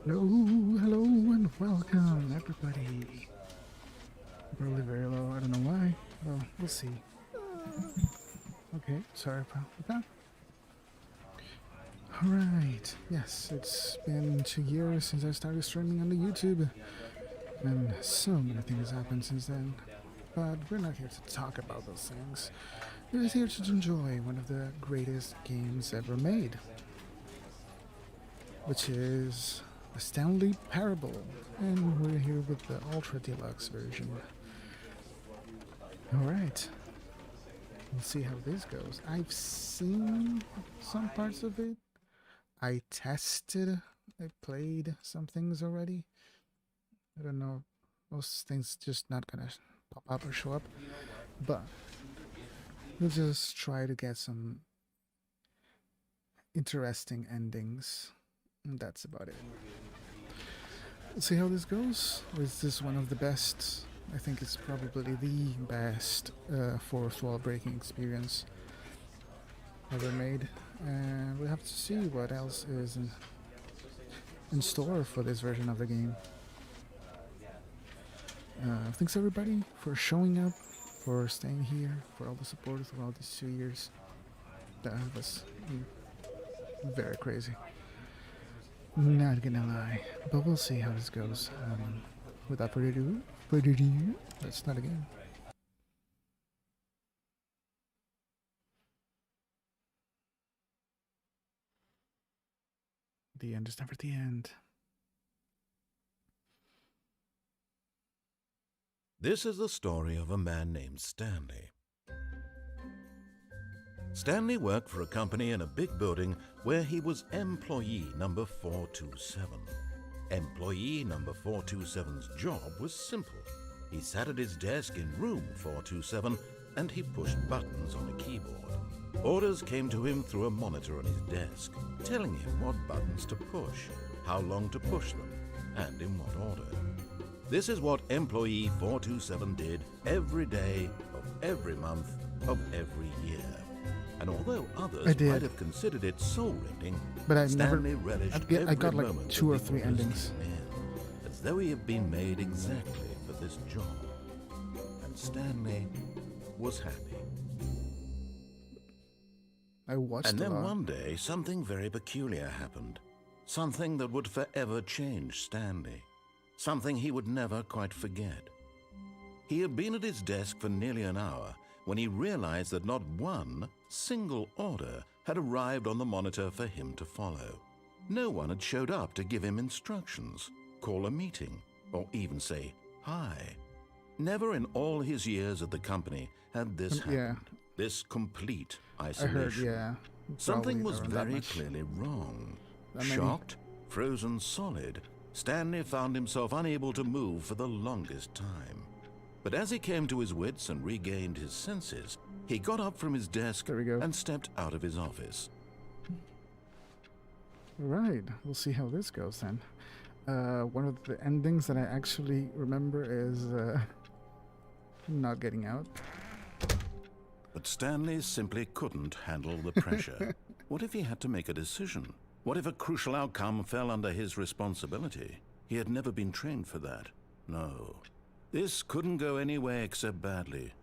Hello, hello, and welcome, everybody. Probably very low, I don't know why. Well, we'll see. Okay, sorry about that. Alright, yes, it's been 2 years since I started streaming on the YouTube, and so many things happened since then. But we're not here to talk about those things. We're just here to enjoy one of the greatest games ever made, which is the Stanley Parable, and we're here with the Ultra Deluxe version. Alright, we'll see how this goes. I've seen some parts of it. I played some things already. I don't know, most things just not gonna pop up or show up, but we'll just try to get some interesting endings, and that's about it. We'll see how this goes. Is this one of the best? I think it's probably the best fourth wall breaking experience ever made, and we have to see what else is in store for this version of the game. Thanks everybody for showing up, for staying here, for all the support throughout these 2 years. That was very crazy. Not gonna lie, but we'll see how this goes. Without further ado, let's start again. The end is never the end. This is the story of a man named Stanley. Stanley worked for a company in a big building where he was employee number 427. Employee number 427's job was simple. He sat at his desk in room 427 and he pushed buttons on a keyboard. Orders came to him through a monitor on his desk, telling him what buttons to push, how long to push them, and in what order. This is what employee 427 did every day of every month of every year. And although others might have considered it soul-rending, but Stanley relished I got like moment 2 or 3 endings. As though he had been made exactly for this job. And Stanley was happy. I watched and then one day, something very peculiar happened. Something that would forever change Stanley. Something he would never quite forget. He had been at his desk for nearly an hour when he realized that not one single order had arrived on the monitor for him to follow. No one had showed up to give him instructions, call a meeting, or even say hi. Never in all his years at the company had this happened. This complete isolation. I heard, Something was very clearly wrong. Shocked, frozen solid, Stanley found himself unable to move for the longest time. But as he came to his wits and regained his senses, he got up from his desk and stepped out of his office. Right, we'll see how this goes then. One of the endings that I actually remember is not getting out. But Stanley simply couldn't handle the pressure. What if he had to make a decision? What if a crucial outcome fell under his responsibility? He had never been trained for that. No. This couldn't go any way except badly.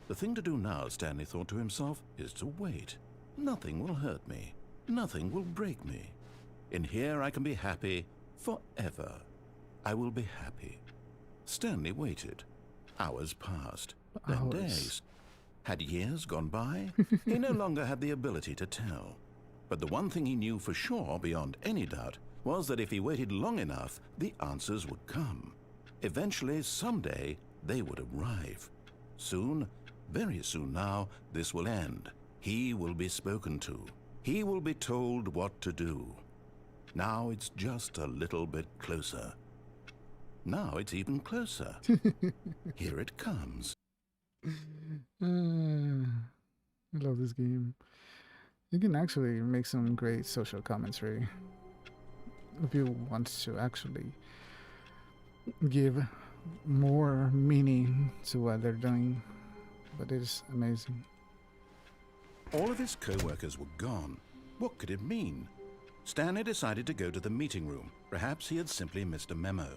The thing to do now, Stanley thought to himself, is to wait. Nothing will hurt me. Nothing will break me. In here I can be happy forever. I will be happy. Stanley waited. Hours passed. Then days. Had years gone by? He no longer had the ability to tell. But the one thing he knew for sure, beyond any doubt, was that if he waited long enough, the answers would come. Eventually, someday, they would arrive. Soon, very soon now, this will end. He will be spoken to. He will be told what to do. Now it's just a little bit closer. Now it's even closer. Here it comes. I love this game. You can actually make some great social commentary if you want to actually give more meaning to what they're doing, but it is amazing. All of his co-workers were gone. What could it mean? Stanley decided to go to the meeting room. Perhaps he had simply missed a memo.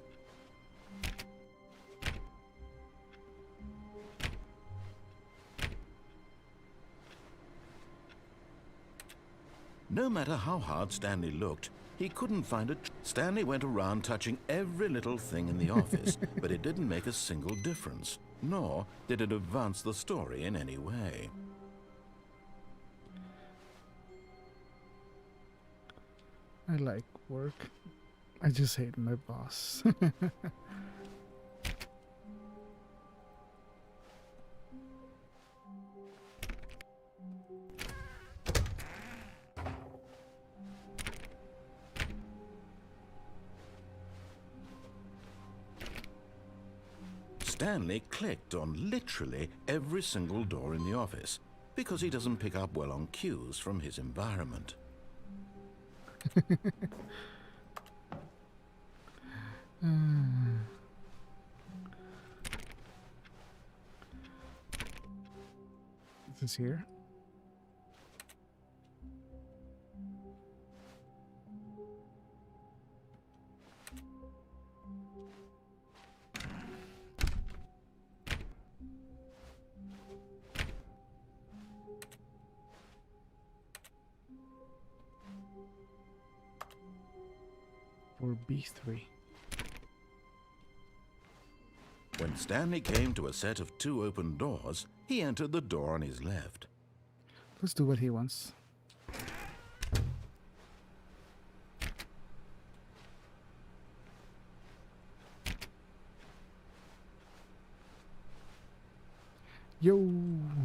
No matter how hard Stanley looked, he couldn't find it. Stanley went around touching every little thing in the office, but it didn't make a single difference, nor did it advance the story in any way. I like work. I just hate my boss. Stanley clicked on literally every single door in the office because he doesn't pick up well on cues from his environment. Is this here? Or B3. When Stanley came to a set of 2 open doors, he entered the door on his left. Let's do what he wants. Yo,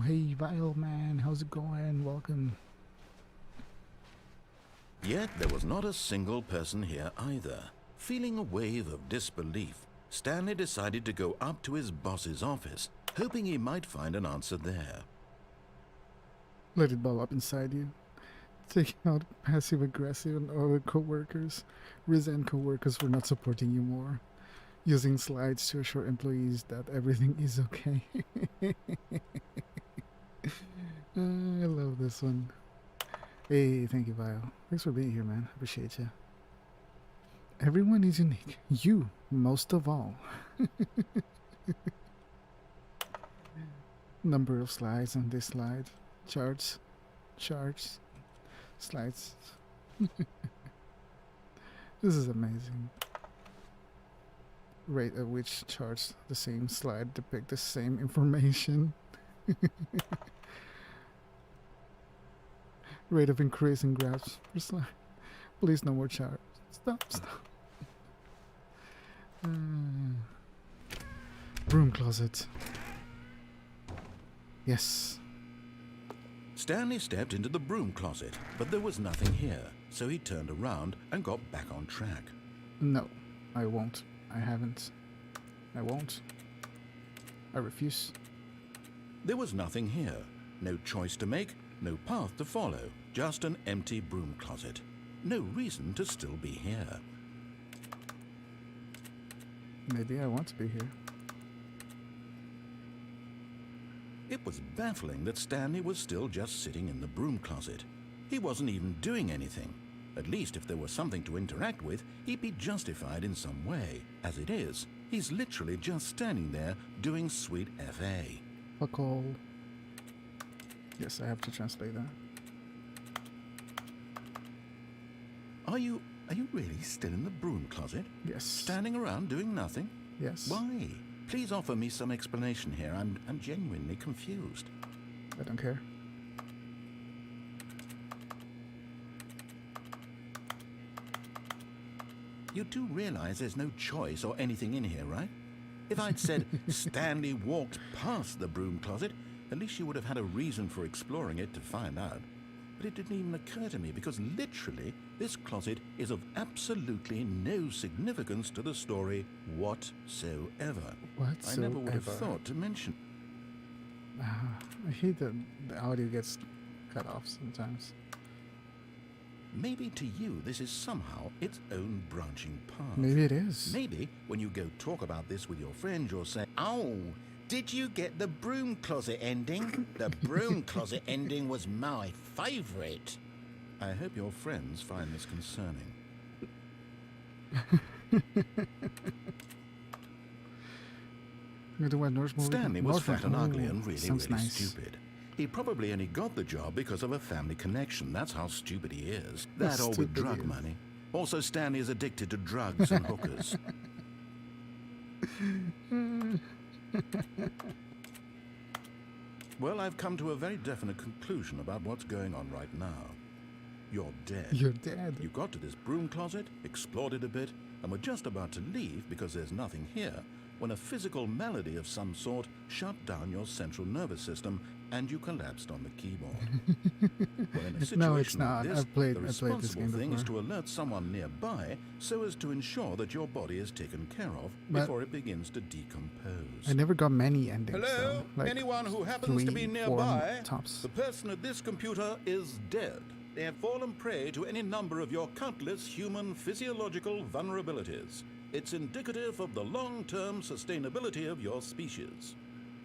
hey Vile man, how's it going? Welcome. Yet there was not a single person here either. Feeling a wave of disbelief, Stanley decided to go up to his boss's office, hoping he might find an answer there. Let it ball up inside you. Take out passive-aggressive on other co-workers. Resent co-workers for not supporting you more. Using slides to assure employees that everything is okay. I love this one. Hey, thank you, Vile. Thanks for being here, man. Appreciate you. Everyone is unique. You, most of all. Number of slides on this slide. Charts. Slides. This is amazing. Rate at which charts the same slide depict the same information. Rate of increase in graphs per slide. Please, no more charts. Stop. Broom closet. Yes. Stanley stepped into the broom closet, but there was nothing here, so he turned around and got back on track. No, I won't. I haven't. I won't. I refuse. There was nothing here. No choice to make, no path to follow, just an empty broom closet. No reason to still be here. Maybe I want to be here. It was baffling that Stanley was still just sitting in the broom closet. He wasn't even doing anything. At least if there was something to interact with, he'd be justified in some way. As it is, he's literally just standing there doing sweet FA. Fuck all. Yes, I have to translate that. Are you really still in the broom closet? Yes. Standing around doing nothing? Yes. Why? Please offer me some explanation here. I'm genuinely confused. I don't care. You do realize there's no choice or anything in here, right? If I'd said Stanley walked past the broom closet, at least you would have had a reason for exploring it to find out. But it didn't even occur to me because literally this closet is of absolutely no significance to the story whatsoever. I never would have thought to mention. I hate that the audio gets cut off sometimes. Maybe to you this is somehow its own branching path. Maybe it is. Maybe when you go talk about this with your friends, you'll say, "Oh, did you get the broom closet ending? The broom closet ending was my favorite." I hope your friends find this concerning. Stanley was fat and ugly and really nice. stupid. He probably only got the job because of a family connection. That's how stupid he is. That or with drug money. Also, Stanley is addicted to drugs and hookers. Well, I've come to a very definite conclusion about what's going on right now. You're dead. You're dead. You got to this broom closet, explored it a bit, and were just about to leave because there's nothing here, when a physical malady of some sort shut down your central nervous system and you collapsed on the keyboard. Well, in a situation No, it's not. like this, I've played the this responsible game thing is before. to alert someone nearby so as to ensure that your body is taken care of But before it begins to decompose. I never got many endings. Hello? Though. Like Anyone who happens to be 3, 4 nearby? tops. The person at this computer is dead. They have fallen prey to any number of your countless human physiological vulnerabilities. It's indicative of the long-term sustainability of your species.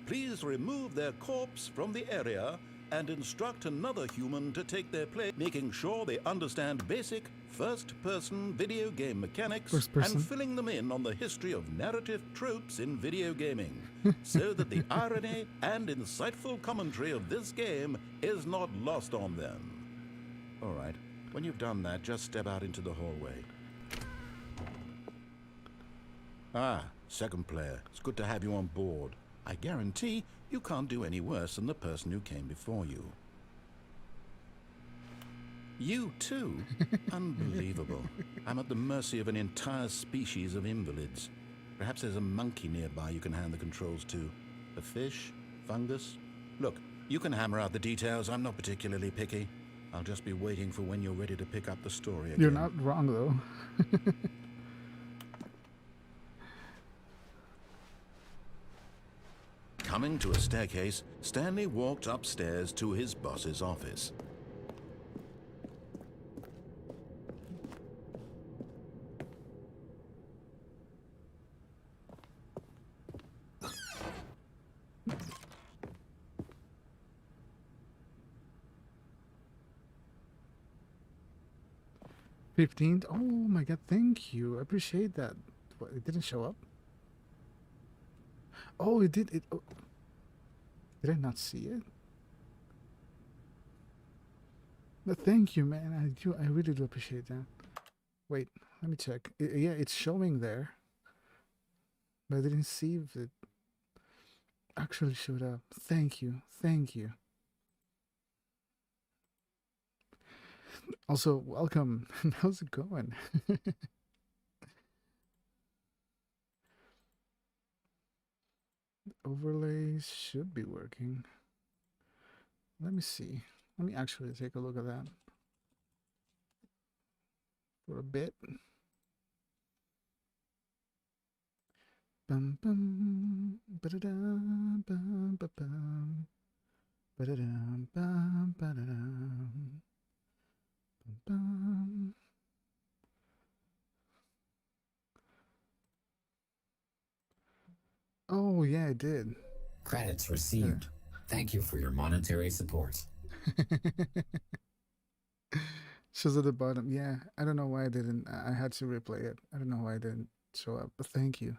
Please remove their corpse from the area and instruct another human to take their place, making sure they understand basic first-person video game mechanics and filling them in on the history of narrative tropes in video gaming, so that the irony and insightful commentary of this game is not lost on them. All right, when you've done that, just step out into the hallway. Ah, second player. It's good to have you on board. I guarantee you can't do any worse than the person who came before you. You too? Unbelievable. I'm at the mercy of an entire species of invalids. Perhaps there's a monkey nearby you can hand the controls to. A fish? Fungus? Look, you can hammer out the details. I'm not particularly picky. I'll just be waiting for when you're ready to pick up the story again. You're not wrong, though. Coming to a staircase, Stanley walked upstairs to his boss's office. $15. Oh my god, thank you. I appreciate that. What, it didn't show up? Oh, it did. Oh. Did I not see it? But thank you, man. I really do appreciate that. Wait, let me check. Yeah, it's showing there. But I didn't see if it actually showed up. Thank you. Thank you. Also, welcome. How's it going? Overlays should be working. Let me see. Let me actually take a look at that for a bit. Bum bum ba-da-da, bum ba bum ba-da-da, bum ba-da-da, bum bum. Oh yeah, I did. Credits received. Thank you for your monetary support. Shows at the bottom. Yeah, I don't know why I didn't. I had to replay it. I don't know why it didn't show up, but thank you.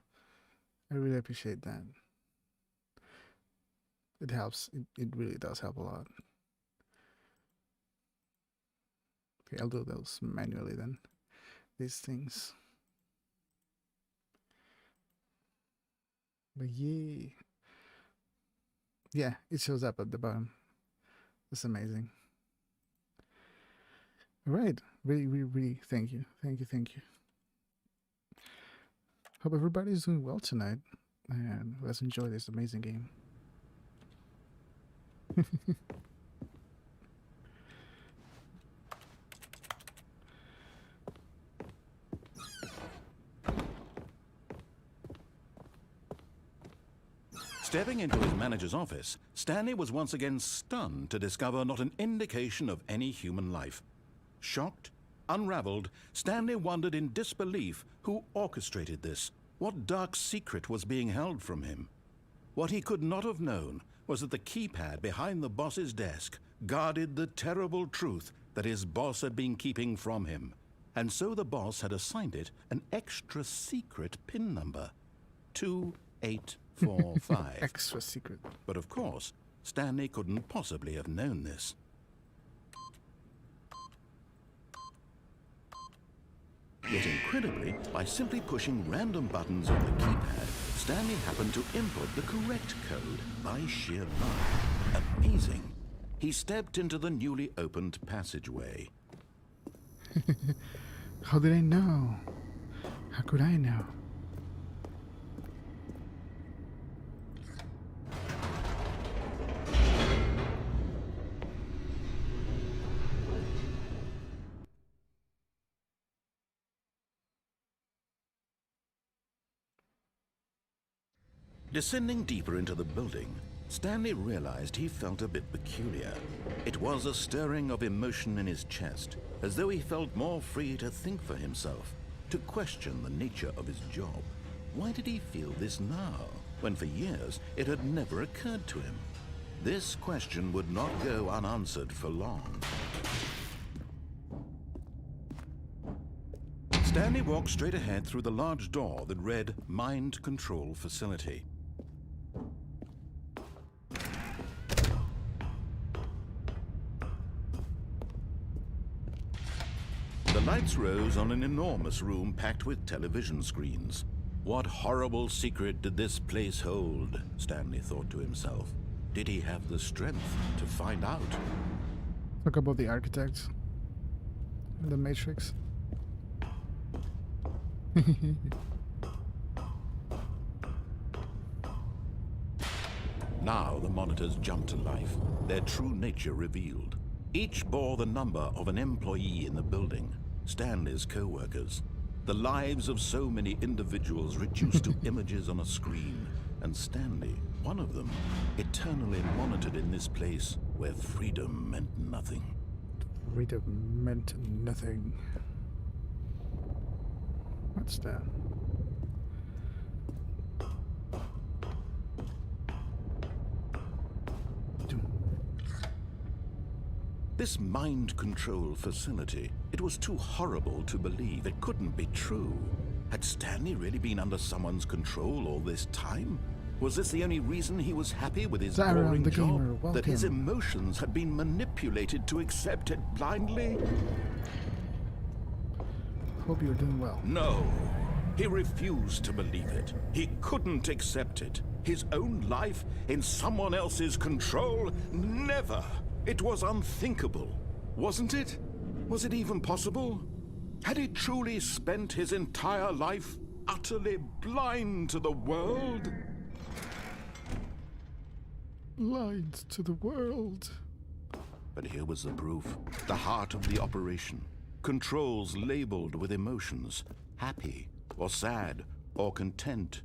I really appreciate that. It helps. It really does help a lot. Okay, I'll do those manually then. These things. But yay. Yeah, it shows up at the bottom. That's amazing. All right. Really thank you. Thank you. Hope everybody's doing well tonight. And let's enjoy this amazing game. Stepping into his manager's office, Stanley was once again stunned to discover not an indication of any human life. Shocked, unraveled, Stanley wondered in disbelief who orchestrated this, what dark secret was being held from him. What he could not have known was that the keypad behind the boss's desk guarded the terrible truth that his boss had been keeping from him. And so the boss had assigned it an extra secret PIN number, 2845. Extra secret. But of course, Stanley couldn't possibly have known this. Yet incredibly, by simply pushing random buttons on the keypad, Stanley happened to input the correct code by sheer luck. Amazing. He stepped into the newly opened passageway. How did I know? How could I know? Descending deeper into the building, Stanley realized he felt a bit peculiar. It was a stirring of emotion in his chest, as though he felt more free to think for himself, to question the nature of his job. Why did he feel this now, when for years it had never occurred to him? This question would not go unanswered for long. Stanley walked straight ahead through the large door that read Mind Control Facility. The lights rose on an enormous room packed with television screens. What horrible secret did this place hold? Stanley thought to himself. Did he have the strength to find out? Talk about the architect. The Matrix. Now the monitors jumped to life, their true nature revealed. Each bore the number of an employee in the building, Stanley's co-workers. The lives of so many individuals reduced to images on a screen, and Stanley, one of them, eternally monitored in this place where freedom meant nothing. Freedom meant nothing. What's that? This mind control facility, it was too horrible to believe. It couldn't be true. Had Stanley really been under someone's control all this time? Was this the only reason he was happy with his boring job? That his emotions had been manipulated to accept it blindly? Hope you're doing well. No. He refused to believe it. He couldn't accept it. His own life in someone else's control? Never. It was unthinkable, wasn't it? Was it even possible? Had he truly spent his entire life utterly blind to the world? Blind to the world. But here was the proof, the heart of the operation. Controls labeled with emotions, happy or sad or content.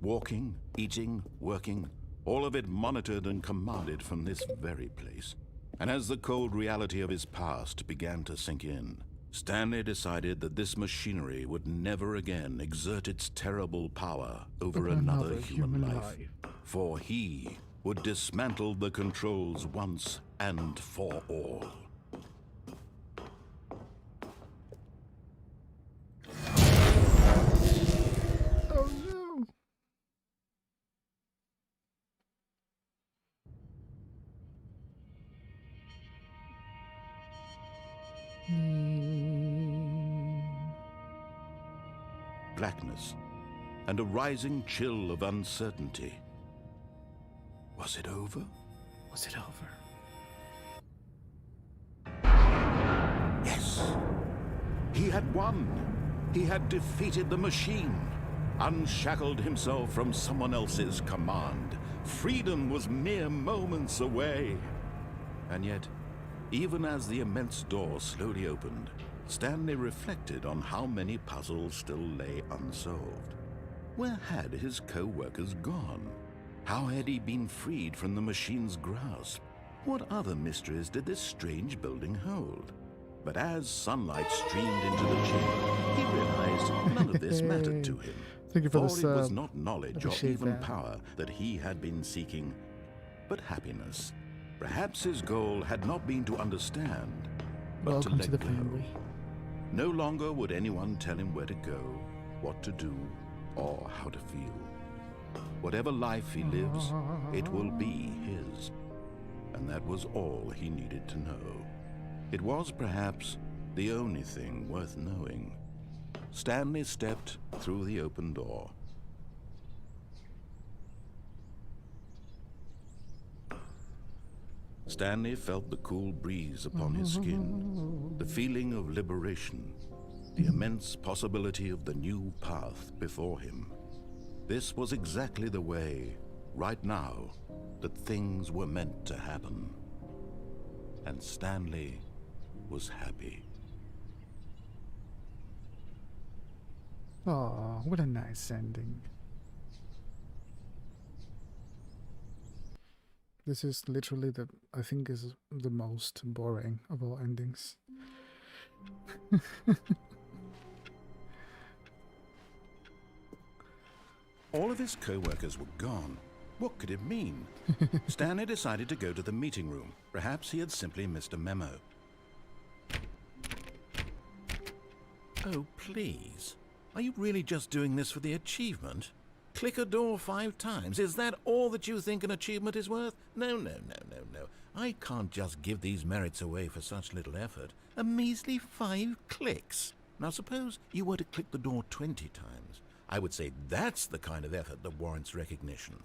Walking, eating, working, all of it monitored and commanded from this very place. And as the cold reality of his past began to sink in, Stanley decided that this machinery would never again exert its terrible power over another human life. For he would dismantle the controls once and for all. Oh no! Blackness and a rising chill of uncertainty. Was it over? Was it over? Yes. He had won. He had defeated the machine, unshackled himself from someone else's command. Freedom was mere moments away. And yet, even as the immense door slowly opened, Stanley reflected on how many puzzles still lay unsolved. Where had his co-workers gone? How had he been freed from the machine's grasp? What other mysteries did this strange building hold? But as sunlight streamed into the chamber, he realized none of this mattered to him. Thank you for For this, it was not knowledge or appreciate even that. power that he had been seeking, but happiness. Perhaps his goal had not been to understand, but Welcome to let to the go. family. No longer would anyone tell him where to go, what to do, or how to feel. Whatever life he lives, it will be his. And that was all he needed to know. It was perhaps the only thing worth knowing. Stanley stepped through the open door. Stanley felt the cool breeze upon his skin, the feeling of liberation, the immense possibility of the new path before him. This was exactly the way, right now, that things were meant to happen. And Stanley was happy. Oh, what a nice ending. This is literally I think is the most boring of all endings. All of his co-workers were gone. What could it mean? Stanley decided to go to the meeting room. Perhaps he had simply missed a memo. Oh, please. Are you really just doing this for the achievement? Click a door 5 times. Is that all that you think an achievement is worth? No, no, no, no, no. I can't just give these merits away for such little effort. A measly 5 clicks. Now suppose you were to click the door 20 times. I would say that's the kind of effort that warrants recognition.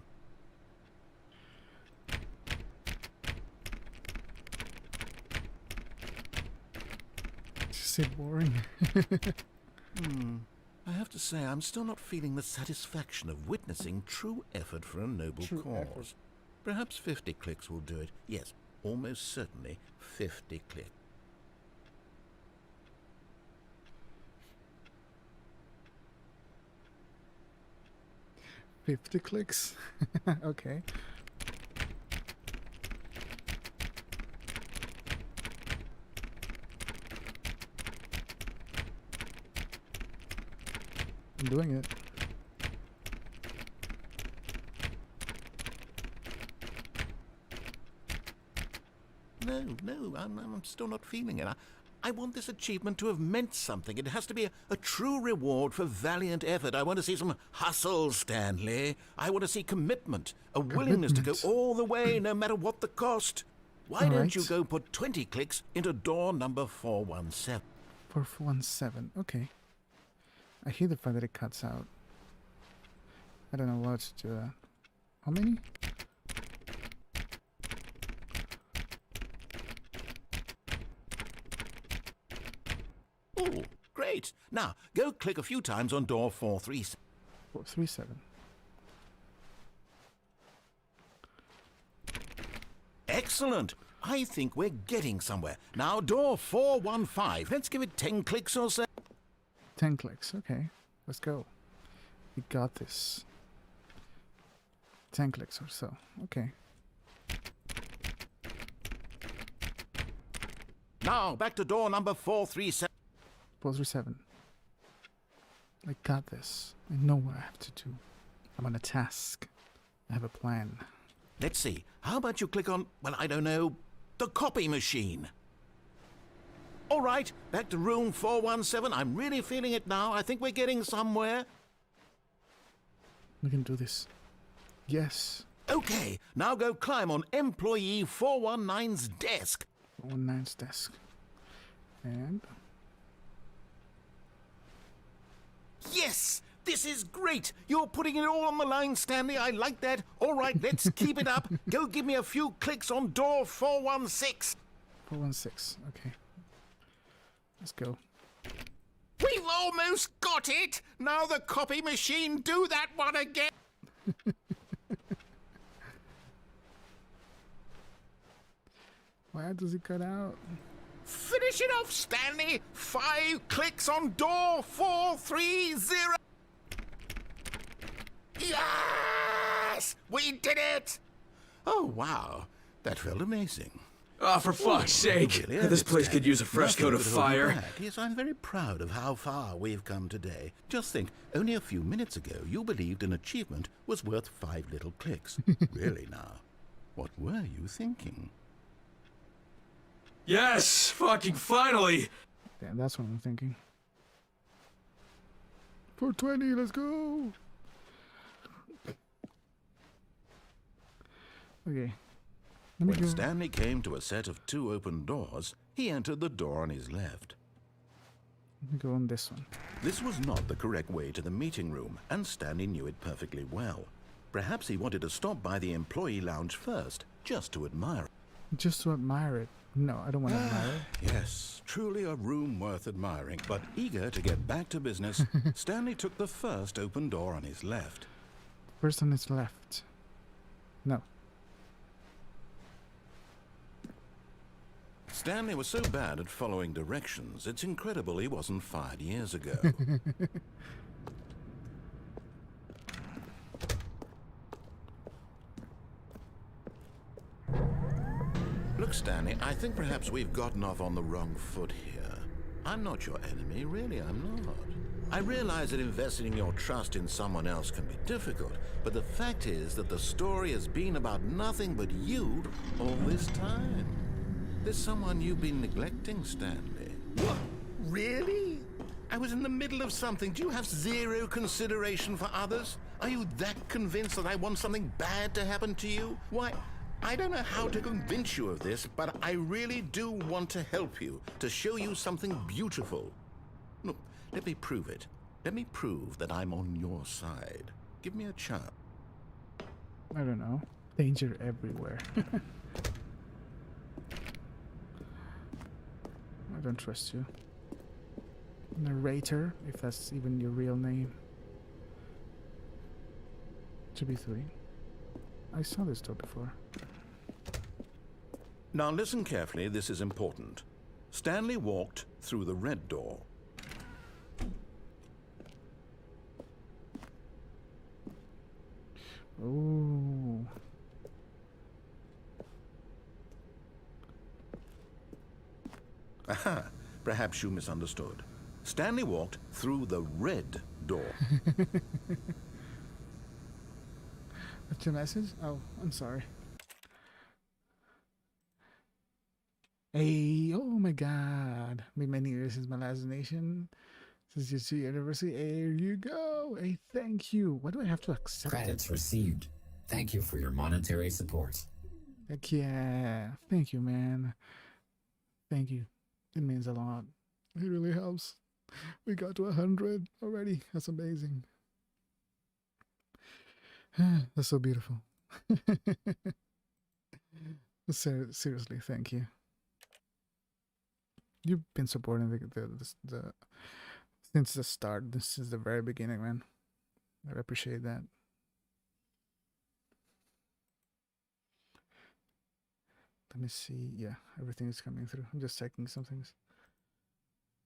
Is it boring? I have to say, I'm still not feeling the satisfaction of witnessing true effort for a noble cause. Perhaps 50 clicks will do it. Yes, almost certainly 50 clicks. $50 clicks? Okay. I'm doing it. No, I'm still not feeling it. I want this achievement to have meant something. It has to be a true reward for valiant effort. I want to see some hustle, Stanley. I want to see commitment, a willingness to go all the way, no matter what the cost. Why don't you go put 20 clicks into door number 417? 417, okay. I hate the fact that it cuts out. I don't know what to do that. How many? Oh, great. Now, go click a few times on door 437. 437. Excellent. I think we're getting somewhere. Now, door 415. Let's give it 10 clicks or so. 10 clicks, okay. Let's go. We got this. 10 clicks or so, okay. Now, back to door number 437. 437. I got this. I know what I have to do. I'm on a task. I have a plan. Let's see. How about you click on, well, I don't know, the copy machine? All right, back to room 417. I'm really feeling it now. I think we're getting somewhere. We can do this. Yes. Okay, now go climb on employee 419's desk. 419's desk. And... Yes! This is great! You're putting it all on the line, Stanley. I like that. All right, let's keep it up. Go give me a few clicks on door 416. 416, okay. Let's go. We've almost got it! Now the copy machine, do that one again! Why does it cut out? Finish it off, Stanley! 5 clicks on door 430! Yes! We did it! Oh, wow. That felt amazing. Oh, for fuck's sake! Really, This place could use a fresh Nothing coat of could hold you fire. back. Yes, I'm very proud of how far we've come today. Just think, only a few minutes ago, you believed an achievement was worth 5 little clicks. Really now? What were you thinking? Yes, fucking finally. Damn, that's what I'm thinking. 420, let's go. Okay. Let me When go. Stanley came to a set of 2 open doors, he entered the door on his left. Let me go on this one. This was not the correct way to the meeting room, and Stanley knew it perfectly well. Perhaps he wanted to stop by the employee lounge first, just to admire it. Just to admire it. No, I don't want to admire it. Yes, truly a room worth admiring. But eager to get back to business, Stanley took the first open door on his left. First on his left. No. Stanley was so bad at following directions, it's incredible he wasn't fired years ago. Look, Stanley, I think perhaps we've gotten off on the wrong foot here. I'm not your enemy, really, I'm not. I realize that investing your trust in someone else can be difficult, but the fact is that the story has been about nothing but you all this time. There's someone you've been neglecting, Stanley. What? Really? I was in the middle of something. Do you have zero consideration for others? Are you that convinced that I want something bad to happen to you? Why, I don't know how to convince you of this, but I really do want to help you, to show you something beautiful. Look, let me prove it. Let me prove that I'm on your side. Give me a chance. I don't know. Danger everywhere. I don't trust you. Narrator, if that's even your real name. Should be 3. I saw this door before. Now listen carefully, this is important. Stanley walked through the red door. Oh. Aha, perhaps you misunderstood. Stanley walked through the red door. What's your message? Oh, I'm sorry. Hey, oh my god. Been many years since my last donation. Since your 2-year anniversary. Hey, here you go. Hey, thank you. Why do I have to accept Credits received. Thank you for your monetary support. Heck yeah. Thank you, man. Thank you. It means a lot. It really helps. We got to 100 already. That's amazing. That's so beautiful. Seriously, thank you. You've been supporting the since the start, since the very beginning, man. I appreciate that. Let me see. Yeah, everything is coming through. I'm just checking some things.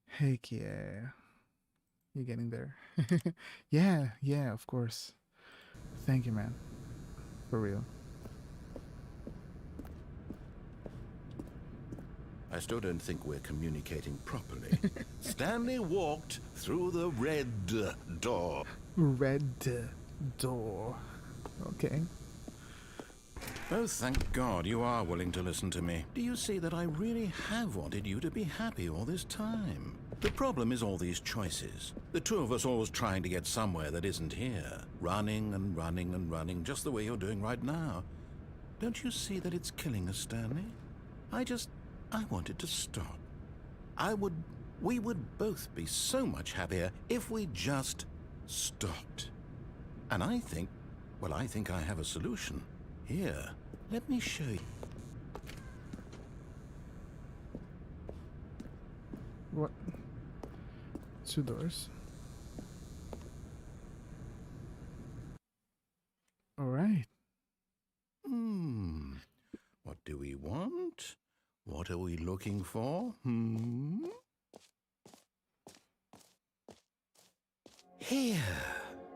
Heck yeah. You're getting there. yeah, of course. Thank you, man. For real. I still don't think we're communicating properly. Stanley walked through the red door. Red door. Okay. Oh, thank God you are willing to listen to me. Do you see that I really have wanted you to be happy all this time? The problem is all these choices. The two of us always trying to get somewhere that isn't here. Running and running and running, just the way you're doing right now. Don't you see that it's killing us, Stanley? I wanted to stop. We would both be so much happier if we just stopped. And I think I have a solution. Here, let me show you. What? 2 doors. All right. What do we want? What are we looking for? Here.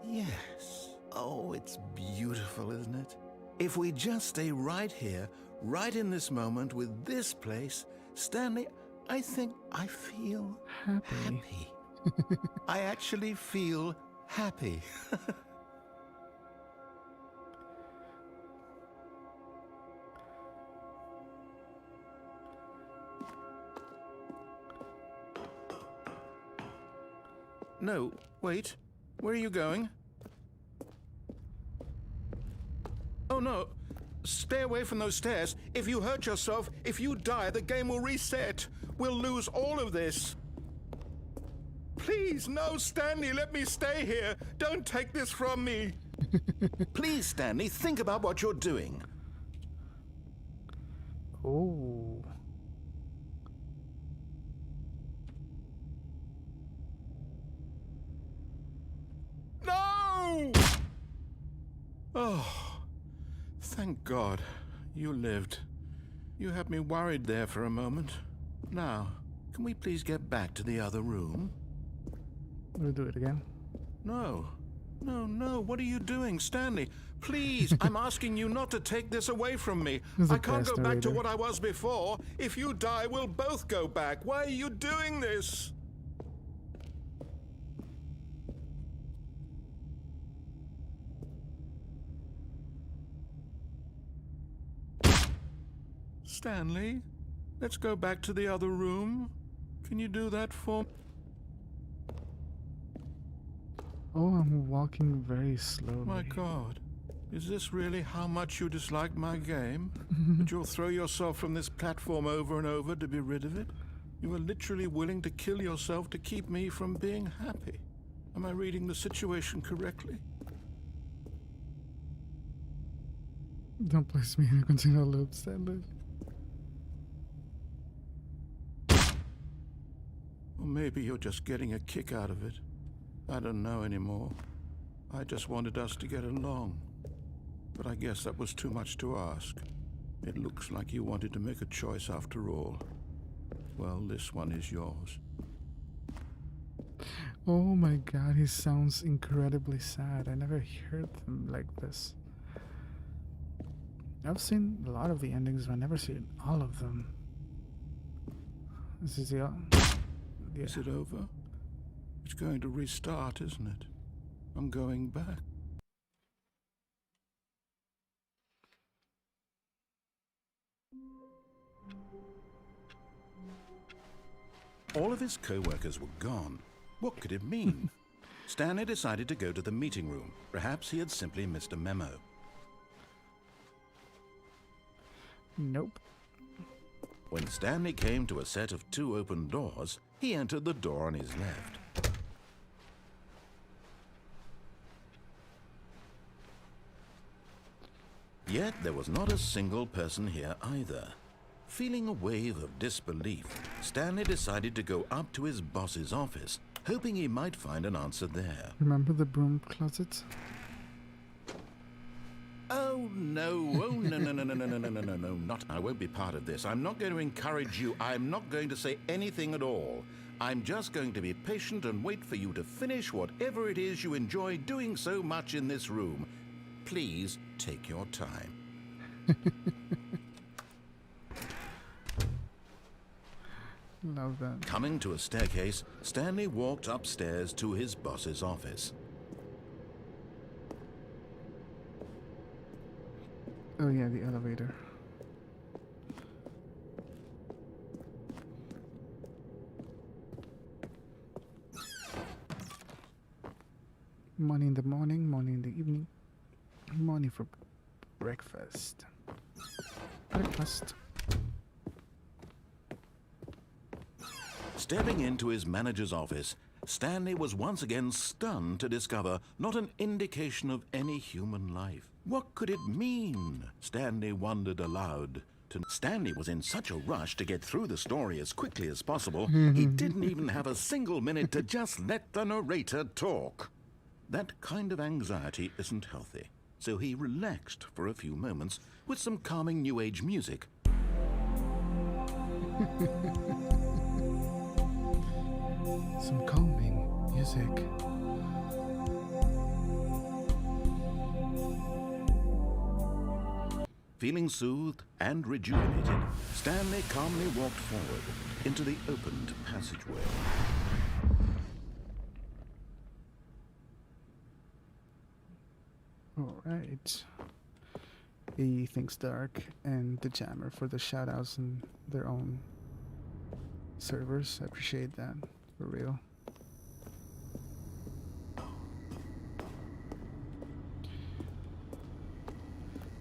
Yes. Oh, it's beautiful, isn't it? If we just stay right here, right in this moment with this place, Stanley, I think I feel happy. I actually feel happy. No, wait. Where are you going? Oh no. Stay away from those stairs. If you hurt yourself, if you die, the game will reset. We'll lose all of this. Please, no, Stanley, let me stay here. Don't take this from me. Please, Stanley, think about what you're doing. Oh. No! Oh, thank God you lived. You had me worried there for a moment. Now, can we please get back to the other room? We'll do it again. No. No, no. What are you doing, Stanley? Please, I'm asking you not to take this away from me. Who's the I can't go best back to narrator? what I was before. If you die, we'll both go back. Why are you doing this? Stanley, let's go back to the other room. Can you do that for me? Oh, I'm walking very slowly. My God. Is this really how much you dislike my game? That you'll throw yourself from this platform over and over to be rid of it? You are literally willing to kill yourself to keep me from being happy. Am I reading the situation correctly? Don't place me in a continual loop, Stanley. Or maybe you're just getting a kick out of it. I don't know anymore. I just wanted us to get along. But I guess that was too much to ask. It looks like you wanted to make a choice after all. Well, this one is yours. Oh my God, he sounds incredibly sad. I never heard him like this. I've seen a lot of the endings, but I've never seen all of them. This is the... Yeah. Is it over? It's going to restart, isn't it? I'm going back. All of his co-workers were gone. What could it mean? Stanley decided to go to the meeting room. Perhaps he had simply missed a memo. Nope. When Stanley came to a set of 2 open doors, he entered the door on his left. Yet there was not a single person here either. Feeling a wave of disbelief, Stanley decided to go up to his boss's office, hoping he might find an answer there. Remember the broom closet? Oh no, oh no, no, no, no, no, no, no, no, no, no, not. I won't be part of this. I'm not going to encourage you. I'm not going to say anything at all. I'm just going to be patient and wait for you to finish whatever it is you enjoy doing so much in this room. Please take your time. Love that. Coming to a staircase, Stanley walked upstairs to his boss's office. Oh yeah, the elevator. Morning in the morning, morning in the evening, morning for breakfast. Breakfast. Stepping into his manager's office, Stanley was once again stunned to discover not an indication of any human life. What could it mean? Stanley wondered aloud. Stanley was in such a rush to get through the story as quickly as possible, he didn't even have a single minute to just let the narrator talk. That kind of anxiety isn't healthy, so he relaxed for a few moments with some calming New Age music. Some calming music. Feeling soothed and rejuvenated, Stanley calmly walked forward into the opened passageway. Alright. He thinks dark and the jammer for the shoutouts in their own servers. I appreciate that. For real.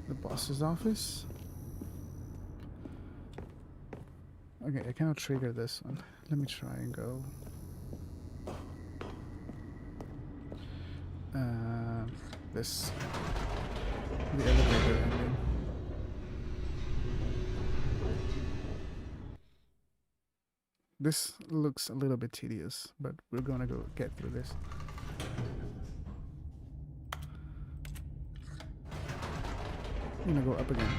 The boss's office. Okay, I cannot trigger this one. Let me try and go. This. The elevator ending. This looks a little bit tedious, but we're gonna go get through this. I'm gonna go up again.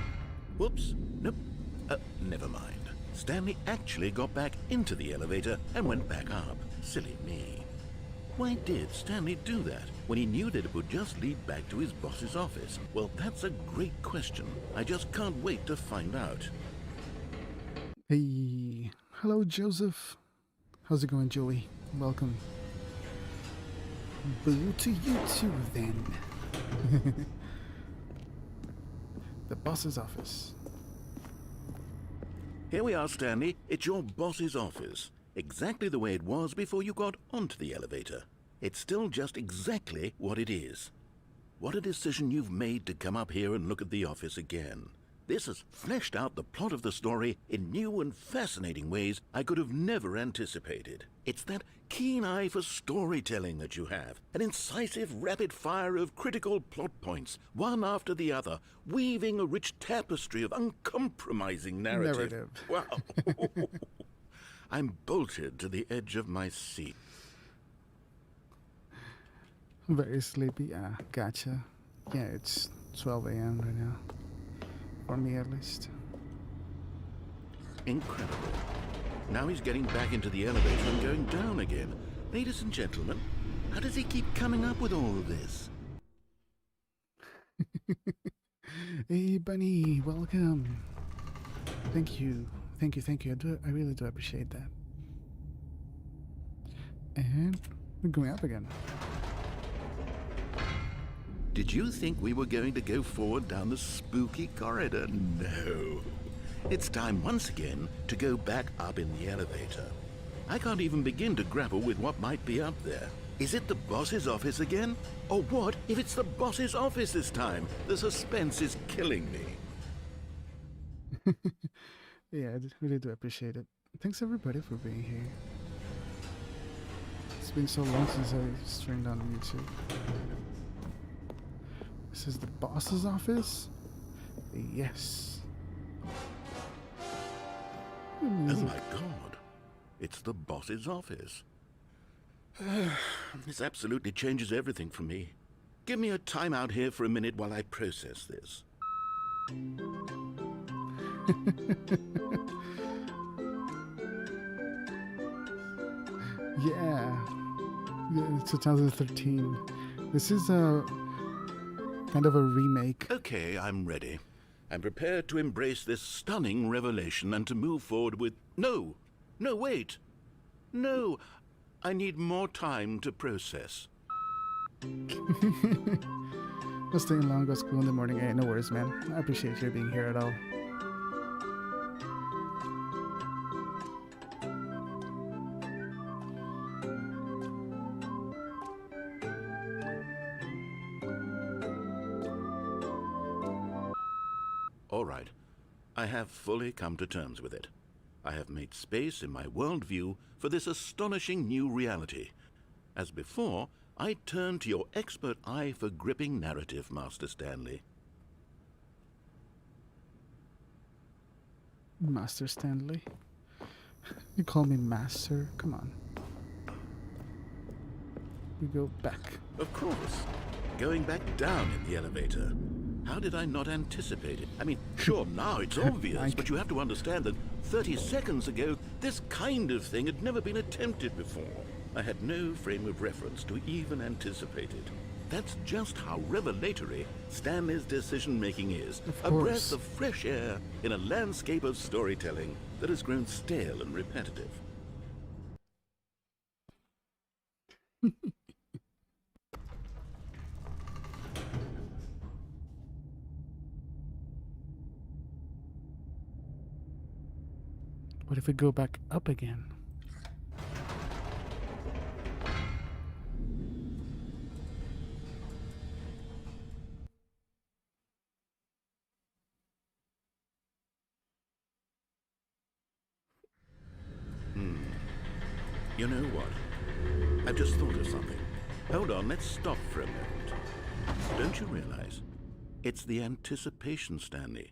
Whoops. Nope. Never mind. Stanley actually got back into the elevator and went back up. Silly me. Why did Stanley do that when he knew that it would just lead back to his boss's office? Well, that's a great question. I just can't wait to find out. Hey, hello Joseph. How's it going, Joey? Welcome. Boo to you too, then. The boss's office. Here we are, Stanley. It's your boss's office. Exactly the way it was before you got onto the elevator. It's still just exactly what it is. What a decision you've made to come up here and look at the office again. This has fleshed out the plot of the story in new and fascinating ways I could have never anticipated. It's that keen eye for storytelling that you have, an incisive rapid fire of critical plot points, one after the other, weaving a rich tapestry of uncompromising narrative. Wow. I'm bolted to the edge of my seat. Very sleepy. Gotcha. Yeah, it's 12 a.m. right now. For me, at least. Incredible. Now he's getting back into the elevator and going down again. Ladies and gentlemen, how does he keep coming up with all of this? Hey, Bunny, welcome. Thank you. Thank you, thank you. I really do appreciate that. And we're going up again. Did you think we were going to go forward down the spooky corridor? No. It's time once again to go back up in the elevator. I can't even begin to grapple with what might be up there. Is it the boss's office again? Or what if it's the boss's office this time? The suspense is killing me. Yeah, I really do appreciate it. Thanks everybody for being here. It's been so long since I streamed on YouTube. This is the boss's office? Yes. Oh my god. It's the boss's office. This absolutely changes everything for me. Give me a timeout here for a minute while I process this. Yeah. 2013. This is a kind of a remake. Okay, I'm ready. I'm prepared to embrace this stunning revelation and to move forward with... No! No, wait! No! I need more time to process. I'll stay in long, go school in the morning. Hey, no worries, man. I appreciate you being here at all. All right. I have fully come to terms with it. I have made space in my worldview for this astonishing new reality. As before, I turn to your expert eye for gripping narrative, Master Stanley. Master Stanley? You call me Master? Come on. We go back. Of course. Going back down in the elevator. How did I not anticipate it? I mean, sure, now it's obvious, but you have to understand that 30 seconds ago, this kind of thing had never been attempted before. I had no frame of reference to even anticipate it. That's just how revelatory Stanley's decision-making is. A breath of fresh air in a landscape of storytelling that has grown stale and repetitive. What if we go back up again? You know what? I've just thought of something. Hold on, let's stop for a moment. Don't you realize? It's the anticipation, Stanley.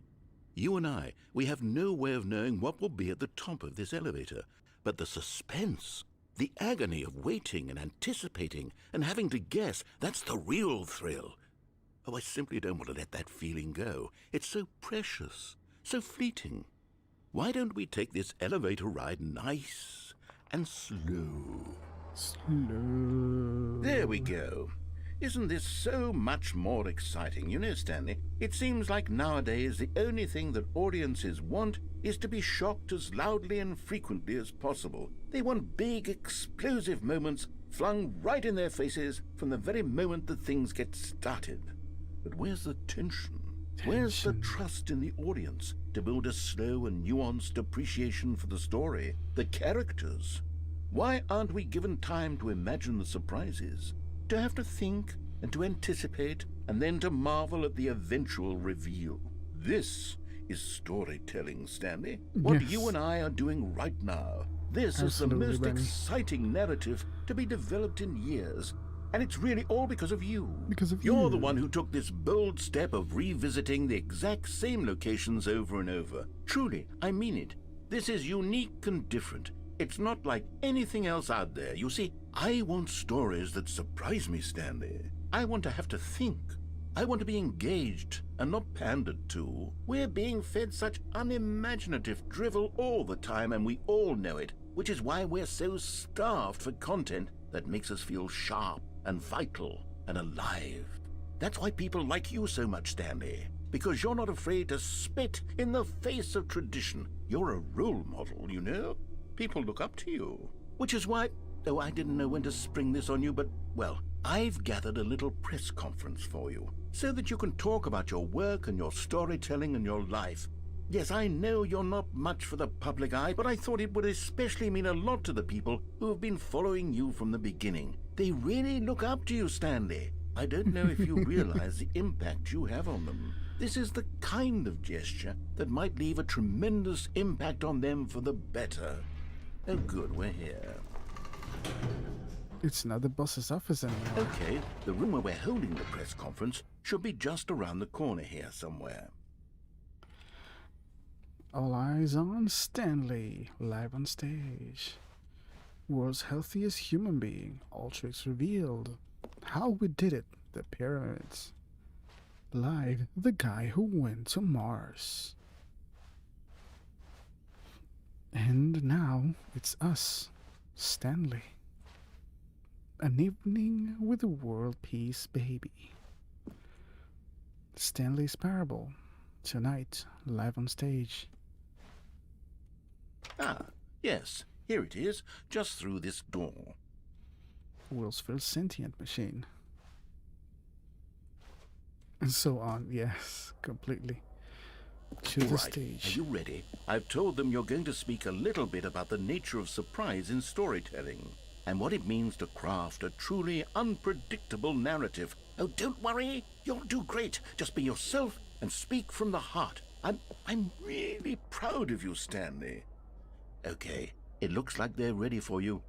You and I, we have no way of knowing what will be at the top of this elevator. But the suspense, the agony of waiting and anticipating and having to guess, that's the real thrill. Oh, I simply don't want to let that feeling go. It's so precious, so fleeting. Why don't we take this elevator ride nice and slow? Slow. There we go. Isn't this so much more exciting? You know, Stanley, it seems like nowadays the only thing that audiences want is to be shocked as loudly and frequently as possible. They want big, explosive moments flung right in their faces from the very moment that things get started. But where's the tension? Where's the trust in the audience to build a slow and nuanced appreciation for the story, the characters? Why aren't we given time to imagine the surprises? To have to think and to anticipate and then to marvel at the eventual reveal. This is storytelling, Stanley. What Yes. you and I are doing right now. This Absolutely, is the most Benny. exciting narrative to be developed in years. And it's really all because of you. Because of You're you. the one who took this bold step of revisiting the exact same locations over and over. Truly, I mean it. This is unique and different. It's not like anything else out there. You see, I want stories that surprise me, Stanley. I want to have to think. I want to be engaged and not pandered to. We're being fed such unimaginative drivel all the time, and we all know it, which is why we're so starved for content that makes us feel sharp and vital and alive. That's why people like you so much, Stanley, because you're not afraid to spit in the face of tradition. You're a role model, you know? People look up to you. Which is why, oh, I didn't know when to spring this on you, but, well, I've gathered a little press conference for you, so that you can talk about your work and your storytelling and your life. Yes, I know you're not much for the public eye, but I thought it would especially mean a lot to the people who have been following you from the beginning. They really look up to you, Stanley. I don't know if you realize the impact you have on them. This is the kind of gesture that might leave a tremendous impact on them for the better. Oh, good, we're here. It's not the boss's office anymore. Okay, the room where we're holding the press conference should be just around the corner here somewhere. All eyes on Stanley, live on stage. World's healthiest human being, all tricks revealed. How we did it, the pyramids. Live, the guy who went to Mars. And now it's us, Stanley. An evening with a world peace baby. Stanley's Parable, tonight, live on stage. Ah, yes, here it is, just through this door. World's first sentient machine. And so on, yes, completely. To the Right, stage. are you ready? I've told them you're going to speak a little bit about the nature of surprise in storytelling, and what it means to craft a truly unpredictable narrative. Oh, don't worry, you'll do great. Just be yourself and speak from the heart. I'm really proud of you, Stanley. Okay, it looks like they're ready for you.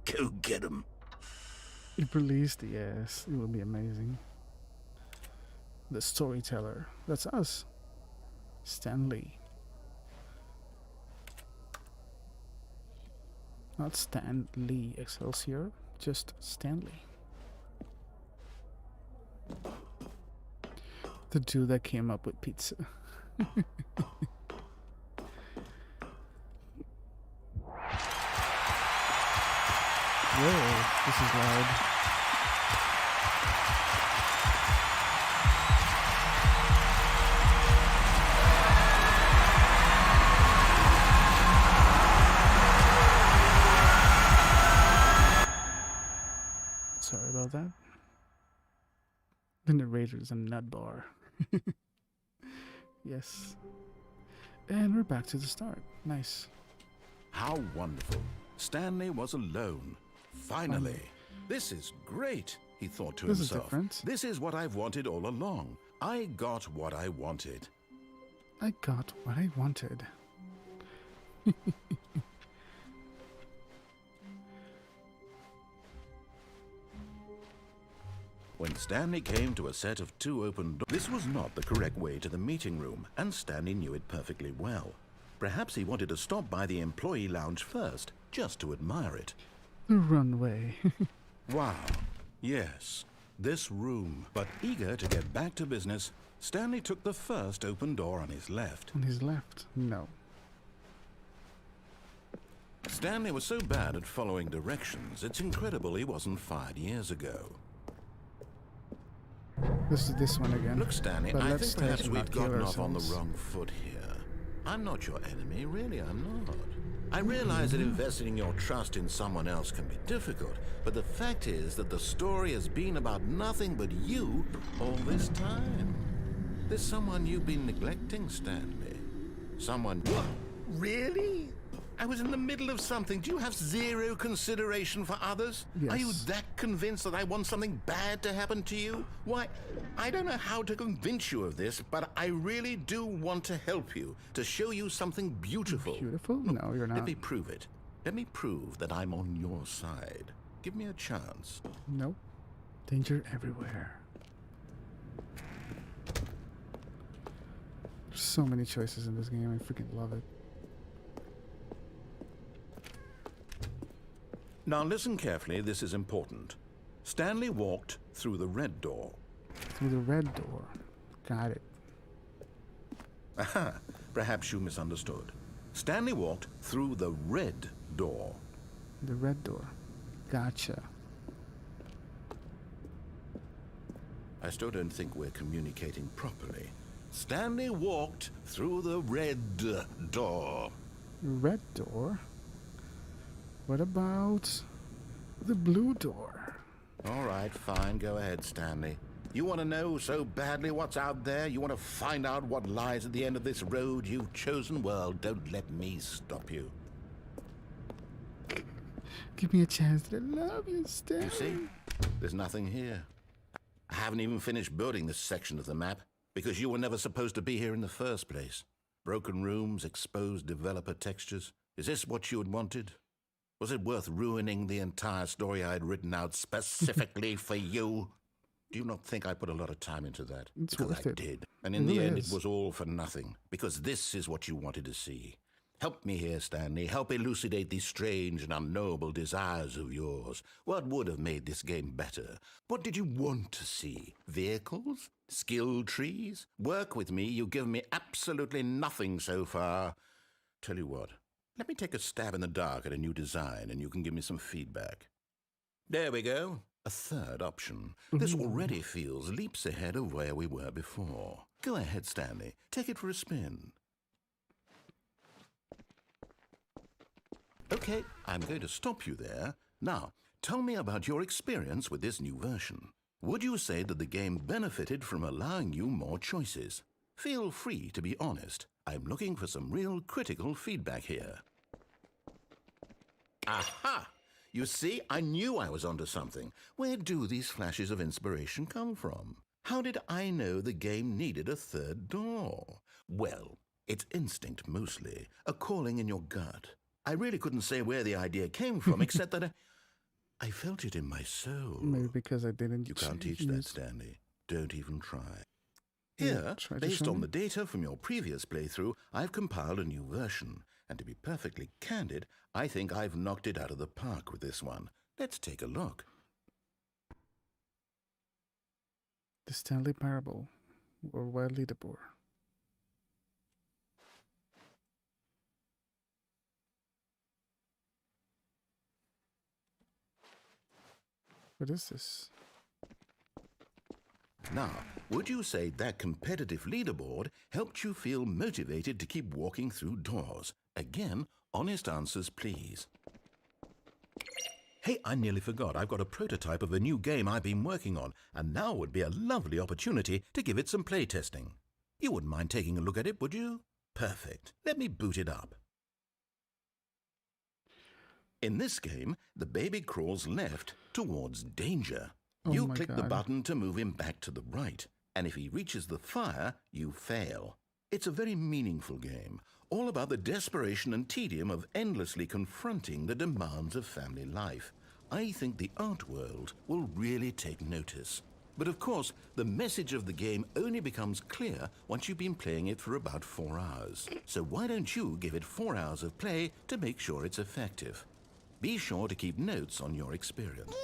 Go get them. If released, yes, it will be amazing. The storyteller, that's us. Stanley. Not Stan Lee Excelsior, just Stanley. The dude that came up with pizza. Whoa, this is loud. Sorry about that. The narrator's a nut bar. Yes. And we're back to the start. Nice. How wonderful. Stanley was alone. Finally. This is great, he thought to This is himself. different. This is what I've wanted all along. I got what I wanted. I got what I wanted. When Stanley came to a set of 2 open doors, this was not the correct way to the meeting room, and Stanley knew it perfectly well. Perhaps he wanted to stop by the employee lounge first, just to admire it. The runway. Wow. Yes, this room. But eager to get back to business, Stanley took the first open door on his left. On his left? No. Stanley was so bad at following directions, it's incredible he wasn't fired years ago. This is this one again. Look, Stanley, But I let's think perhaps try to we've not kill gotten off on the ourselves. wrong foot here. I'm not your enemy, really, I'm not. I realize that investing your trust in someone else can be difficult, but the fact is that the story has been about nothing but you all this time. There's someone you've been neglecting, Stanley. Someone... What? Really? I was in the middle of something. Do you have zero consideration for others? Yes. Are you that convinced that I want something bad to happen to you? Why, I don't know how to convince you of this, but I really do want to help you, to show you something beautiful. Beautiful? No, you're not. Let me prove it. Let me prove that I'm on your side. Give me a chance. Nope. Danger everywhere. There's so many choices in this game. I freaking love it. Now listen carefully, this is important. Stanley walked through the red door. Through the red door. Got it. Aha, perhaps you misunderstood. Stanley walked through the red door. The red door. Gotcha. I still don't think we're communicating properly. Stanley walked through the red door. Red door? What about the blue door? All right, fine, go ahead, Stanley. You want to know so badly what's out there? You want to find out what lies at the end of this road you've chosen? Well, don't let me stop you. Give me a chance to love you, Stanley. You see, there's nothing here. I haven't even finished building this section of the map because you were never supposed to be here in the first place. Broken rooms, exposed developer textures. Is this what you had wanted? Was it worth ruining the entire story I had written out specifically for you? Do you not think I put a lot of time into that? It's Because worth I it. did. And in It the really end, is. it was all for nothing. Because this is what you wanted to see. Help me here, Stanley. Help elucidate these strange and unknowable desires of yours. What would have made this game better? What did you want to see? Vehicles? Skill trees? Work with me. You've given me absolutely nothing so far. Tell you what. Let me take a stab in the dark at a new design, and you can give me some feedback. There we go. A third option. This already feels leaps ahead of where we were before. Go ahead, Stanley. Take it for a spin. Okay, I'm going to stop you there. Now, tell me about your experience with this new version. Would you say that the game benefited from allowing you more choices? Feel free to be honest. I'm looking for some real critical feedback here. Aha! You see, I knew I was onto something. Where do these flashes of inspiration come from? How did I know the game needed a third door? Well, it's instinct mostly, a calling in your gut. I really couldn't say where the idea came from, except that I felt it in my soul. Maybe because I didn't. You can't teach that, Stanley. Don't even try. Here, Try to based show on me. the data from your previous playthrough, I've compiled a new version. And to be perfectly candid, I think I've knocked it out of the park with this one. Let's take a look. The Stanley Parable, or Wildly the Boar. What is this? Now, would you say that competitive leaderboard helped you feel motivated to keep walking through doors? Again, honest answers, please. Hey, I nearly forgot. I've got a prototype of a new game I've been working on, and now would be a lovely opportunity to give it some playtesting. You wouldn't mind taking a look at it, would you? Perfect. Let me boot it up. In this game, the baby crawls left towards danger. Oh You my click the God. button to move him back to the right, and if he reaches the fire, you fail. It's a very meaningful game, all about the desperation and tedium of endlessly confronting the demands of family life. I think the art world will really take notice. But of course, the message of the game only becomes clear once you've been playing it for about 4 hours. So why don't you give it 4 hours of play to make sure it's effective? Be sure to keep notes on your experience.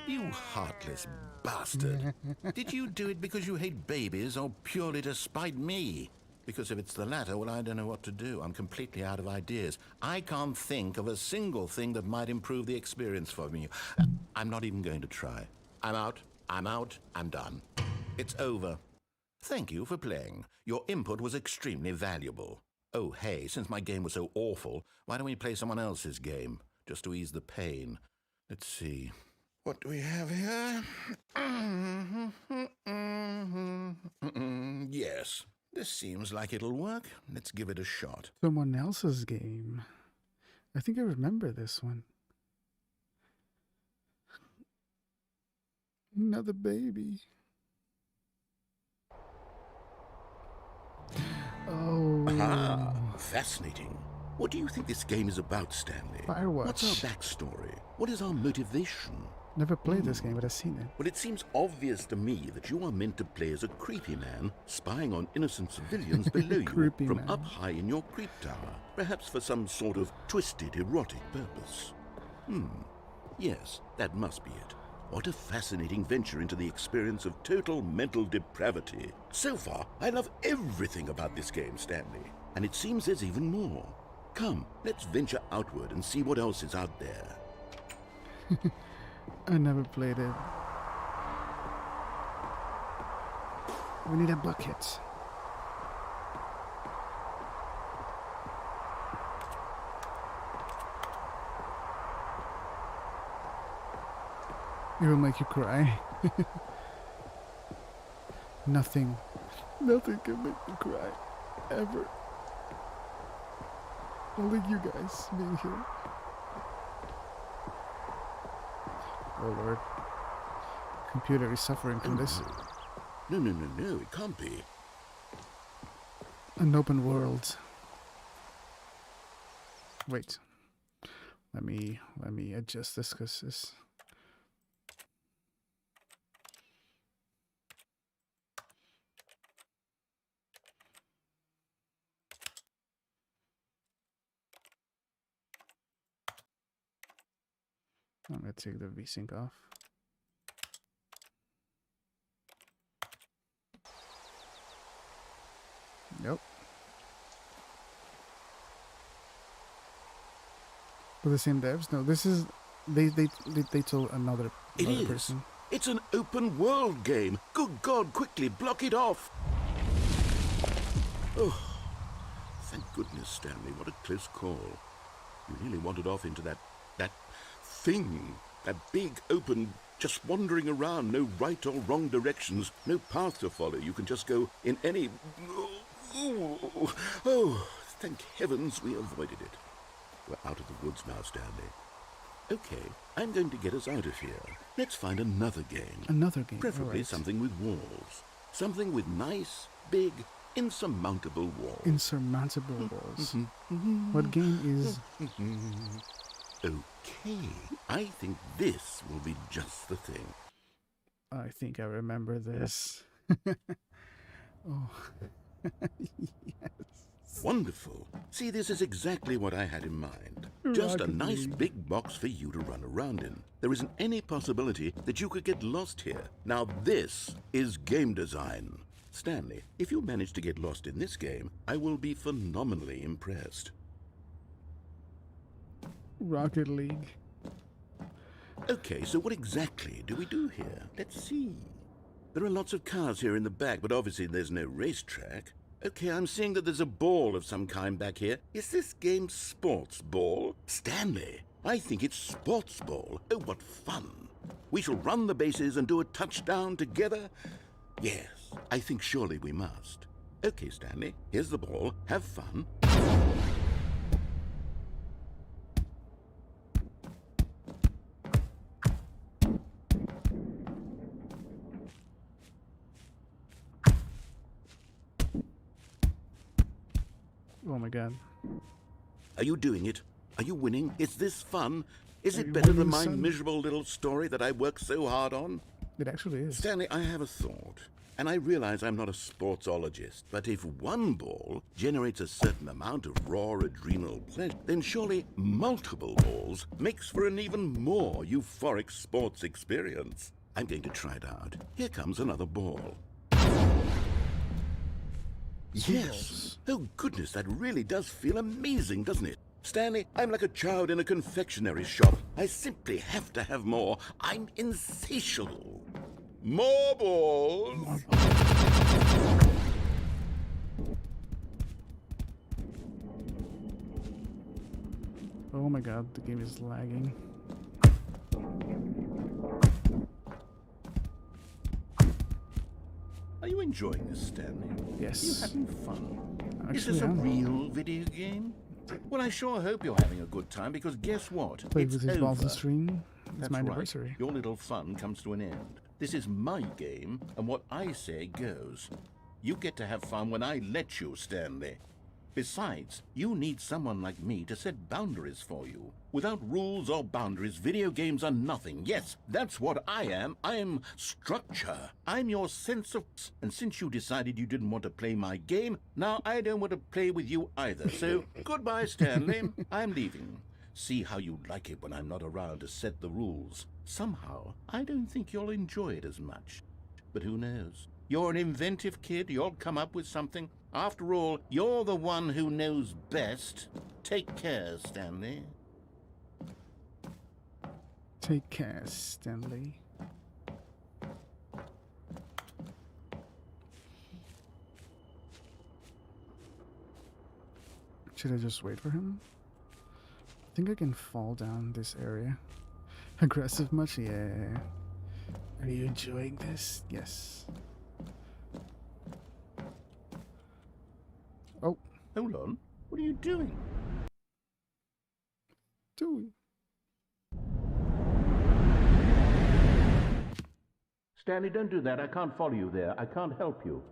You heartless bastard. Did you do it because you hate babies or purely to spite me? Because if it's the latter, well, I don't know what to do. I'm completely out of ideas. I can't think of a single thing that might improve the experience for me. I'm not even going to try. I'm out, I'm done. It's over. Thank you for playing. Your input was extremely valuable. Oh, hey, since my game was so awful, why don't we play someone else's game? Just to ease the pain. Let's see. What do we have here? Yes. This seems like it'll work. Let's give it a shot. Someone else's game. I think I remember this one. Another baby. Oh. Ah, fascinating. What do you think this game is about, Stanley? Firewatch. What's our backstory? What is our motivation? Never played this game, but I've seen it. Well, it seems obvious to me that you are meant to play as a creepy man spying on innocent civilians below you Creepy from man. up high in your creep tower, perhaps for some sort of twisted erotic purpose. Yes, that must be it. What a fascinating venture into the experience of total mental depravity. So far, I love everything about this game, Stanley. And it seems there's even more. Come, let's venture outward and see what else is out there. I never played it. We need a bucket. It will make you cry. Nothing can make me cry. Ever. Only you guys being here. Oh Lord. Computer is suffering from this. No, it can't be. An open world. Wait. Let me adjust this because this. I'm gonna take the VSync off. Nope. For the same devs? No, this is they told another person. It's an open world game. Good God, quickly block it off. Oh, thank goodness, Stanley. What a close call. You nearly wandered off into that thing. That big, open, just wandering around. No right or wrong directions. No path to follow. You can just go in any... Oh, thank heavens we avoided it. We're out of the woods now, Stanley. Okay, I'm going to get us out of here. Let's find another game. Another game. Preferably Alright. something with walls. Something with nice, big, insurmountable walls. Insurmountable walls. What game is... Okay, I think this will be just the thing. I think I remember this. Oh. Yes. Wonderful. See, this is exactly what I had in mind. Just a Rocket nice League. big box for you to run around in. There isn't any possibility that you could get lost here. Now this is game design. Stanley, if you manage to get lost in this game, I will be phenomenally impressed. Rocket League. Okay, so what exactly do we do here? Let's see. There are lots of cars here in the back, but obviously there's no racetrack. Okay, I'm seeing that there's a ball of some kind back here. Is this game sports ball? Stanley, I think it's sports ball. Oh, what fun. We shall run the bases and do a touchdown together? Yes, I think surely we must. Okay, Stanley, here's the ball. Have fun. Oh my god. Are you doing it? Are you winning? Is this fun? Is Are it you better than winning, my son? miserable little story that I worked so hard on? It actually is. Stanley, I have a thought. And I realize I'm not a sportsologist, but if one ball generates a certain amount of raw adrenal pleasure, then surely multiple balls makes for an even more euphoric sports experience. I'm going to try it out. Here comes another ball. Yes! Oh goodness, that really does feel amazing, doesn't it? Stanley, I'm like a child in a confectionery shop. I simply have to have more. I'm insatiable. More balls! Oh my god, the game is lagging. Are you enjoying this, Stanley? Yes. Are you having fun? Is Actually, this a I'm real video game? Well, I sure hope you're having a good time, because guess what? played It's with his balls over. and stream. It's That's my right. anniversary. Your little fun comes to an end. This is my game, and what I say goes. You get to have fun when I let you, Stanley. Besides, you need someone like me to set boundaries for you. Without rules or boundaries, video games are nothing. Yes, that's what I am. I'm structure. I'm your sense of... And since you decided you didn't want to play my game, now I don't want to play with you either. So, goodbye, Stanley. I'm leaving. See how you like it when I'm not around to set the rules. Somehow, I don't think you'll enjoy it as much. But who knows? You're an inventive kid. You'll come up with something. After all, you're the one who knows best. Take care, Stanley. Take care, Stanley. Should I just wait for him? I think I can fall down this area. Aggressive much? Yeah. Are you enjoying this? Yes. Oh, Hold on. What are you doing? do Stanley, don't do that. I can't follow you there. I can't help you.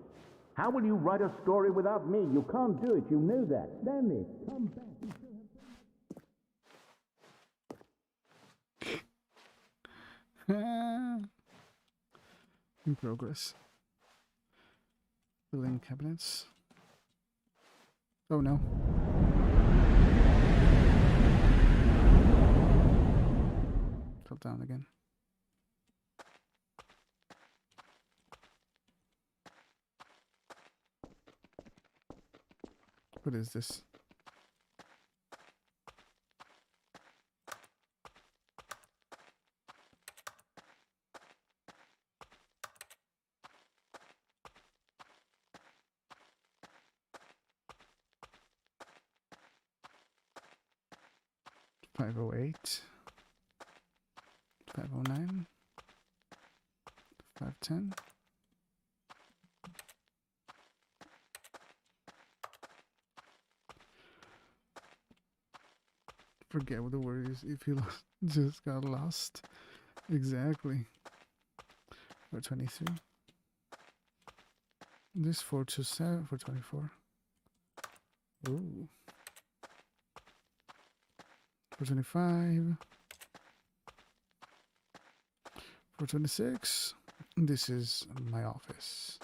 How will you write a story without me? You can't do it. You know that. Stanley, come back. in progress. Filling cabinets. Oh no. Fell down again. What is this? $508, $509, $510. Forget what the word is if you just got lost. Exactly. 423. This 427, 424. Ooh. 425. 426. This is my office.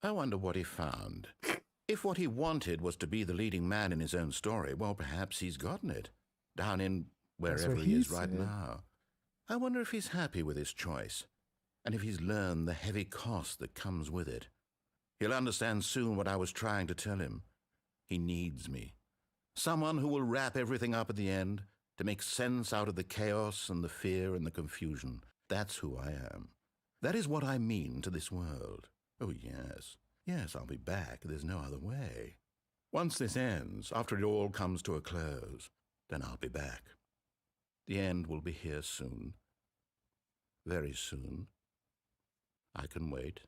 I wonder what he found. If what he wanted was to be the leading man in his own story, well, perhaps he's gotten it. Down in wherever what he he is right said. now. I wonder if he's happy with his choice, and if he's learned the heavy cost that comes with it. He'll understand soon what I was trying to tell him. He needs me. Someone who will wrap everything up at the end, to make sense out of the chaos and the fear and the confusion. That's who I am. That is what I mean to this world. Oh, yes. Yes, I'll be back. There's no other way. Once this ends, after it all comes to a close, then I'll be back. The end will be here soon. Very soon. I can wait.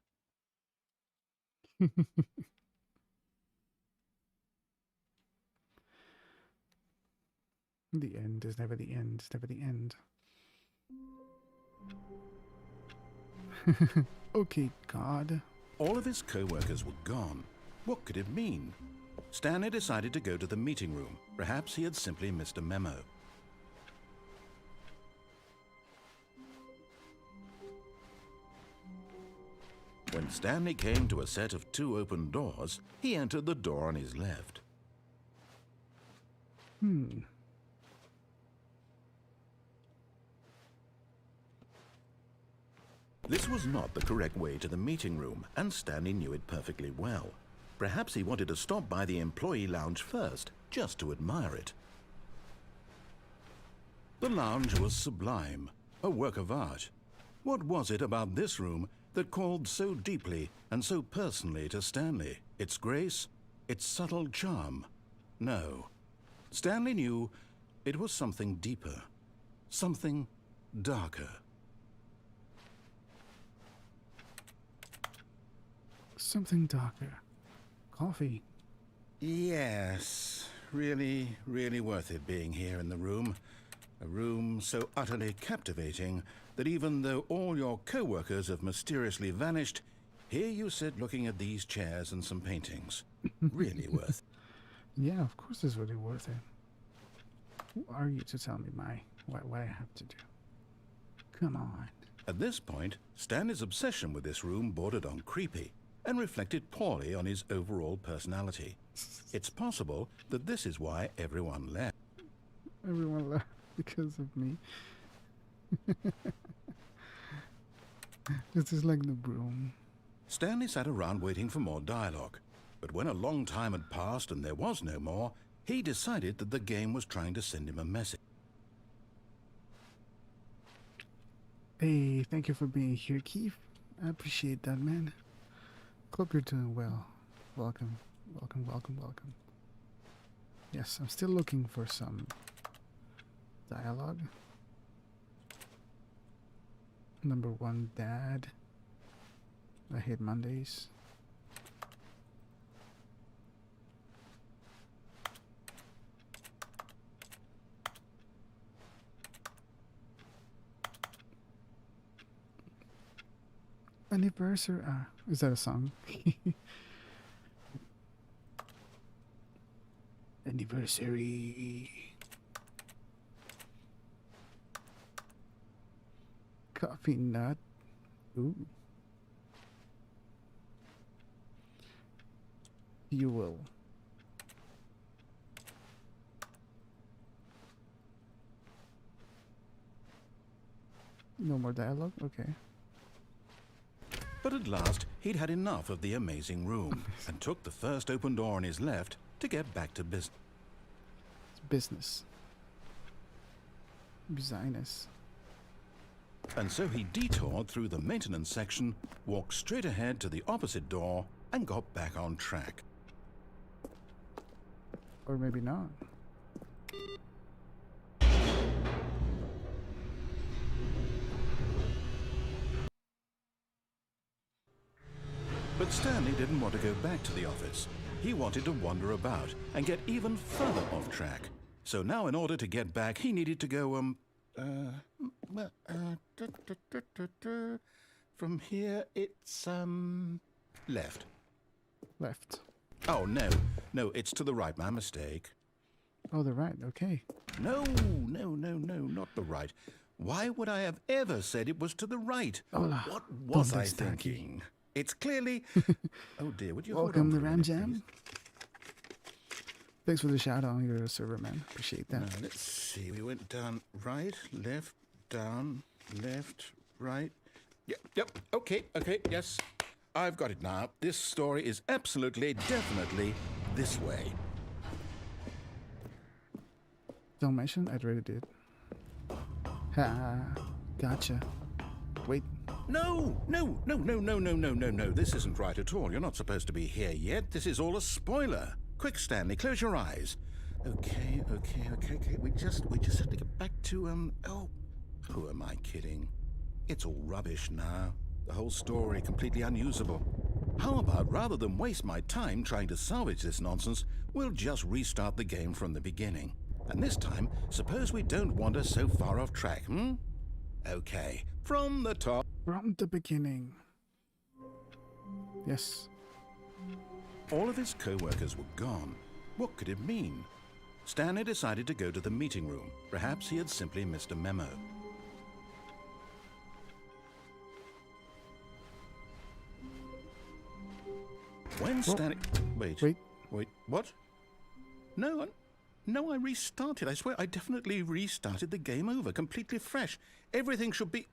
The end is never the end, it's never the end. Okay, God. All of his co-workers were gone. What could it mean? Stanley decided to go to the meeting room. Perhaps he had simply missed a memo. When Stanley came to a set of 2 open doors, he entered the door on his left. This was not the correct way to the meeting room, and Stanley knew it perfectly well. Perhaps he wanted to stop by the employee lounge first, just to admire it. The lounge was sublime, a work of art. What was it about this room that called so deeply and so personally to Stanley? Its grace? Its subtle charm? No. Stanley knew it was something deeper, something darker. Something darker. Coffee. Yes, really, really worth it being here in the room. A room so utterly captivating that even though all your co-workers have mysteriously vanished, here you sit looking at these chairs and some paintings. Really worth it. Yeah, of course it's really worth it. Who are you to tell me what I have to do? Come on. At this point, Stanley's obsession with this room bordered on creepy and reflected poorly on his overall personality. It's possible that this is why everyone left. Everyone left because of me. This is like the broom. Stanley sat around waiting for more dialogue, but when a long time had passed and there was no more, he decided that the game was trying to send him a message. Hey, thank you for being here, Keith. I appreciate that, man. Hope you're doing well. Welcome, welcome, welcome, welcome. Yes, I'm still looking for some dialogue. Number 1, Dad. I hate Mondays. Anniversary. Is that a song? Anniversary. Coffee nut. Ooh. Fuel. No more dialogue? Okay. But at last, he'd had enough of the amazing room and took the first open door on his left to get back to business. It's business. Business. And so he detoured through the maintenance section, walked straight ahead to the opposite door, and got back on track. Or maybe not. But Stanley didn't want to go back to the office. He wanted to wander about and get even further off track. So now in order to get back, he needed to go, from here it's, left. Left. Oh, no, it's to the right, my mistake. Oh, the right, okay. No, not the right. Why would I have ever said it was to the right? Hola. What was Donde I está aquí? thinking? It's clearly... Oh dear, would you Welcome hold to on for a Ram minute, Jam. please? Thanks for the shout out on your server, man. Appreciate that. Now, let's see. We went down, right, left, down, left, right. Yep, okay, yes. I've got it now. This story is absolutely, definitely this way. Don't mention, I already did. Ha, gotcha. Wait. No. This isn't right at all. You're not supposed to be here yet. This is all a spoiler. Quick, Stanley, close your eyes. Okay. We just have to get back to, oh, who am I kidding? It's all rubbish now. The whole story completely unusable. How about, rather than waste my time trying to salvage this nonsense, we'll just restart the game from the beginning. And this time, suppose we don't wander so far off track, hmm? Okay, from the top. From the beginning. Yes. All of his co-workers were gone. What could it mean? Stanley decided to go to the meeting room. Perhaps he had simply missed a memo. When Stanley... Wait, what? No, I restarted. I swear, I definitely restarted the game over, completely fresh. Everything should be...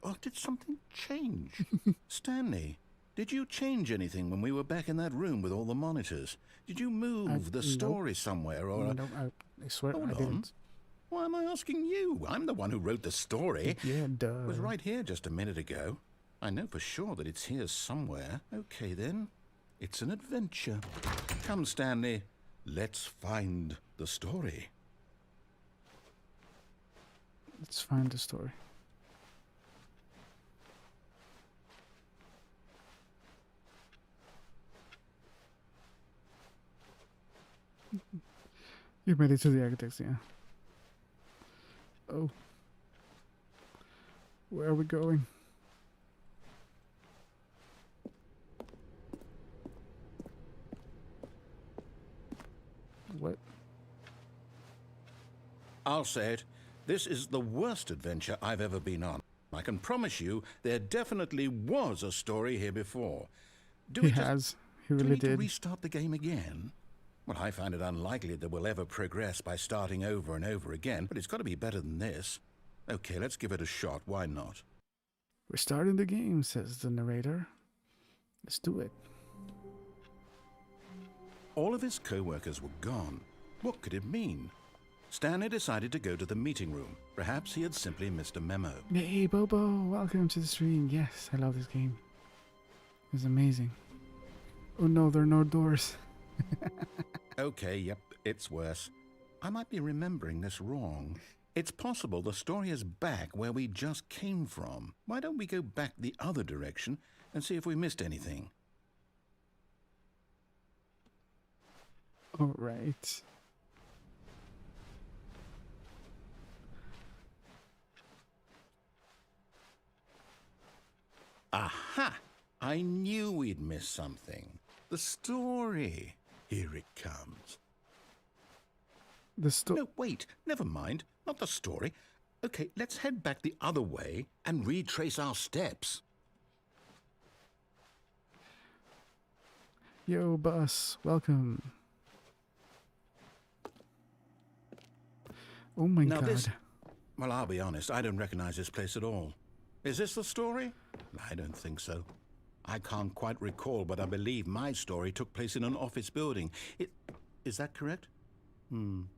Oh, did something change? Stanley, did you change anything when we were back in that room with all the monitors? Did you move the story somewhere, or... No, I swear Hold I on. didn't. Why am I asking you? I'm the one who wrote the story. Yeah, duh. It was right here just a minute ago. I know for sure that it's here somewhere. Okay, then. It's an adventure. Come, Stanley. Let's find the story. Let's find the story. You made it to the architects, yeah. Oh. Where are we going? What? I'll say it. This is the worst adventure I've ever been on. I can promise you there definitely was a story here before. He has. He really do we need to did. restart the game again? Well, I find it unlikely that we'll ever progress by starting over and over again, but it's got to be better than this. Okay, let's give it a shot. Why not? We're starting the game, says the narrator. Let's do it. All of his co-workers were gone. What could it mean? Stanley decided to go to the meeting room. Perhaps he had simply missed a memo. Hey, Bobo, welcome to the stream. Yes, I love this game. It's amazing. Oh no, there are no doors. Okay, yep, it's worse. I might be remembering this wrong. It's possible the story is back where we just came from. Why don't we go back the other direction and see if we missed anything? All right. Aha! I knew we'd missed something. The story. Here it comes. The story. No, wait. Never mind. Not the story. Okay, let's head back the other way and retrace our steps. Yo, bus, welcome. Oh my Now god. Well, I'll be honest, I don't recognize this place at all. Is this the story? I don't think so. I can't quite recall, but I believe my story took place in an office building. Is that correct? Do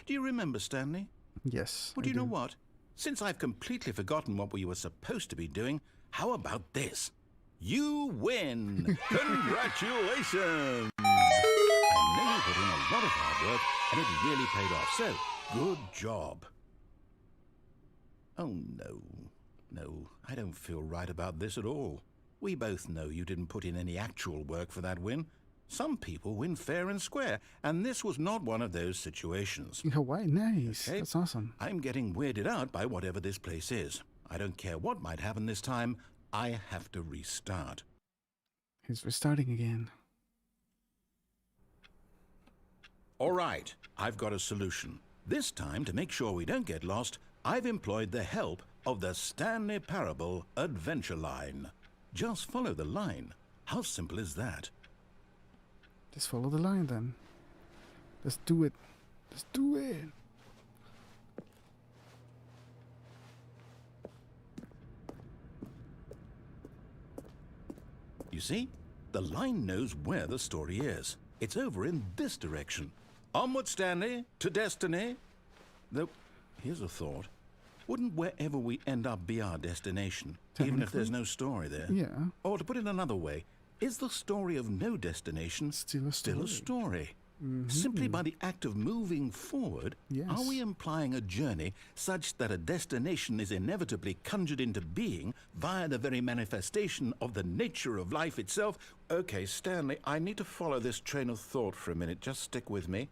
you remember, Stanley? Yes. Well, I do you know do. what? Since I've completely forgotten what we were supposed to be doing, how about this? You win! Congratulations! I know you put in a lot of hard work, and it really paid off, so good job. Oh, no. No, I don't feel right about this at all. We both know you didn't put in any actual work for that win. Some people win fair and square, and this was not one of those situations. In Hawaii, nice. Okay. That's awesome. I'm getting weirded out by whatever this place is. I don't care what might happen this time. I have to restart. He's restarting again. All right, I've got a solution. This time, to make sure we don't get lost, I've employed the help of the Stanley Parable Adventure Line. Just follow the line. How simple is that? Just follow the line then. Let's do it. Let's do it. You see, the line knows where the story is. It's over in this direction. Onward, Stanley, to destiny. Though, here's a thought. Wouldn't wherever we end up be our destination, even if there's no story there? Yeah. Or to put it another way, is the story of no destination Still a story. Simply by the act of moving forward, Yes. are we implying a journey such that a destination is inevitably conjured into being via the very manifestation of the nature of life itself? Okay, Stanley, I need to follow this train of thought for a minute. Just stick with me.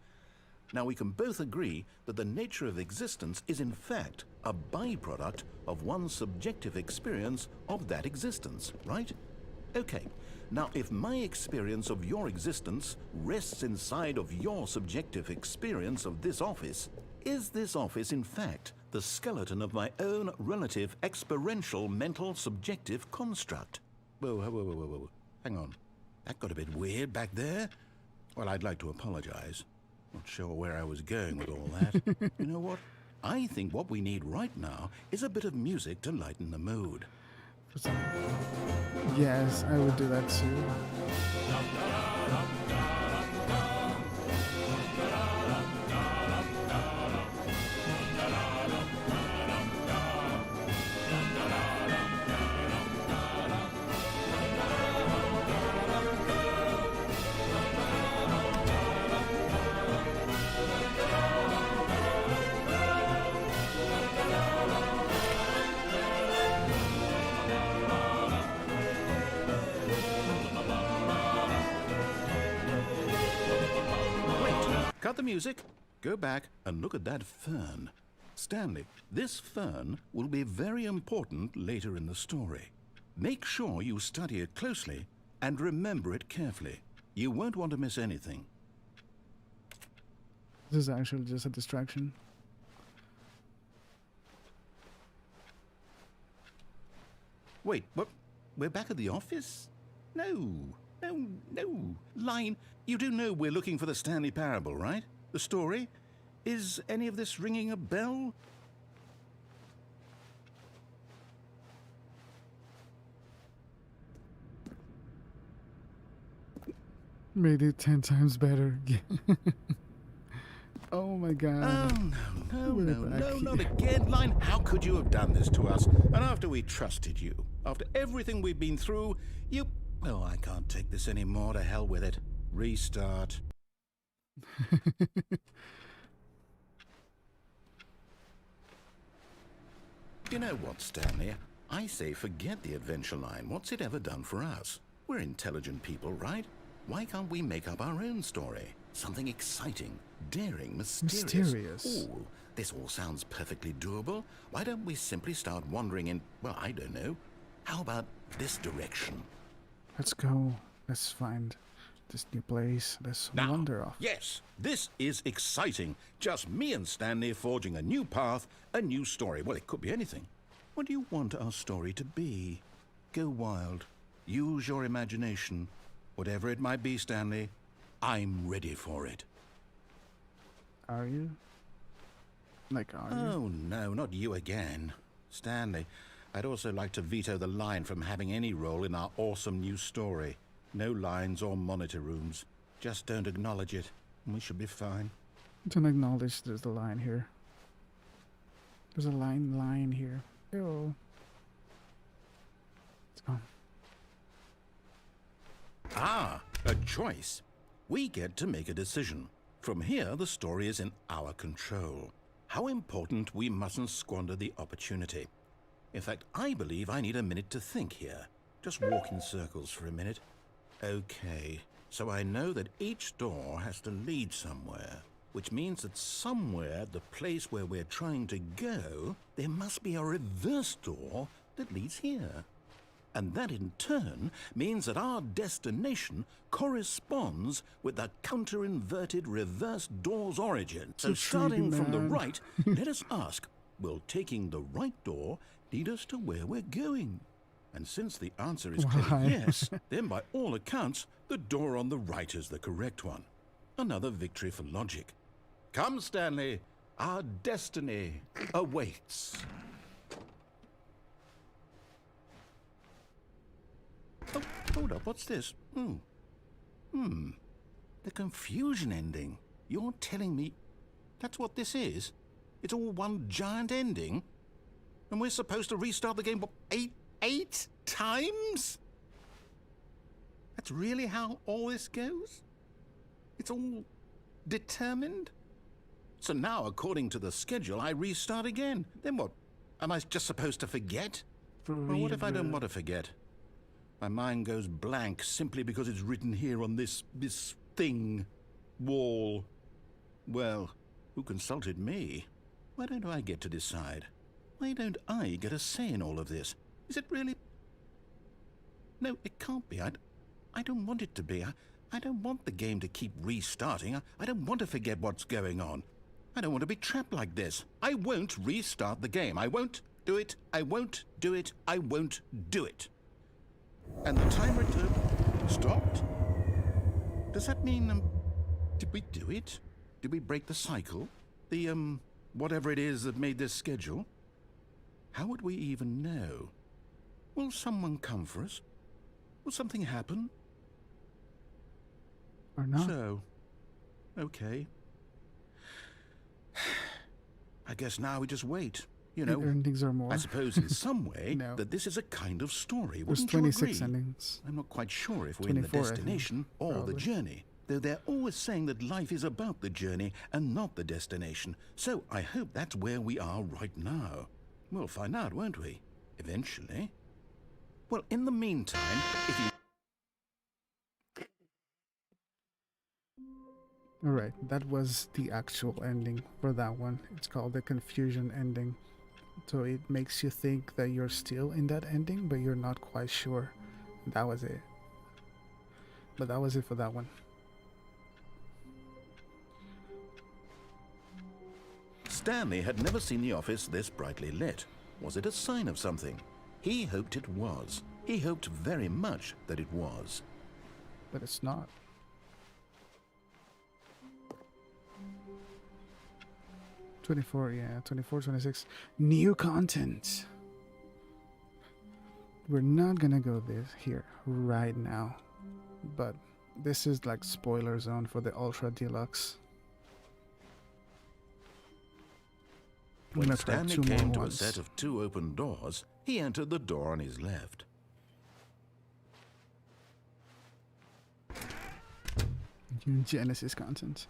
Now, we can both agree that the nature of existence is in fact a byproduct of one's subjective experience of that existence, right? Okay, now if my experience of your existence rests inside of your subjective experience of this office, is this office in fact the skeleton of my own relative experiential mental subjective construct? Whoa, whoa, whoa, whoa, whoa, whoa. Hang on. That got a bit weird back there. Well, I'd like to apologize. Not sure where I was going with all that. You know what? I think what we need right now is a bit of music to lighten the mood. Yes, I would do that too. Cut the music, go back and look at that fern. Stanley, this fern will be very important later in the story. Make sure you study it closely and remember it carefully. You won't want to miss anything. This is actually just a distraction. Wait, what? We're back at the office? No. Line, you do know we're looking for the Stanley Parable, right? The story? Is any of this ringing a bell? Made it 10 times better. Oh my god. Oh, no, not again, Line. How could you have done this to us? And after we trusted you, after everything we've been through, you... Oh, I can't take this anymore. To hell with it. Restart. You know what, Stanley? I say forget the adventure line. What's it ever done for us? We're intelligent people, right? Why can't we make up our own story? Something exciting, daring, mysterious. Ooh, this all sounds perfectly doable. Why don't we simply start wandering in, well, I don't know. How about this direction? Let's go. Let's find this new place. Let's wander off. Yes, this is exciting. Just me and Stanley forging a new path, a new story. Well, it could be anything. What do you want our story to be? Go wild. Use your imagination. Whatever it might be, Stanley, I'm ready for it. Are you? Like, are you? Oh, no, not you again. Stanley, I'd also like to veto the line from having any role in our awesome new story. No lines or monitor rooms. Just don't acknowledge it, and we should be fine. Don't acknowledge there's a line here. There's a line here. Ew. Let's go. Ah, a choice. We get to make a decision. From here, the story is in our control. How important we mustn't squander the opportunity. In fact, I believe I need a minute to think here. Just walk in circles for a minute. Okay, so I know that each door has to lead somewhere, which means that somewhere at the place where we're trying to go, there must be a reverse door that leads here. And that in turn means that our destination corresponds with the counter-inverted reverse door's origin. So starting from the right, let us ask, will taking the right door lead us to where we're going? And since the answer is clearly yes, then by all accounts, the door on the right is the correct one. Another victory for logic. Come, Stanley, our destiny awaits. Oh, hold up, what's this? The confusion ending. You're telling me that's what this is? It's all one giant ending? And we're supposed to restart the game, what, eight times? That's really how all this goes? It's all determined? So now, according to the schedule, I restart again. Then what? Am I just supposed to forget? Well, what if I don't want to forget? My mind goes blank simply because it's written here on this thing, wall. Well, who consulted me? Why don't I get to decide? Why don't I get a say in all of this? Is it really... No, it can't be. I don't want it to be. I don't want the game to keep restarting. I don't want to forget what's going on. I don't want to be trapped like this. I won't restart the game. I won't do it. I won't do it. I won't do it. And the timer stopped? Does that mean, did we do it? Did we break the cycle? The, whatever it is that made this schedule? How would we even know? Will someone come for us? Will something happen? Or not? So, okay. I guess now we just wait. You know, The endings are more. I suppose in some way No. that this is a kind of story. There's Wouldn't you 26 agree? endings. I'm not quite sure if we're in the 24, I think, destination or the probably. journey, though they're always saying that life is about the journey and not the destination. So I hope that's where we are right now. We'll find out, won't we? Eventually. Well, in the meantime, if you... Alright, that was the actual ending for that one. It's called the confusion ending. So it makes you think that you're still in that ending, but you're not quite sure. That was it. But that was it for that one. Stanley had never seen the office this brightly lit. Was it a sign of something? He hoped it was. He hoped very much that it was. But it's not. Yeah, 24, 26. New content. We're not gonna go this here right now, but this is like spoiler zone for the Ultra Deluxe. I'm When gonna try Stanley 2 more came to a ones. set of 2 open doors, he entered the door on his left. New Genesis content.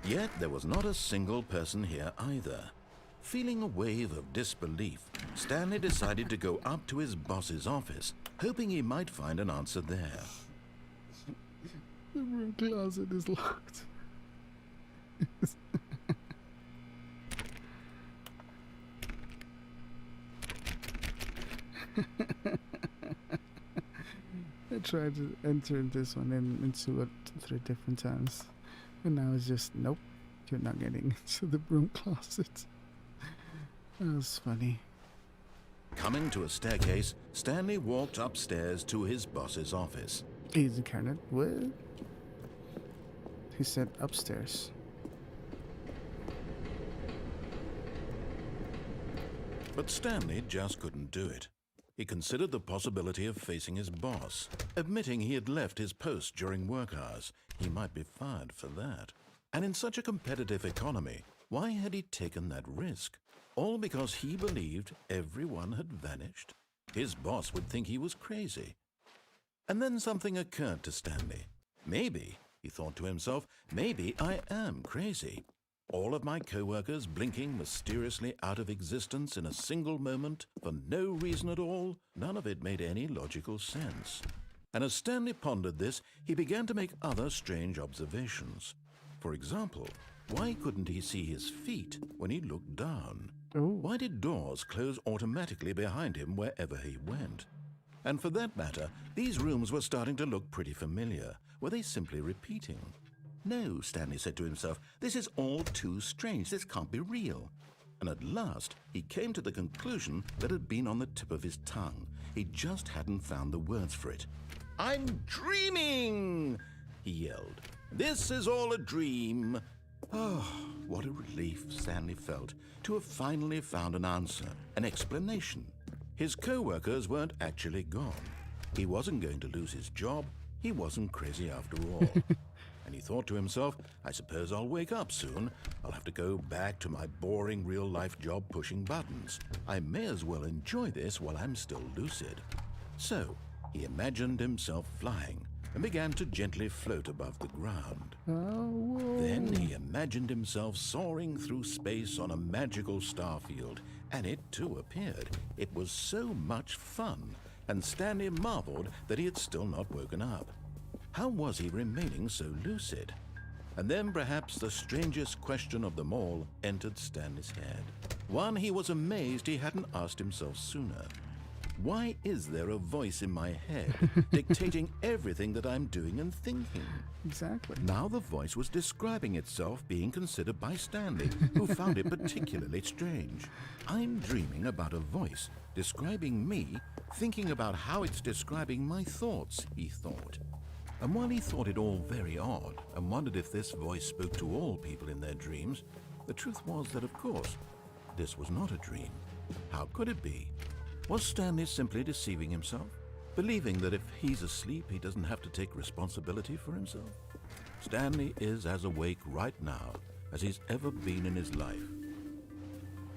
Yet there was not a single person here either. Feeling a wave of disbelief, Stanley decided to go up to his boss's office, hoping he might find an answer there. The room closet is locked. I tried to enter this one into it 3 different times. And now it's just, nope, you're not getting into the broom closet. That was funny. Coming to a staircase, Stanley walked upstairs to his boss's office. He's incarnate. What? He said upstairs. But Stanley just couldn't do it. He considered the possibility of facing his boss, admitting he had left his post during work hours. He might be fired for that. And in such a competitive economy, why had he taken that risk? All because he believed everyone had vanished? His boss would think he was crazy. And then something occurred to Stanley. Maybe, he thought to himself, maybe I am crazy. All of my co-workers blinking mysteriously out of existence in a single moment for no reason at all, none of it made any logical sense. And as Stanley pondered this, he began to make other strange observations. For example, why couldn't he see his feet when he looked down? Oh. Why did doors close automatically behind him wherever he went? And for that matter, these rooms were starting to look pretty familiar. Were they simply repeating? No, Stanley said to himself, this is all too strange. This can't be real. And at last, he came to the conclusion that had been on the tip of his tongue. He just hadn't found the words for it. I'm dreaming, he yelled. This is all a dream. Oh, what a relief Stanley felt to have finally found an answer, an explanation. His co-workers weren't actually gone. He wasn't going to lose his job. He wasn't crazy after all. And he thought to himself, I suppose I'll wake up soon. I'll have to go back to my boring real-life job pushing buttons. I may as well enjoy this while I'm still lucid. So, he imagined himself flying and began to gently float above the ground. Oh, whoa. Then he imagined himself soaring through space on a magical starfield, and it too appeared. It was so much fun, and Stanley marveled that he had still not woken up. How was he remaining so lucid? And then perhaps the strangest question of them all entered Stanley's head. One he was amazed he hadn't asked himself sooner. Why is there a voice in my head dictating everything that I'm doing and thinking? Exactly. Now the voice was describing itself being considered by Stanley, who found it particularly strange. I'm dreaming about a voice describing me, thinking about how it's describing my thoughts, he thought. And while he thought it all very odd and wondered if this voice spoke to all people in their dreams, the truth was that, of course, this was not a dream. How could it be? Was Stanley simply deceiving himself, believing that if he's asleep, he doesn't have to take responsibility for himself? Stanley is as awake right now as he's ever been in his life.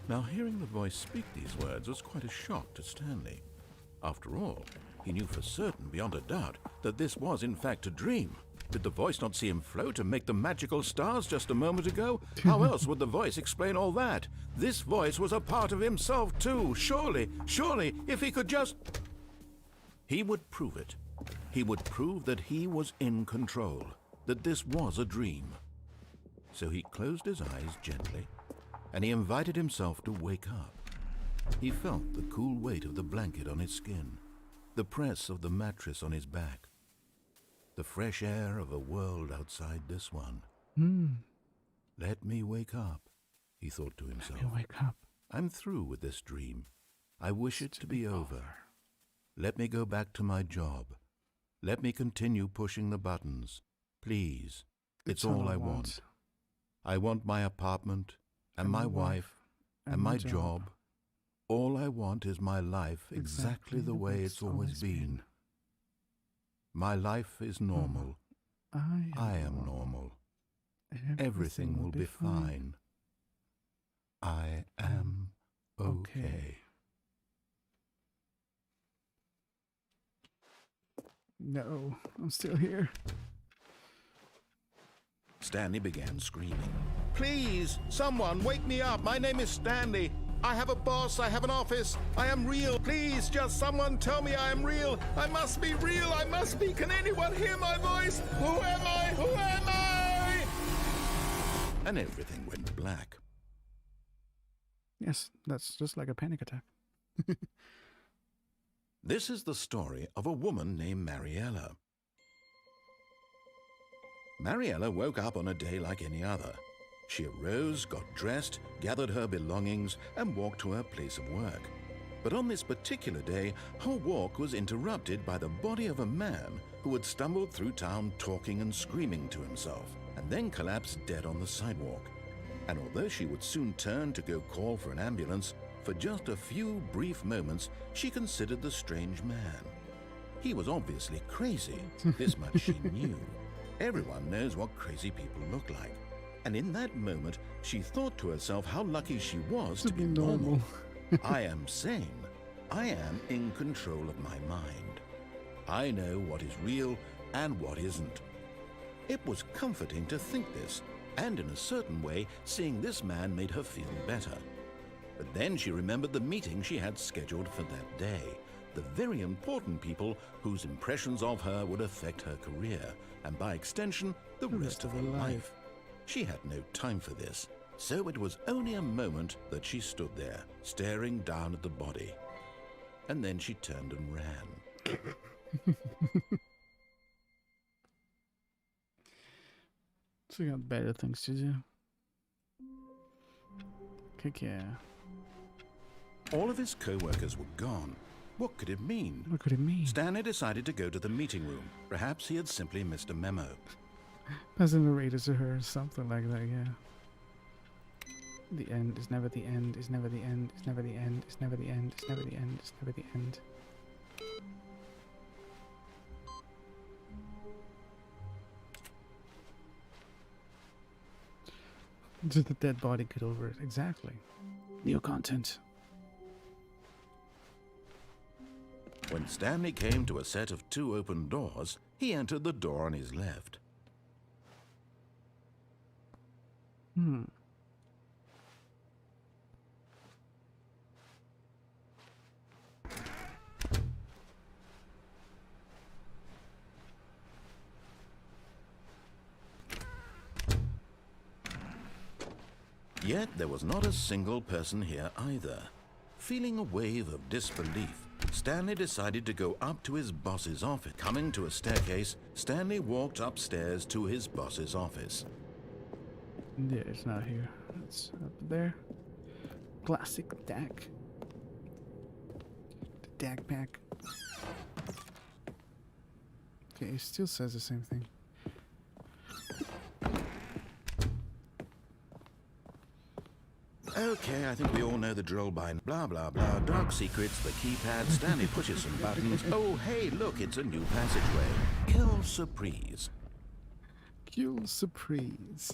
Now, hearing the voice speak these words was quite a shock to Stanley. After all, he knew for certain, beyond a doubt, that this was in fact a dream. Did the voice not see him float and make the magical stars just a moment ago? How else would the voice explain all that? This voice was a part of himself too. Surely, if he could just... He would prove it. He would prove that he was in control, that this was a dream. So he closed his eyes gently, and he invited himself to wake up. He felt the cool weight of the blanket on his skin, the press of the mattress on his back, the fresh air of a world outside this one. Let me wake up, he thought to himself. Let me wake up. I'm through with this dream. I wish it to be over. Let me go back to my job. Let me continue pushing the buttons. Please. It's all I want. I want my apartment and my wife and my job. All I want is my life exactly the way it's always been. My life is normal. I am normal. Everything will be fine. I am okay. No, I'm still here. Stanley began screaming. Please, someone, wake me up. My name is Stanley. I have a boss. I have an office. I am real. Please, just someone tell me I am real. I must be real. I must be. Can anyone hear my voice? Who am I? Who am I? And everything went black. Yes, that's just like a panic attack. This is the story of a woman named Mariella. Mariella woke up on a day like any other. She arose, got dressed, gathered her belongings, and walked to her place of work. But on this particular day, her walk was interrupted by the body of a man who had stumbled through town talking and screaming to himself, and then collapsed dead on the sidewalk. And although she would soon turn to go call for an ambulance, for just a few brief moments, she considered the strange man. He was obviously crazy. This much she knew. Everyone knows what crazy people look like. And in that moment, she thought to herself how lucky she was to be normal. I am sane. I am in control of my mind. I know what is real and what isn't. It was comforting to think this, and in a certain way, seeing this man made her feel better. But then she remembered the meeting she had scheduled for that day, the very important people whose impressions of her would affect her career, and by extension, the rest of her life. She had no time for this, so it was only a moment that she stood there, staring down at the body. And then she turned and ran. So you got better things to do. Heck yeah. All of his co-workers were gone. What could it mean? What could it mean? Stanley decided to go to the meeting room. Perhaps he had simply missed a memo. As a narrator to her, something like that, yeah. The end is never the end, is never the end, is never the end, is never the end, is never the end, is never the end. Just the dead body get over it, exactly. New content. When Stanley came to a set of 2 open doors, he entered the door on his left. Yet there was not a single person here either. Feeling a wave of disbelief, Stanley decided to go up to his boss's office. Coming to a staircase, Stanley walked upstairs to his boss's office. Yeah, it's not here. It's up there. Classic DAC. The DAC pack. Okay, it still says the same thing. Okay, I think we all know the drill by blah blah blah. Dark secrets, the keypad, Stanley pushes some buttons. Oh hey, look, it's a new passageway. Kill surprise. Kill surprise.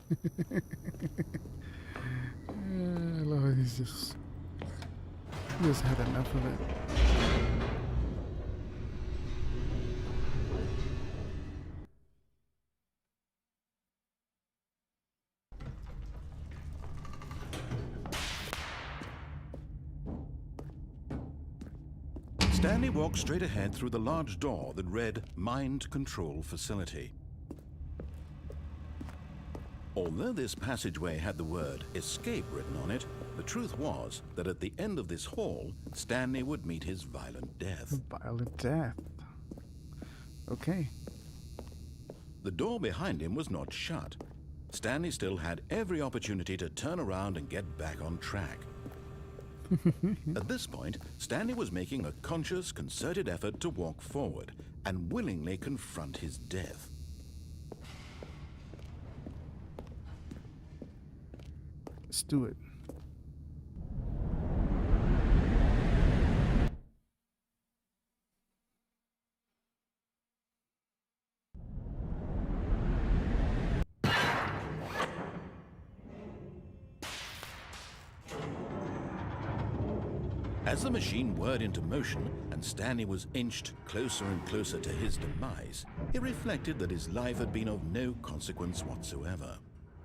I love it. He's just had enough of it. Stanley walked straight ahead through the large door that read Mind Control Facility. Although this passageway had the word escape written on it, the truth was that at the end of this hall, Stanley would meet his violent death. Violent death. Okay. The door behind him was not shut. Stanley still had every opportunity to turn around and get back on track. At this point, Stanley was making a conscious, concerted effort to walk forward and willingly confront his death. Let's do it. As the machine whirred into motion and Stanley was inched closer and closer to his demise, he reflected that his life had been of no consequence whatsoever.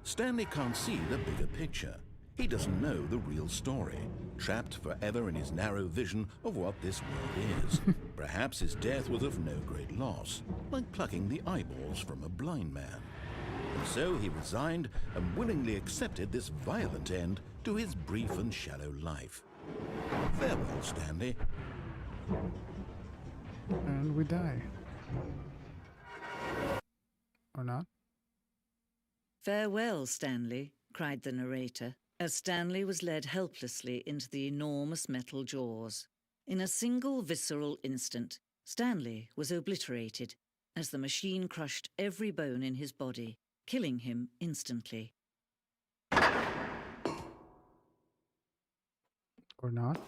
Stanley can't see the bigger picture. He doesn't know the real story, trapped forever in his narrow vision of what this world is. Perhaps his death was of no great loss, like plucking the eyeballs from a blind man. And so he resigned and willingly accepted this violent end to his brief and shallow life. Farewell, Stanley. And we die. Or not? "Farewell, Stanley," cried the narrator, as Stanley was led helplessly into the enormous metal jaws. In a single visceral instant, Stanley was obliterated as the machine crushed every bone in his body, killing him instantly. Or not?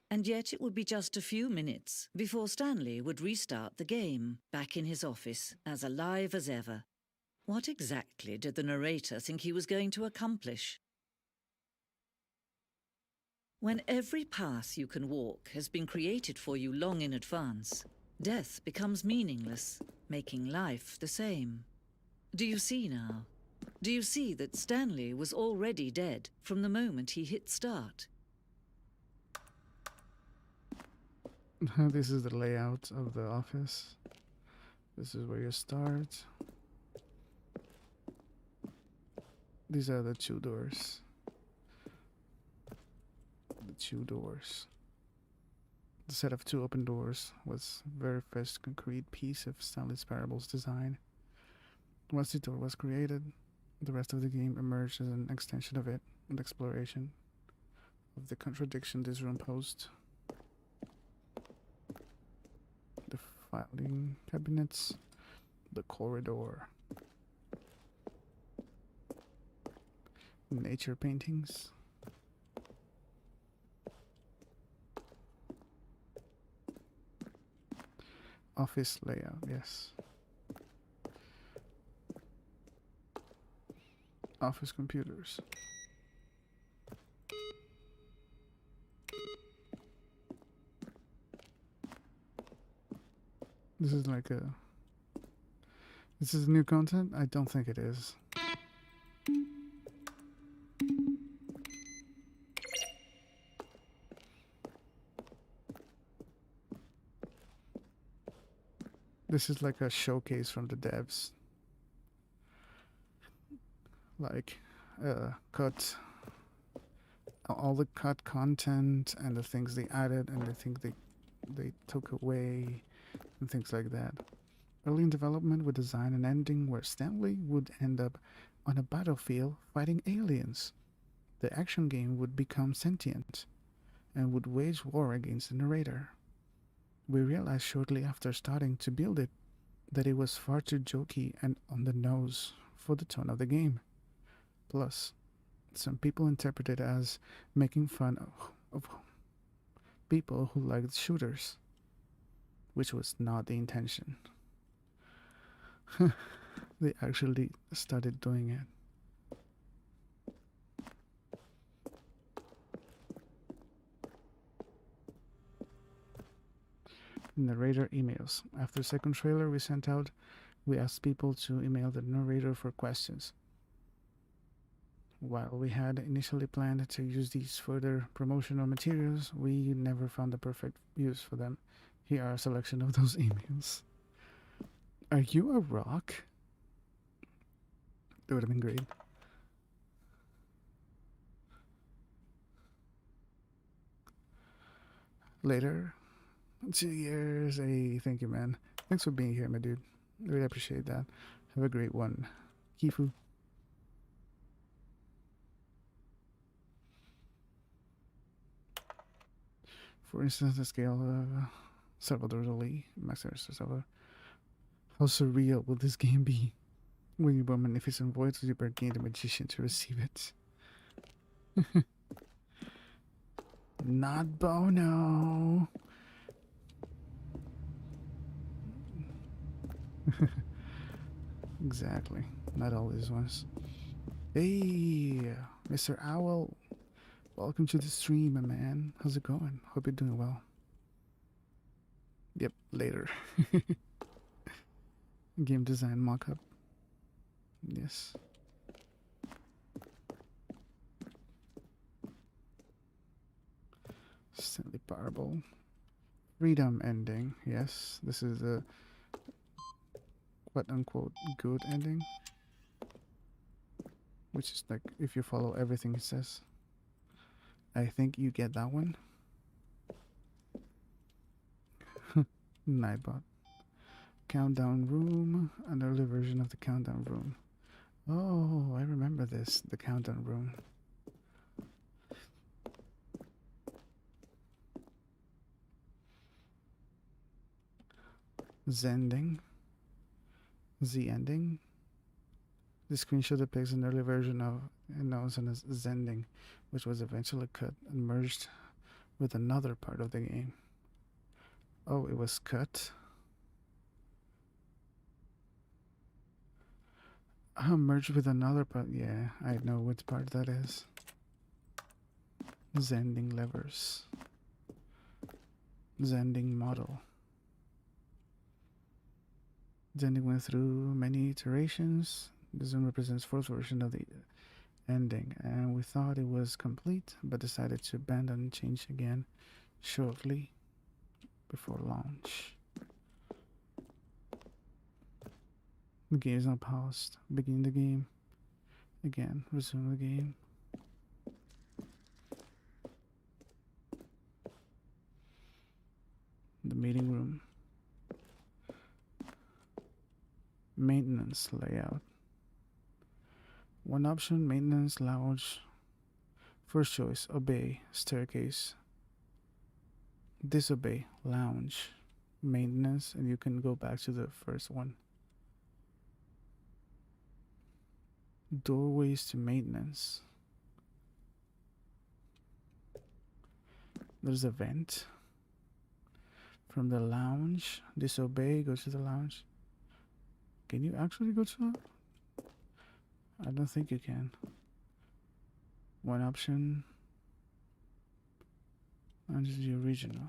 And yet it would be just a few minutes before Stanley would restart the game, back in his office, as alive as ever. What exactly did the narrator think he was going to accomplish? When every path you can walk has been created for you long in advance, death becomes meaningless, making life the same. Do you see now? Do you see that Stanley was already dead from the moment he hit start? This is the layout of the office. This is where you start. These are the two doors. The two doors. The set of two open doors was very first concrete piece of Stanley's Parable's design. Once the door was created, the rest of the game emerged as an extension of it, and exploration of the contradiction this room posed. The filing cabinets, the corridor, nature paintings, office layout, yes. Office computers. This is like a... This is new content? I don't think it is. This is like a showcase from the devs. like cut all the cut content and the things they added and the things they took away and things like that. Early in development would design an ending where Stanley would end up on a battlefield fighting aliens. The action game would become sentient and would wage war against the narrator. We realized shortly after starting to build it that it was far too jokey and on the nose for the tone of the game. Plus, some people interpret it as making fun of people who liked shooters, which was not the intention. They actually started doing it. Narrator emails. After the second trailer we sent out, we asked people to email the narrator for questions. While we had initially planned to use these further promotional materials, we never found the perfect use for them. Here are a selection of those emails. Are you a rock? That would have been great. Later. 2 years. Hey, thank you, man. Thanks for being here, my dude. Really appreciate that. Have a great one. Kifu. For instance, the scale of Salvador Dali, Max Salvador. How surreal will this game be when you were a magnificent voice you gain the magician to receive it? Not Bono. Exactly. Not all these ones. Hey, Mr. Owl. Welcome to the stream, my man. How's it going? Hope you're doing well. Yep, later. Game design mockup. Yes. Stanley Parable. Freedom ending. Yes, this is the quote-unquote good ending. Which is like if you follow everything it says. I think you get that one. Nightbot. Countdown room. An early version of the countdown room. Oh, I remember this. The countdown room. Zending. Z ending. The screenshot depicts an early version of known as Zending, which was eventually cut and merged with another part of the game. Oh, it was cut. Merged with another part. Yeah, I know which part that is. Zending levers. Zending model. Zending went through many iterations. This one represents fourth version of the ending, and we thought it was complete, but decided to abandon and change again shortly before launch. The game is now paused. Begin the game. Again, resume the game. The meeting room. Maintenance layout. One option, maintenance lounge. First choice, obey, staircase. Disobey, lounge. Maintenance, and you can go back to the first one. Doorways to maintenance. There's a vent. From the lounge, disobey, go to the lounge. Can you actually go to that? I don't think you can. One option. And this is the original.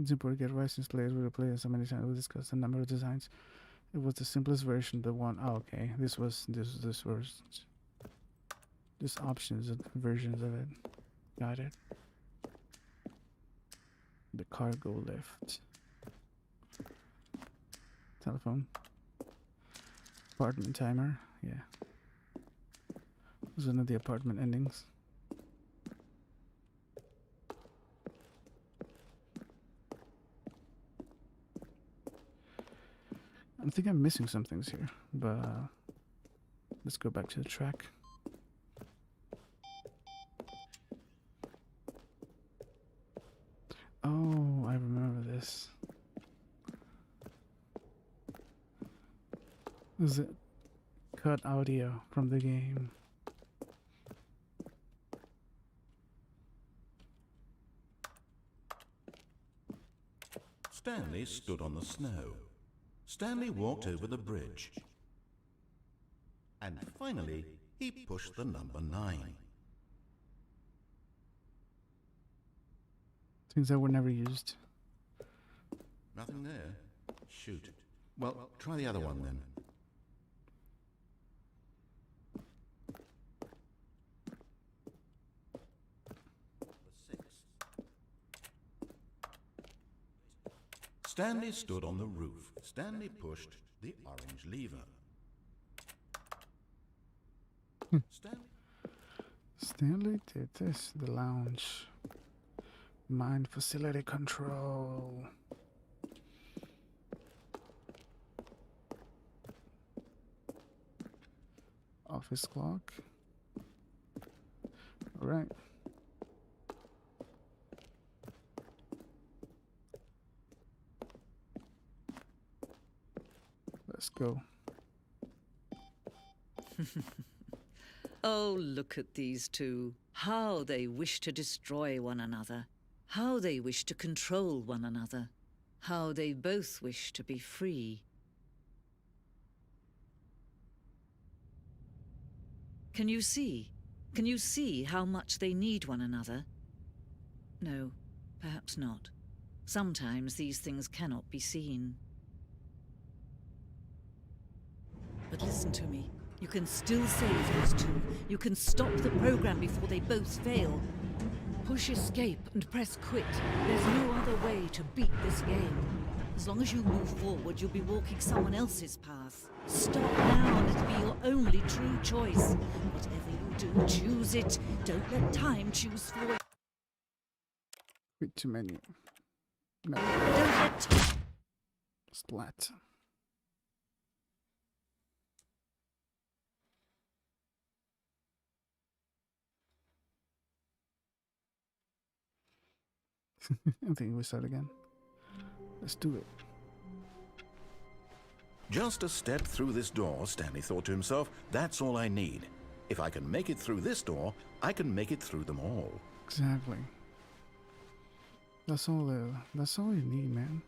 It's important to get right since players will play so many times. We discussed a number of designs. It was the simplest version, the one. Oh, okay. This was just options and versions of it. Got it. The cargo lift. Telephone. Apartment timer, yeah. It was one of the apartment endings. I think I'm missing some things here, but let's go back to the track. Oh, I remember this. Is it cut audio from the game? Stanley stood on the snow. Stanley walked over the bridge. And finally, he pushed the number 9. Things that were never used. Nothing there. Shoot. Well, try the other one then. The 6. Stanley stood on the roof. Stanley pushed the orange lever. Stanley did this. The lounge. Mind facility control. Office clock. All right. Let's go. Oh, look at these two. How they wish to destroy one another. How they wish to control one another. How they both wish to be free. Can you see? Can you see how much they need one another? No, perhaps not. Sometimes these things cannot be seen. But listen to me. You can still save those two. You can stop the program before they both fail. Push escape and press quit. There's no other way to beat this game. As long as you move forward, you'll be walking someone else's path. Stop now and it'll be your only true choice. Whatever you do, choose it. Don't let time choose for you. Quit to menu. No. Don't let Splat. I think we start again. Let's do it. Just a step through this door, Stanley thought to himself, that's all I need. If I can make it through this door, I can make it through them all. Exactly. That's all you need, man.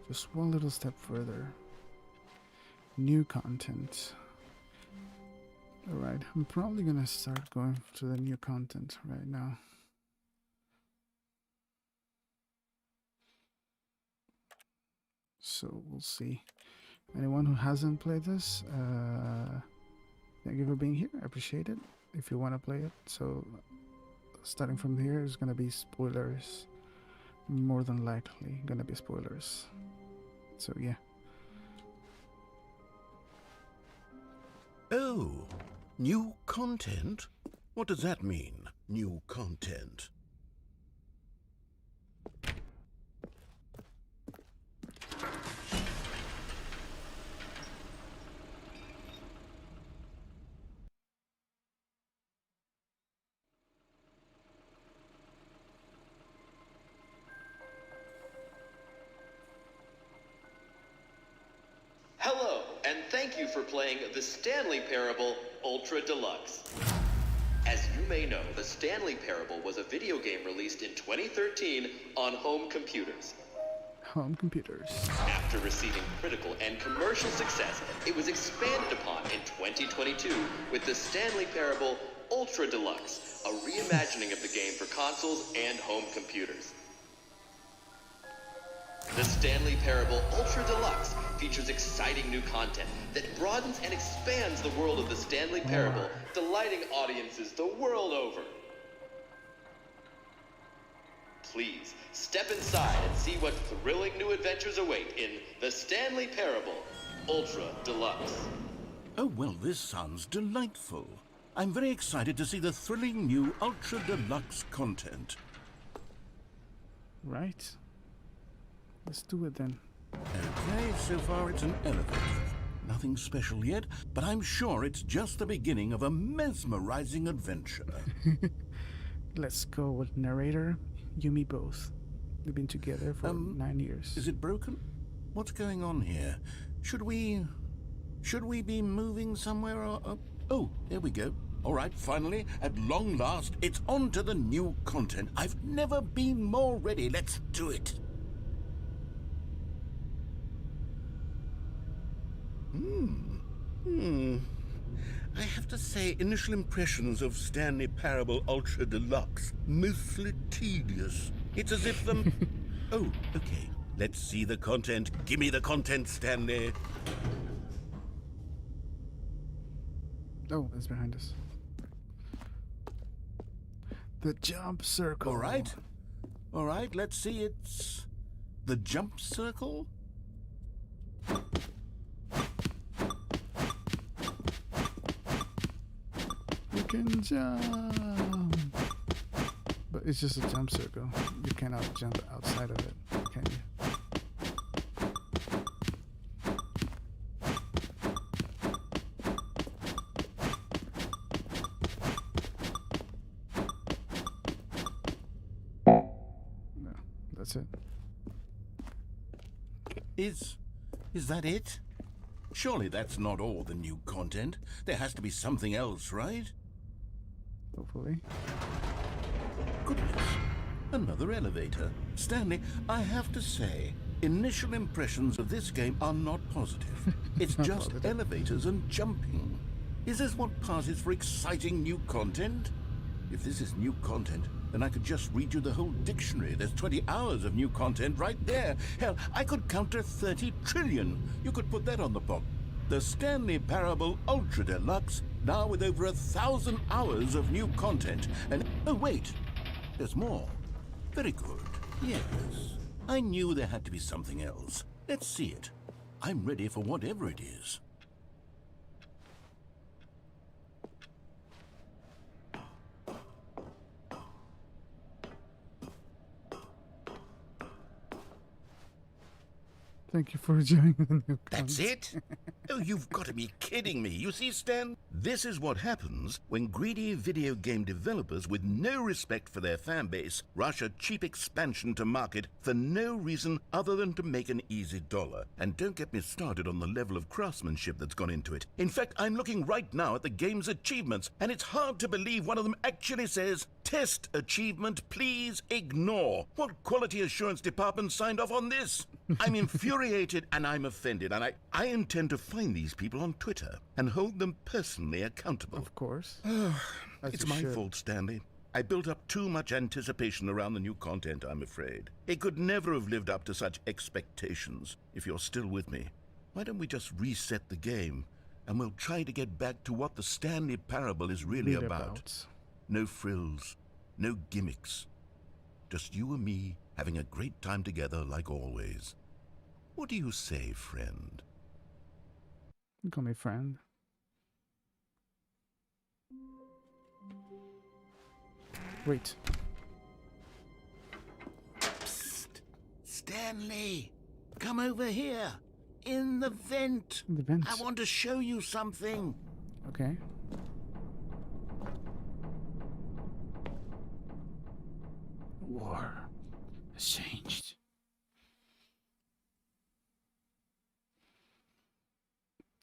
Just one little step further. New content. Alright, I'm probably gonna start going to the new content right now. So we'll see. Anyone who hasn't played this, thank you for being here. I appreciate it. If you want to play it, so starting from here is gonna be spoilers. More than likely gonna be spoilers. So yeah. Oh, new content? What does that mean, new content? Hello, and thank you for playing the Stanley Parable Ultra Deluxe. As you may know, the Stanley Parable was a video game released in 2013 on home computers. Home computers. After receiving critical and commercial success, it was expanded upon in 2022 with the Stanley Parable Ultra Deluxe, a reimagining of the game for consoles and home computers. The Stanley Parable Ultra Deluxe features exciting new content that broadens and expands the world of the Stanley Parable, delighting audiences the world over. Please, step inside and see what thrilling new adventures await in the Stanley Parable Ultra Deluxe. Oh, well, this sounds delightful. I'm very excited to see the thrilling new Ultra Deluxe content. Right. Let's do it then. Okay, so far it's an elevator. Nothing special yet, but I'm sure it's just the beginning of a mesmerizing adventure. Let's go with narrator. You, me both. We've been together for 9 years. Is it broken? What's going on here? Should we be moving somewhere or... Oh, there we go. All right, finally, at long last, it's on to the new content. I've never been more ready. Let's do it. I have to say, initial impressions of Stanley Parable Ultra Deluxe, mostly tedious. It's as if them... Oh, okay. Let's see the content. Give me the content, Stanley. Oh, it's behind us. The jump circle. All right, let's see. It's the jump circle. You can jump. But it's just a jump circle. You cannot jump outside of it, can you? No, that's it. Is that it? Surely that's not all the new content. There has to be something else, right? Hopefully. Goodness, another elevator. Stanley, I have to say, initial impressions of this game are not positive. It's Not just positive. elevators and jumping. Is this what passes for exciting new content? If this is new content, then I could just read you the whole dictionary. There's 20 hours of new content right there. Hell, I could counter 30 trillion. You could put that on the box. The Stanley Parable Ultra Deluxe, now with over 1,000 hours of new content. And oh wait, there's more. Very good. Yes, I knew there had to be something else. Let's see it. I'm ready for whatever it is. Thank you for joining the new That's content. it? Oh, you've got to be kidding me. You see, Stan, this is what happens when greedy video game developers with no respect for their fan base rush a cheap expansion to market for no reason other than to make an easy dollar. And don't get me started on the level of craftsmanship that's gone into it. In fact, I'm looking right now at the game's achievements, and it's hard to believe one of them actually says, "Test achievement, please ignore." What quality assurance department signed off on this? I'm infuriated and I'm offended, and I intend to find these people on Twitter and hold them personally accountable. Of course. As It's you my should. fault, Stanley. I built up too much anticipation around the new content, I'm afraid. It could never have lived up to such expectations. If you're still with me, why don't we just reset the game and we'll try to get back to what the Stanley Parable is really about. No frills, no gimmicks. Just you and me having a great time together like always. What do you say, friend? You call me friend. Wait. Psst! Stanley! Come over here! In the vent! The vent. I want to show you something! Okay. War has changed.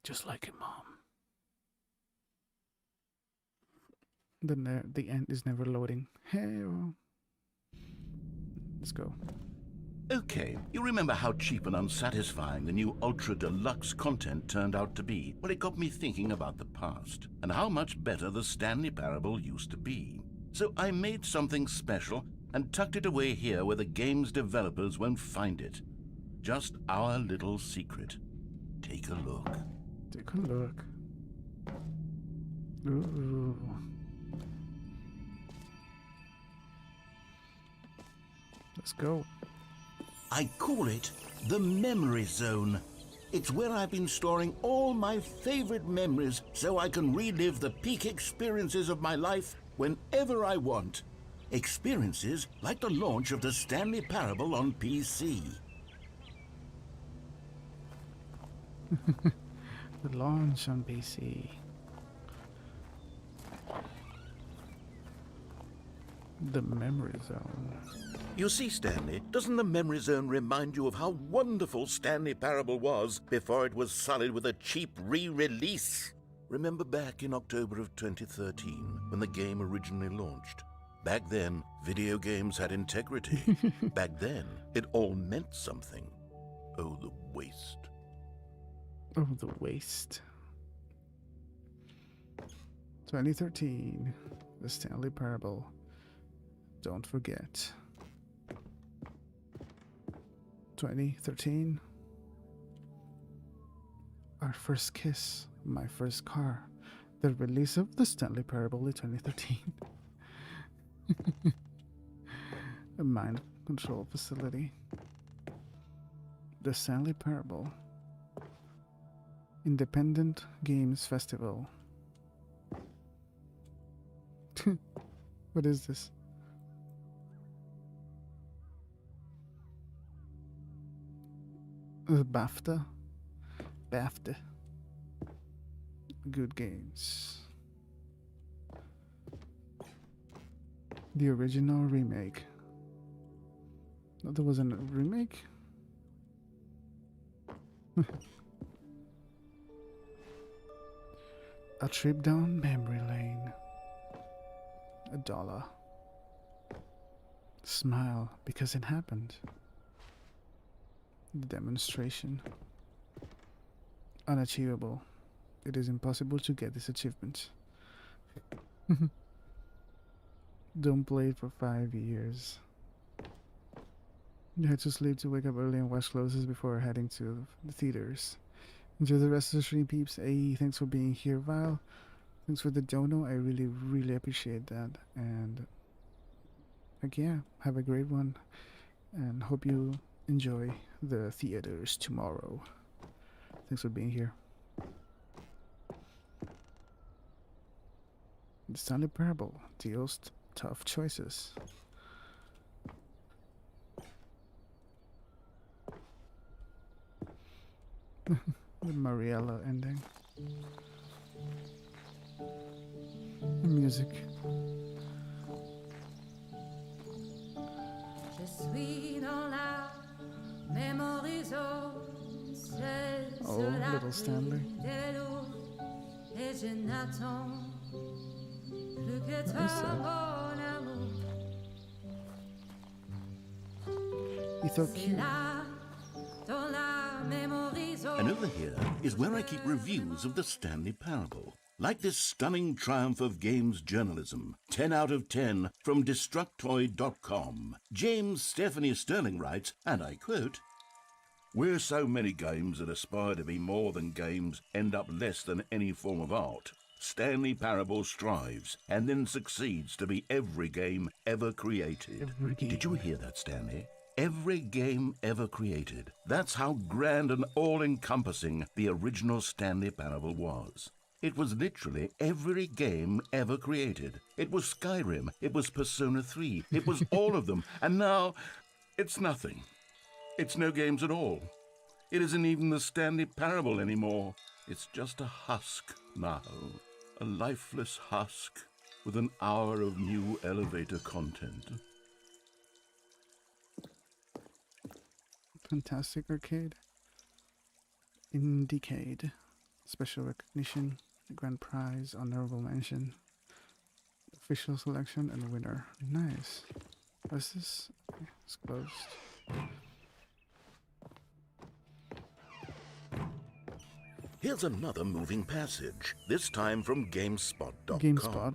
Just like a mom. The end is never loading. Hey, well. Let's go. Okay, you remember how cheap and unsatisfying the new Ultra Deluxe content turned out to be? Well, it got me thinking about the past, and how much better the Stanley Parable used to be. So I made something special and tucked it away here where the game's developers won't find it. Just our little secret. Take a look. Take a look. Ooh. Let's go. I call it the memory zone. It's where I've been storing all my favorite memories so I can relive the peak experiences of my life whenever I want. Experiences like the launch of the Stanley Parable on PC. The launch on PC. The memory zone. You see, Stanley, doesn't the memory zone remind you of how wonderful Stanley Parable was before it was sullied with a cheap re-release? Remember back in October of 2013, when the game originally launched? Back then, video games had integrity. Back then, it all meant something. Oh, the waste. Oh, the waste. 2013, the Stanley Parable. Don't forget. 2013, our first kiss, my first car, the release of the Stanley Parable in 2013. A mind control facility. The Stanley Parable. Independent Games Festival. What is this? BAFTA. Good games. The original remake. No, there wasn't a remake. A trip down memory lane. $1. Smile because it happened. The demonstration. Unachievable. It is impossible to get this achievement. Don't play it for 5 years. You had to sleep to wake up early and wash clothes before heading to the theaters. Enjoy the rest of the stream, peeps. Hey, thanks for being here, Val. Thanks for the dono. I really appreciate that. And like, yeah, have a great one. And hope you enjoy the theaters tomorrow. Thanks for being here. The Stanley Parable deals tough choices. The Mariella ending. The music. Oh, little Stanley. Nice. He's so cute. And over here is where I keep reviews of the Stanley Parable. Like this stunning triumph of games journalism, 10 out of 10 from Destructoid.com. James Stephanie Sterling writes, and I quote, "Where so many games that aspire to be more than games end up less than any form of art, Stanley Parable strives and then succeeds to be every game ever created." Did you hear that, Stanley? Every game ever created. That's how grand and all-encompassing the original Stanley Parable was. It was literally every game ever created. It was Skyrim, it was Persona 3, it was all of them, and now it's nothing. It's no games at all. It isn't even the Stanley Parable anymore. It's just a husk now. A lifeless husk with an hour of new elevator content. Fantastic Arcade. Indicade. Special recognition. Grand prize. Honorable mention. Official selection and winner. Nice. What's this? Okay, it's closed. Here's another moving passage, this time from GameSpot.com. GameSpot.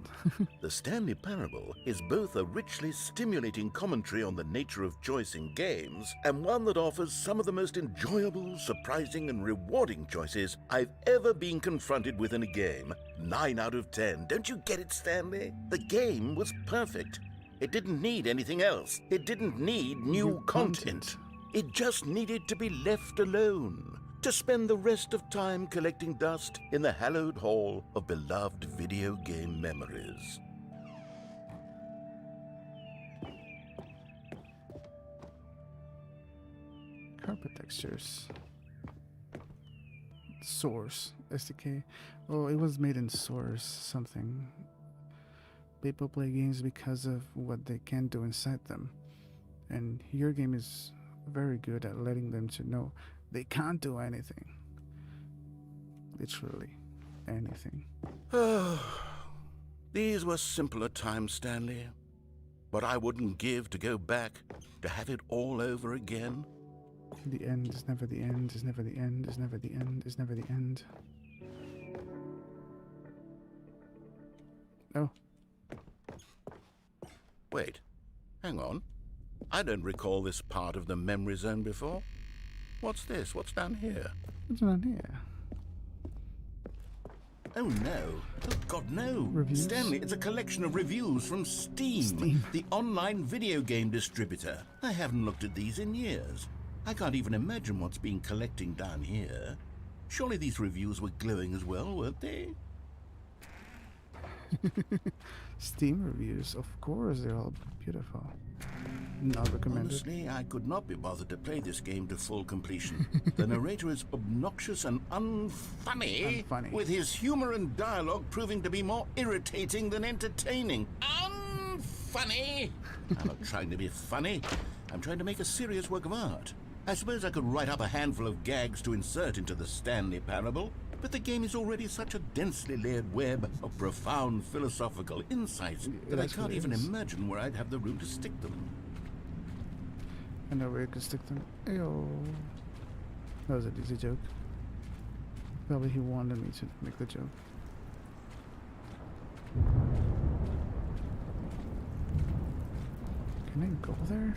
The Stanley Parable is both a richly stimulating commentary on the nature of choice in games and one that offers some of the most enjoyable, surprising, and rewarding choices I've ever been confronted with in a game. 9 out of 10. Don't you get it, Stanley? The game was perfect. It didn't need anything else. It didn't need new content. It just needed to be left alone. to spend the rest of time collecting dust in the hallowed hall of beloved video game memories. Carpet textures. Source SDK. Oh, it was made in Source something. People play games because of what they can do inside them, and your game is very good at letting them to know they can't do anything. Literally anything. These were simpler times, Stanley. What I wouldn't give to go back, to have it all over again. The end is never the end, is never the end, is never the end, is never the end. Oh. Wait, hang on. I don't recall this part of the memory zone before. What's this? What's down here? What's on here? Oh no. Oh God, no. Reviews? Stanley, it's a collection of reviews from Steam, the online video game distributor. I haven't looked at these in years. I can't even imagine what's been collecting down here. Surely these reviews were glowing as well, weren't they? Steam reviews, of course, they're all beautiful. Not recommended. Honestly, I could not be bothered to play this game to full completion. The narrator is obnoxious and unfunny, with his humor and dialogue proving to be more irritating than entertaining. Unfunny! I'm not trying to be funny. I'm trying to make a serious work of art. I suppose I could write up a handful of gags to insert into the Stanley Parable, but the game is already such a densely layered web of profound philosophical insights that I can't even imagine where I'd have the room to stick them. I know where you can stick them. Ayo. That was an easy joke. Probably he wanted me to make the joke. Can I go there?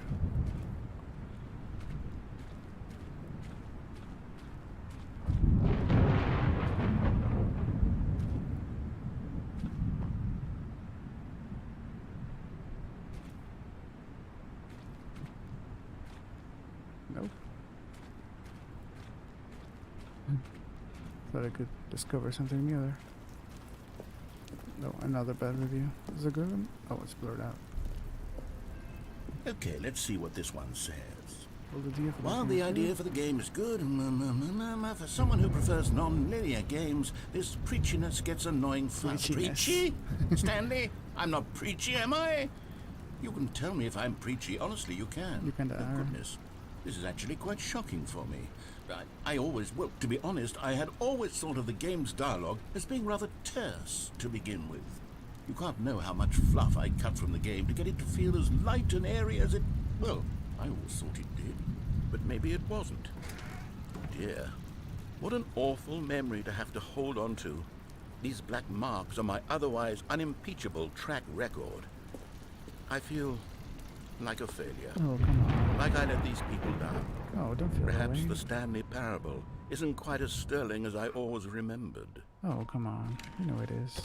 Nope. Thought I could discover something new there. No, another bad review. Is it a good one? Oh, it's blurred out. Okay, let's see what this one says. Well, the idea for the game is good, for someone who prefers non-linear games, this preachiness gets annoying fast. Preachy? Stanley, I'm not preachy, am I? You can tell me if I'm preachy. Honestly, you can. You kinda are. Goodness, this is actually quite shocking for me. Well, to be honest, I had always thought of the game's dialogue as being rather terse to begin with. You can't know how much fluff I cut from the game to get it to feel as light and airy as it... Well, I always thought it did, but maybe it wasn't. Dear, what an awful memory to have to hold on to. These black marks on my otherwise unimpeachable track record. I feel like a failure. Oh, come on. Like I let these people down. Oh, don't feel that Perhaps way. the Stanley Parable isn't quite as sterling as I always remembered. Oh, come on. You know it is.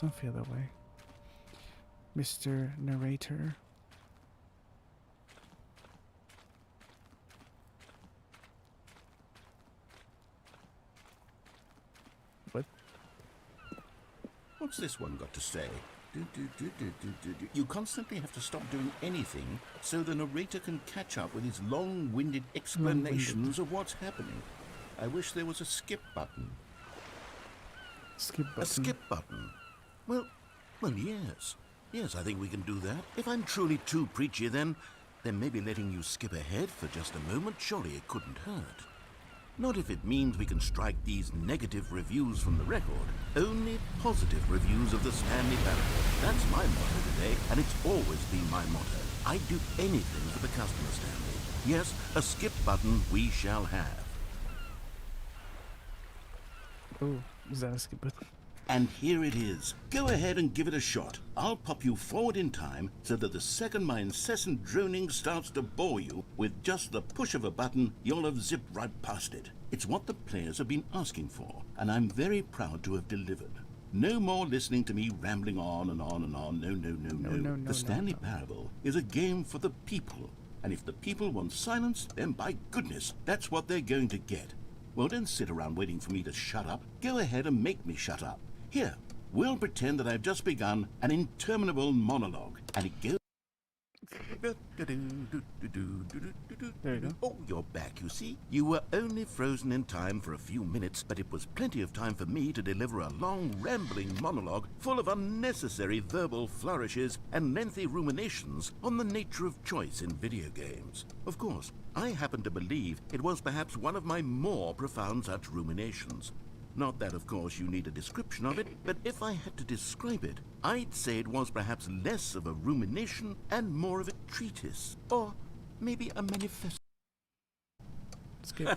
Don't feel that way. Mr. Narrator. What? What's this one got to say? You constantly have to stop doing anything so the narrator can catch up with his long-winded explanations of what's happening. I wish there was a skip button. Skip button. A skip button? Well, yes. Yes, I think we can do that. If I'm truly too preachy, then maybe letting you skip ahead for just a moment, surely it couldn't hurt. Not if it means we can strike these negative reviews from the record. Only positive reviews of the Stanley Parable. That's my motto today, and it's always been my motto. I'd do anything for the customer, Stanley. Yes, a skip button we shall have. Oh, is that a skip button? And here it is. Go ahead and give it a shot. I'll pop you forward in time so that the second my incessant droning starts to bore you, with just the push of a button, you'll have zipped right past it. It's what the players have been asking for, and I'm very proud to have delivered. No more listening to me rambling on and on and on. No. The Stanley Parable is a game for the people. And if the people want silence, then by goodness, that's what they're going to get. Well, don't sit around waiting for me to shut up. Go ahead and make me shut up. Here, we'll pretend that I've just begun an interminable monologue, and it goes... There you go. Oh, you're back, you see. You were only frozen in time for a few minutes, but it was plenty of time for me to deliver a long, rambling monologue full of unnecessary verbal flourishes and lengthy ruminations on the nature of choice in video games. Of course, I happen to believe it was perhaps one of my more profound such ruminations. Not that, of course, you need a description of it, but if I had to describe it, I'd say it was perhaps less of a rumination and more of a treatise, or maybe a manifesto. Skip.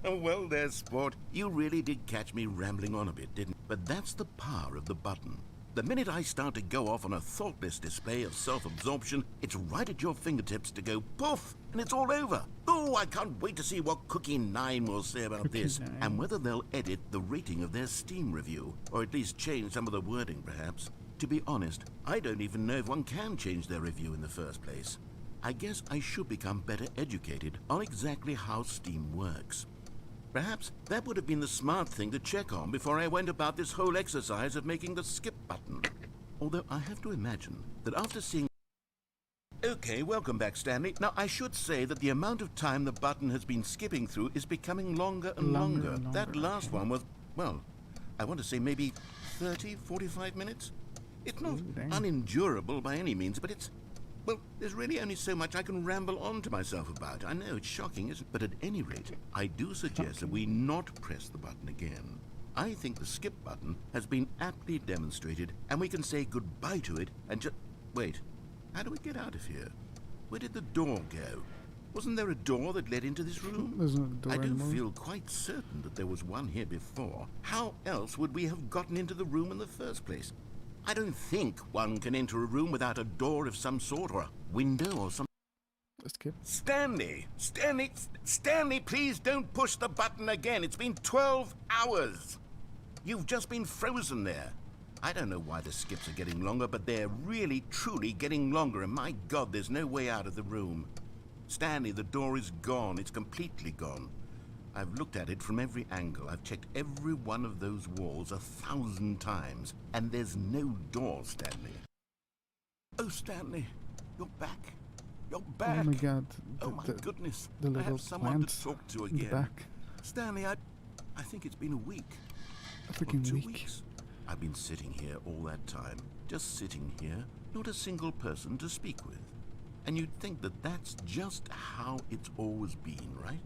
Well there, sport. You really did catch me rambling on a bit, didn't you? But that's the power of the button. The minute I start to go off on a thoughtless display of self-absorption, it's right at your fingertips to go poof, and it's all over. Oh, I can't wait to see what Cookie 9 will say about this, and whether they'll edit the rating of their Steam review, or at least change some of the wording, perhaps. To be honest, I don't even know if one can change their review in the first place. I guess I should become better educated on exactly how Steam works. Perhaps that would have been the smart thing to check on before I went about this whole exercise of making the skip button. Although I have to imagine that after seeing... Okay, welcome back, Stanley. Now, I should say that the amount of time the button has been skipping through is becoming longer and longer. That last one was, well, I want to say maybe 30, 45 minutes? It's not unendurable by any means, but it's... Well, there's really only so much I can ramble on to myself about. I know, it's shocking, isn't it? But at any rate, I do suggest that we not press the button again. I think the skip button has been aptly demonstrated, and we can say goodbye to it and just... Wait, how do we get out of here? Where did the door go? Wasn't there a door that led into this room? There's no door I do anymore. feel quite certain that there was one here before. How else would we have gotten into the room in the first place? I don't think one can enter a room without a door of some sort, or a window or something. Skip. Stanley, please don't push the button again. It's been 12 hours. You've just been frozen there. I don't know why the skips are getting longer, but they're really, truly getting longer, and my God, there's no way out of the room. Stanley, the door is gone. It's completely gone. I've looked at it from every angle. I've checked every one of those walls 1,000 times, and there's no door, Stanley. Oh, Stanley, you're back. You're back. Oh my God. Oh my goodness. The I little have someone plant to talk to in the again. back. Stanley, I think it's been a week. A freaking Or 2 week. weeks. I've been sitting here all that time. Just sitting here, not a single person to speak with. And you'd think that that's just how it's always been, right?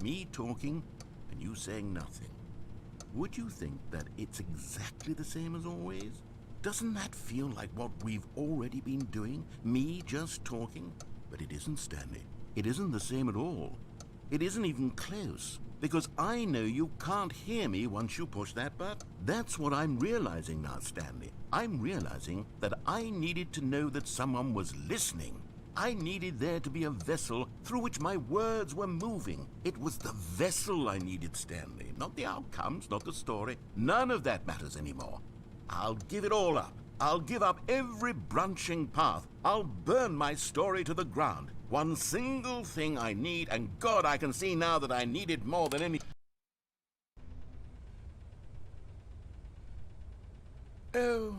Me talking, and you saying nothing. Would you think that it's exactly the same as always? Doesn't that feel like what we've already been doing? Me just talking? But it isn't, Stanley. It isn't the same at all. It isn't even close. Because I know you can't hear me once you push that button. That's what I'm realizing now, Stanley. I'm realizing that I needed to know that someone was listening. I needed there to be a vessel through which my words were moving. It was the vessel I needed, Stanley. Not the outcomes, not the story. None of that matters anymore. I'll give it all up. I'll give up every branching path. I'll burn my story to the ground. One single thing I need, and God, I can see now that I need it more than any... Oh,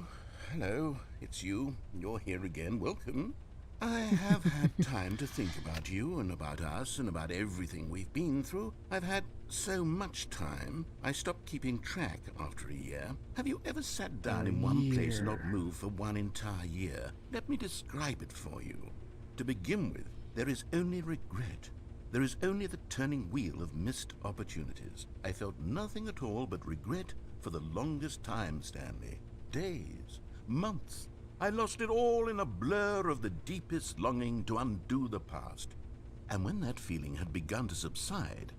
hello. It's you. You're here again. Welcome. I have had time to think about you and about us and about everything we've been through. I've had so much time, I stopped keeping track after a year. Have you ever sat down in one place and not moved for one entire year? Let me describe it for you. To begin with, there is only regret. There is only the turning wheel of missed opportunities. I felt nothing at all but regret for the longest time, Stanley. Days, months. I lost it all in a blur of the deepest longing to undo the past. And when that feeling had begun to subside,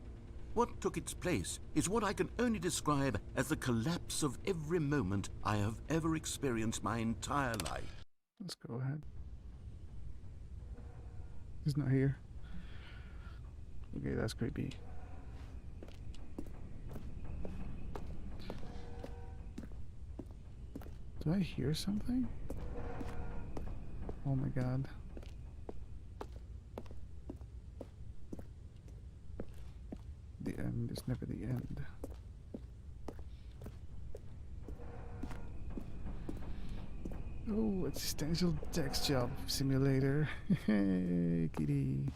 what took its place is what I can only describe as the collapse of every moment I have ever experienced my entire life. Let's go ahead. He's not here. Okay, that's creepy. Do I hear something? Oh my God. end is never the end. Oh, existential text job simulator. Hey, kitty.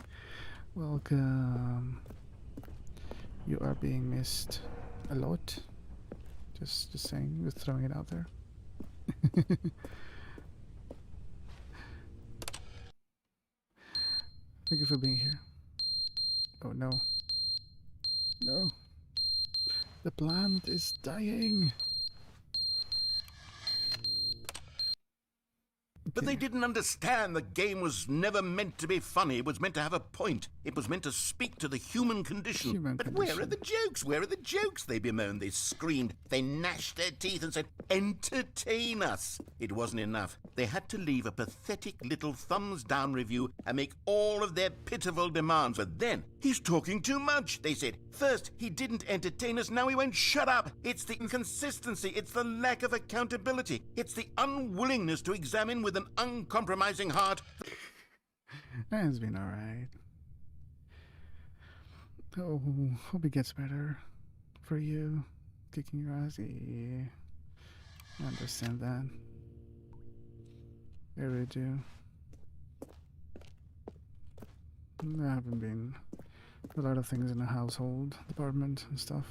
Welcome. You are being missed a lot. Just saying, just throwing it out there. Thank you for being here. Oh no. No. The plant is dying. But they didn't understand the game was never meant to be funny. It was meant to have a point. It was meant to speak to the human condition. But where are the jokes? Where are the jokes? They bemoaned, they screamed, they gnashed their teeth and said, entertain us. It wasn't enough. They had to leave a pathetic little thumbs-down review and make all of their pitiful demands. But then, he's talking too much, they said. First, he didn't entertain us, now he won't shut up. It's the inconsistency, it's the lack of accountability, it's the unwillingness to examine with an uncompromising heart. It's been alright. Oh, hope it gets better for you. Kicking your ass, yeah. I understand that. I really do. There haven't been a lot of things in the household department and stuff.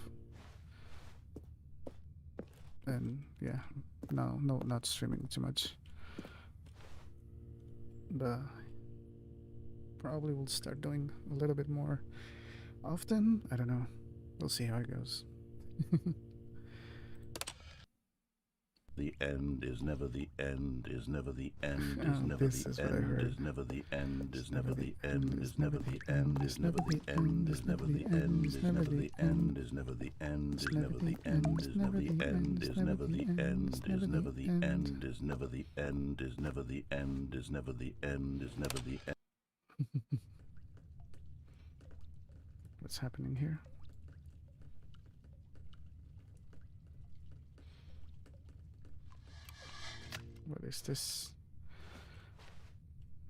And yeah, no, not streaming too much. But probably will start doing a little bit more often. I don't know. We'll see how it goes. The end is never the end, is never the end, is Oh, never this is the what I end, heard. is never the end, is never the end, is never the end, is never the end, is never the end, is never the end, is never the end, is never the end, is never the end, is never the end, is never the end, is never the end, is never the end, is never the end, is never the end. What's happening here? What is this?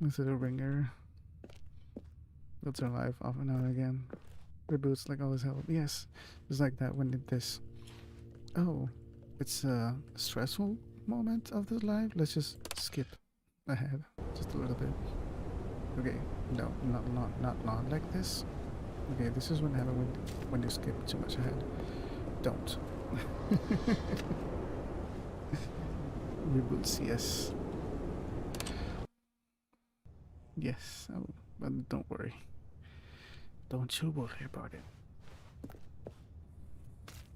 Is it a ringer? Builds are live off and on again. Reboots like always help. Yes, it's like that. When did this? Oh, it's a stressful moment of the live. Let's just skip ahead just a little bit. Okay, no, not long like this. Okay, this is what happens when you skip too much ahead. Don't. Reboots, yes. Yes, but don't worry. Don't you worry about it.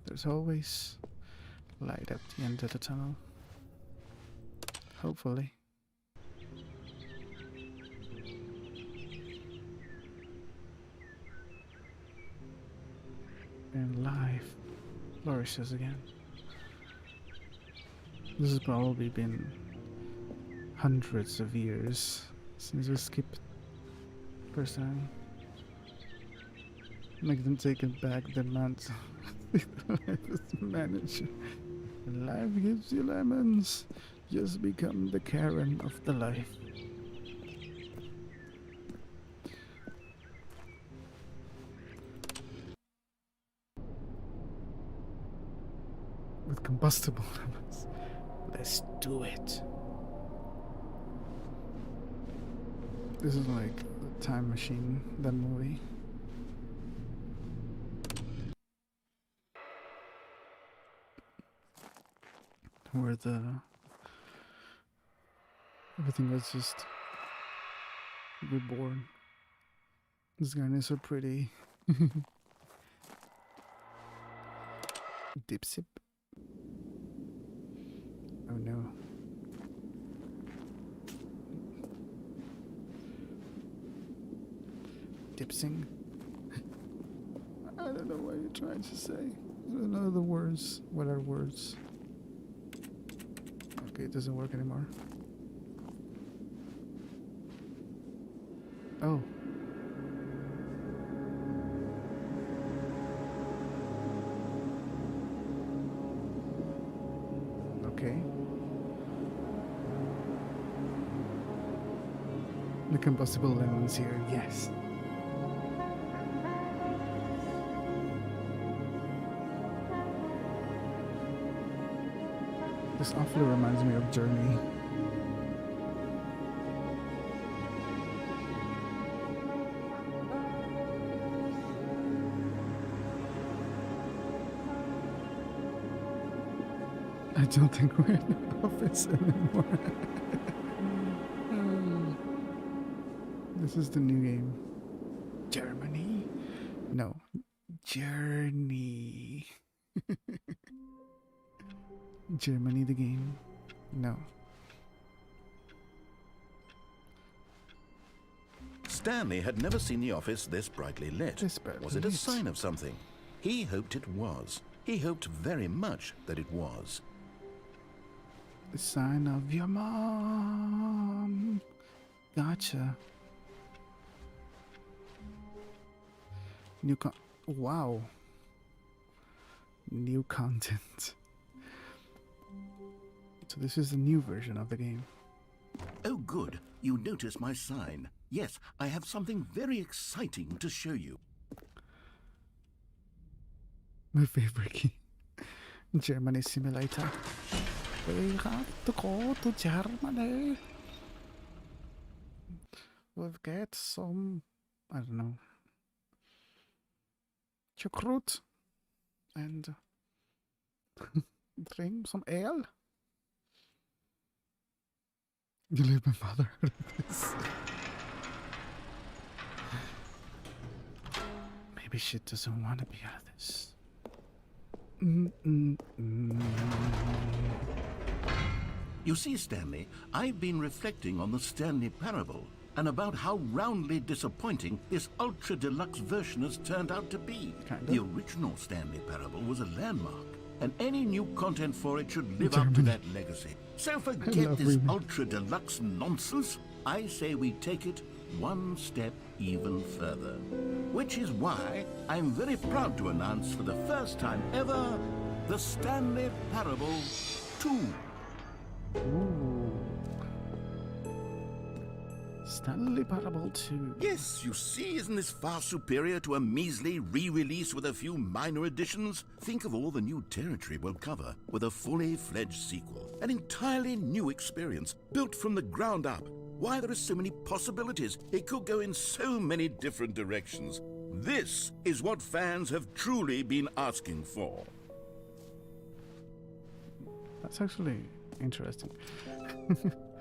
There's always light at the end of the tunnel. Hopefully. And life flourishes again. This has probably been hundreds of years since we skipped first time. Make them take it back the month. Manager. Life gives you lemons. Just become the Karen of the life. With combustible lemons. Let's do it. This is like the Time Machine, that movie. Where everything was just reborn. This guy is so pretty. Dip sip. Oh no. Dipsing? I don't know what you're trying to say. None of the words. What are words? Okay, it doesn't work anymore. Oh. Okay. The combustible lemons here, yes. This awfully reminds me of Journey. I don't think we're in the office anymore. This is the new game. Germany? No. Journey. Germany the game? No. Stanley had never seen the office this brightly lit. Was it a sign of something? He hoped it was. He hoped very much that it was. The sign of your mom. Gotcha. Wow. New content. So this is the new version of the game. Oh, good. You notice my sign. Yes, I have something very exciting to show you. My favorite game. Germany Simulator. We have to go to Germany. We've got some, I don't know, chocolate and drink some ale. You leave my father out of this. Maybe she doesn't want to be out of this. You see, Stanley, I've been reflecting on the Stanley parable and about how roundly disappointing this ultra deluxe version has turned out to be. The original Stanley parable was a landmark, and any new content for it should live up to that legacy. So forget this ultra deluxe nonsense. I say we take it one step even further. Which is why I'm very proud to announce for the first time ever, the Stanley Parable 2. Ooh. Stanley Parable 2. Yes, you see, isn't this far superior to a measly re-release with a few minor additions? Think of all the new territory we'll cover with a fully fledged sequel. An entirely new experience, built from the ground up. Why, there are so many possibilities. It could go in so many different directions. This is what fans have truly been asking for. That's actually interesting.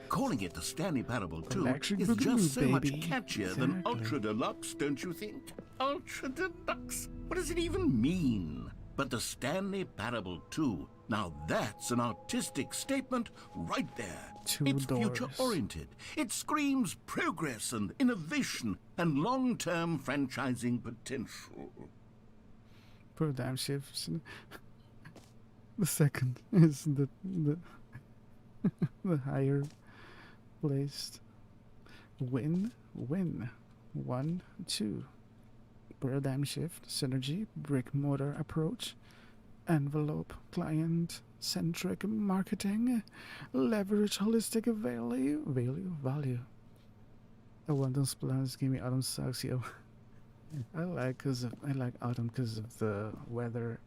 Calling it the Stanley Parable 2 Electric is Boogaloo, just so much baby. catchier than Ultra Deluxe, don't you think? Ultra Deluxe? What does it even mean? But the Stanley Parable 2, now that's an artistic statement right there. It's future-oriented. It screams progress and innovation and long-term franchising potential. Paradigm shifts. The second is the the higher placed. Win. 1, 2. Paradigm shift, synergy, brick motor approach, envelope, client centric marketing, leverage holistic value. I want those plans. Give me autumn sucks, yo. I like autumn because of the weather,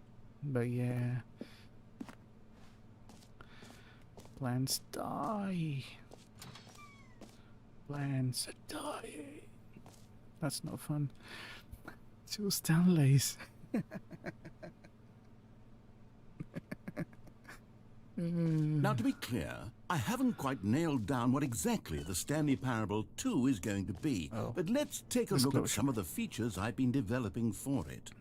but yeah. Plants die. Plants die. That's no fun. Two Stanleys. Now, to be clear, I haven't quite nailed down what exactly the Stanley Parable 2 is going to be, but let's take a look at some of the features I've been developing for it.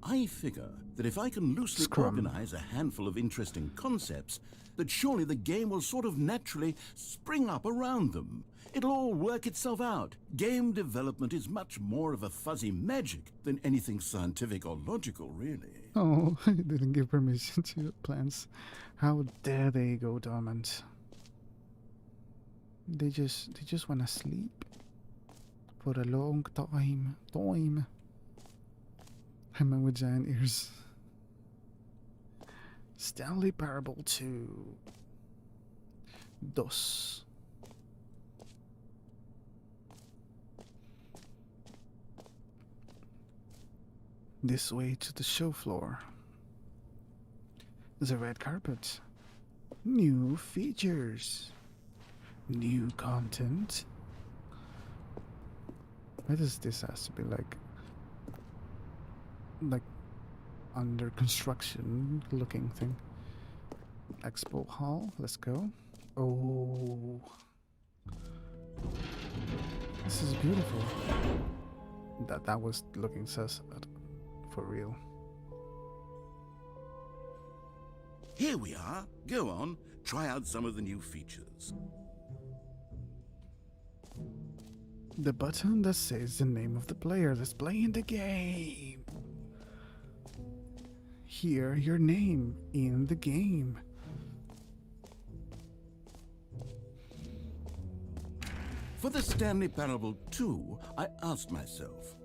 I figure that if I can loosely organize a handful of interesting concepts, that surely the game will sort of naturally spring up around them. It'll all work itself out. Game development is much more of a fuzzy magic than anything scientific or logical, really. Oh, I didn't give permission to plants. How dare they go dormant? They just wanna sleep for a long time. A man with giant ears. Stanley Parable 2. DOS. This way to the show floor. There's a red carpet. new features, new content. Why does this has to be like under construction looking thing? Expo hall, let's go. Oh, this is beautiful. That was looking sus for real. Here we are. Go on, try out some of the new features. The button that says the name of the player that's playing the game. Hear your name in the game. For the Stanley Parable 2, I asked myself,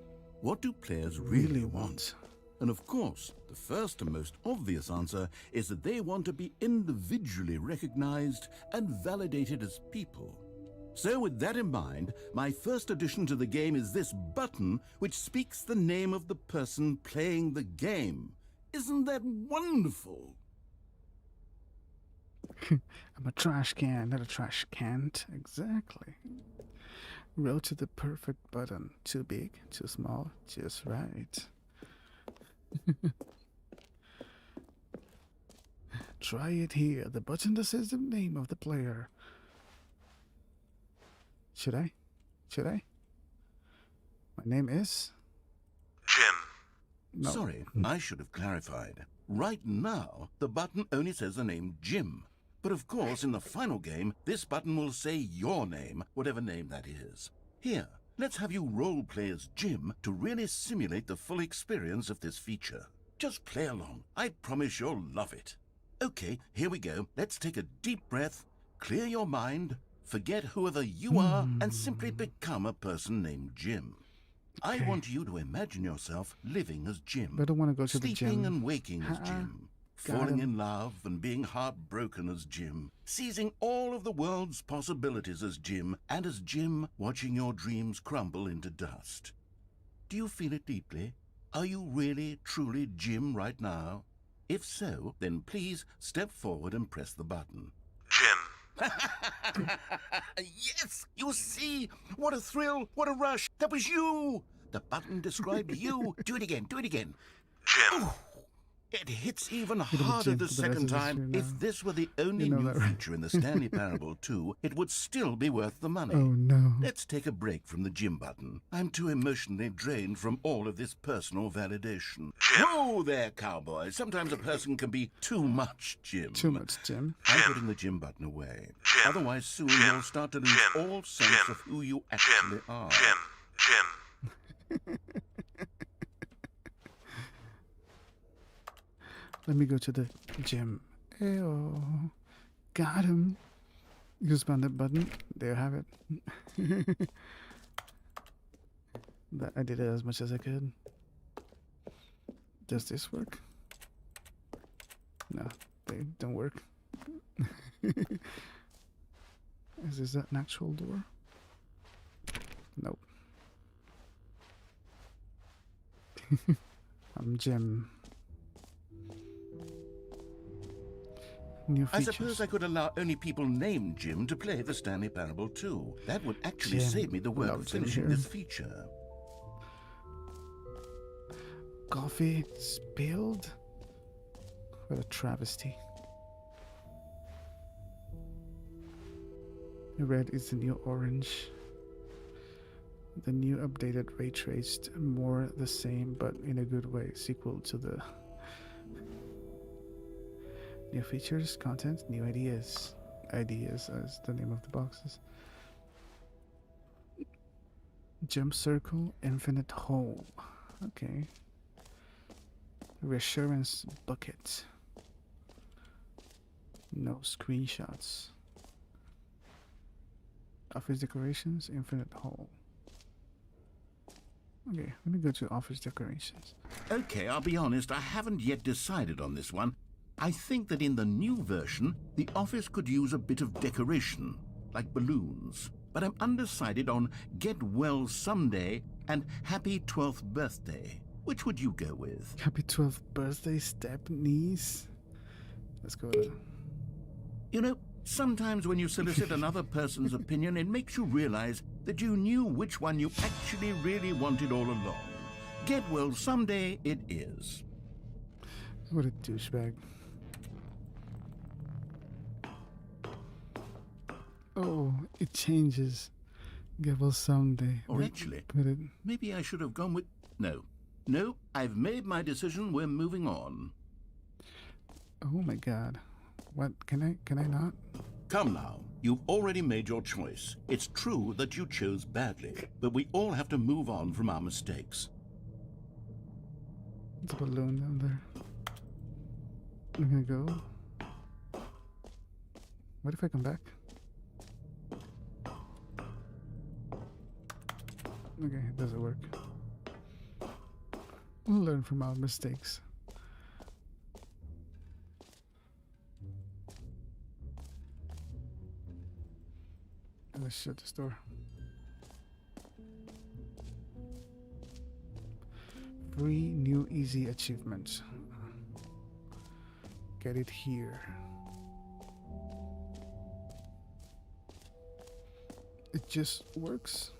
what do players really want? And of course, the first and most obvious answer is that they want to be individually recognized and validated as people. So with that in mind, my first addition to the game is this button which speaks the name of the person playing the game. Isn't that wonderful? I'm a trash can, not a trash can't. Exactly. Road to the perfect button. Too big, too small, just right. Try it here. The button that says the name of the player. Should I? Should I? My name is Jim. No. Sorry, I should have clarified. Right now, the button only says the name Jim. But of course, in the final game, this button will say your name, whatever name that is. Here, let's have you role-play as Jim to really simulate the full experience of this feature. Just play along. I promise you'll love it. Okay, here we go. Let's take a deep breath, clear your mind, forget whoever you are, and simply become a person named Jim. I want you to imagine yourself living as Jim. But I don't want to go to the sleeping gym. and waking as Jim. Falling in love and being heartbroken as Jim. Seizing all of the world's possibilities as Jim. And as Jim, watching your dreams crumble into dust. Do you feel it deeply? Are you really, truly Jim right now? If so, then please step forward and press the button. Jim. Yes! You see? What a thrill! What a rush! That was you! The button described you. Do it again. Do it again. Jim. Ooh, it hits even be harder Jim the for the rest second of the time. stream If now. this were the only know new that, right? feature in the Stanley Parable 2, it would still be worth the money. Oh no. Let's take a break from the Jim button. I'm too emotionally drained from all of this personal validation. Jim. Whoa there, cowboy. Sometimes a person can be too much Jim. Too much, Jim. I'm Jim. putting the Jim button away. Jim. Otherwise, soon Jim. you'll start to lose Jim. all sense Jim. of who you actually Jim. are. Jim. Jim. Let me go to the gym. Ew. Got him. You spam that button. There you have it. I did it as much as I could. Does this work? No, they don't work. Is this an actual door? Nope. I'm Jim. New I features. suppose I could allow only people named Jim to play the Stanley Parable 2. That would actually Jim. save me the work Love of Jim finishing here. this feature. Coffee spilled? What a travesty. Red is the new orange. The new updated ray traced, more the same but in a good way, sequel to the new features, content, new ideas. Ideas as the name of the boxes. Jump circle, infinite hole. Okay. Reassurance bucket. No screenshots. Office decorations, infinite hole. Okay, let me go to office decorations. Okay, I'll be honest, I haven't yet decided on this one. I think that in the new version, the office could use a bit of decoration, like balloons. But I'm undecided on Get Well Someday and Happy 12th Birthday. Which would you go with? Happy 12th birthday, step niece. Let's go to You know, sometimes when you solicit another person's opinion, it makes you realize that you knew which one you actually really wanted all along. Get well someday it is. What a douchebag. Oh, it changes. Get well someday. Or Wait, actually, put it. maybe I should have gone with... No, I've made my decision. We're moving on. Oh my god. What? Can I not? Come now. You've already made your choice. It's true that you chose badly, but we all have to move on from our mistakes. It's a balloon down there. I'm gonna go. What if I come back? Okay, it doesn't work. We'll learn from our mistakes. Let's shut this door. Free new easy achievements. Get it here. It just works.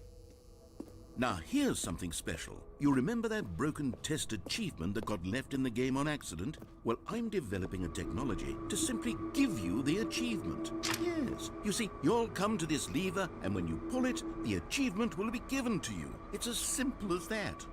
Now, here's something special. You remember that broken test achievement that got left in the game on accident? Well, I'm developing a technology to simply give you the achievement. Yes. You see, you'll come to this lever, and when you pull it, the achievement will be given to you. It's as simple as that.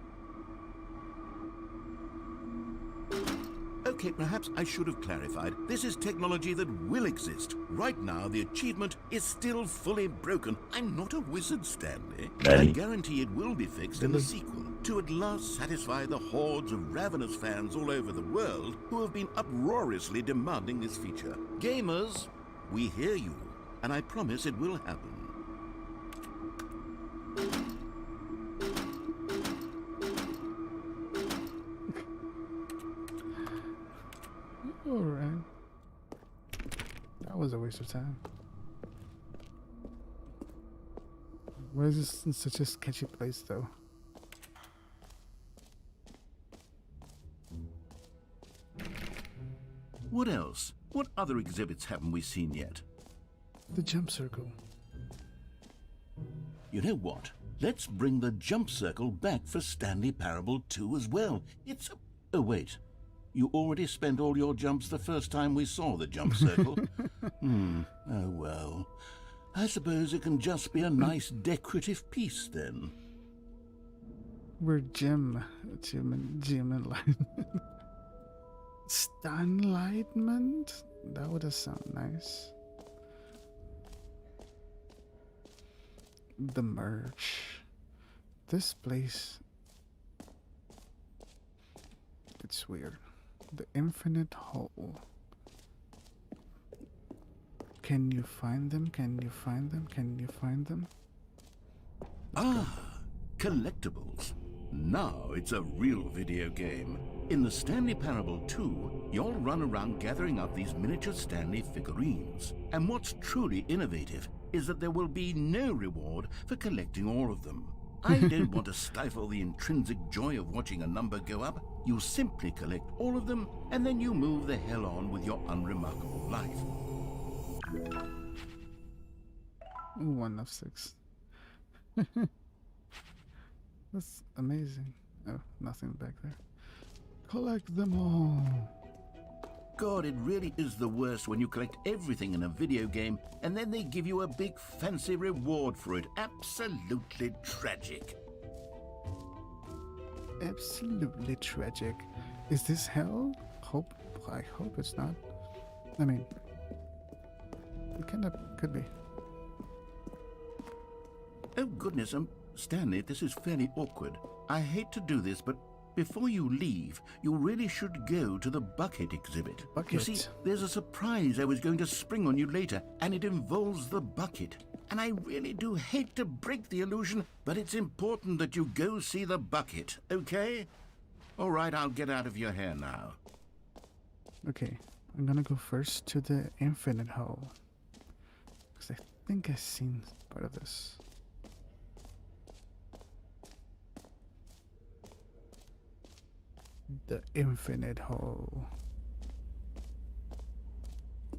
Okay, perhaps I should have clarified. This is technology that will exist. Right now, the achievement is still fully broken. I'm not a wizard, Stanley. I guarantee it will be fixed in the sequel, to at last satisfy the hordes of ravenous fans all over the world who have been uproariously demanding this feature. Gamers, we hear you, and I promise it will happen. Alright. That was a waste of time. Why is this in such a sketchy place, though? What else? What other exhibits haven't we seen yet? The jump circle. You know what? Let's bring the jump circle back for Stanley Parable 2 as well. It's... Oh, wait. You already spent all your jumps the first time we saw the jump circle? Oh, well. I suppose it can just be a nice decorative piece, then. We're Jim Enlightenment. Stanlightment? That would have sounded nice. The merch. This place. It's weird. The infinite hole. Can you find them? Can you find them? Can you find them? Collectibles. Now it's a real video game. In the Stanley Parable 2, you'll run around gathering up these miniature Stanley figurines. And what's truly innovative is that there will be no reward for collecting all of them. I don't want to stifle the intrinsic joy of watching a number go up. You simply collect all of them, and then you move the hell on with your unremarkable life. 1 of 6. That's amazing. Oh, nothing back there. Collect them all. God, it really is the worst when you collect everything in a video game and then they give you a big fancy reward for it. Absolutely tragic. Absolutely tragic. Is this hell? I hope it's not. I mean, it kind of could be. Oh goodness, Stanley, this is fairly awkward. I hate to do this, but before you leave, you really should go to the bucket exhibit. Bucket? You see, there's a surprise I was going to spring on you later, and it involves the bucket. And I really do hate to break the illusion, but it's important that you go see the bucket, okay? All right, I'll get out of your hair now. Okay, I'm gonna go first to the infinite hole. Because I think I've seen part of this. The infinite hole.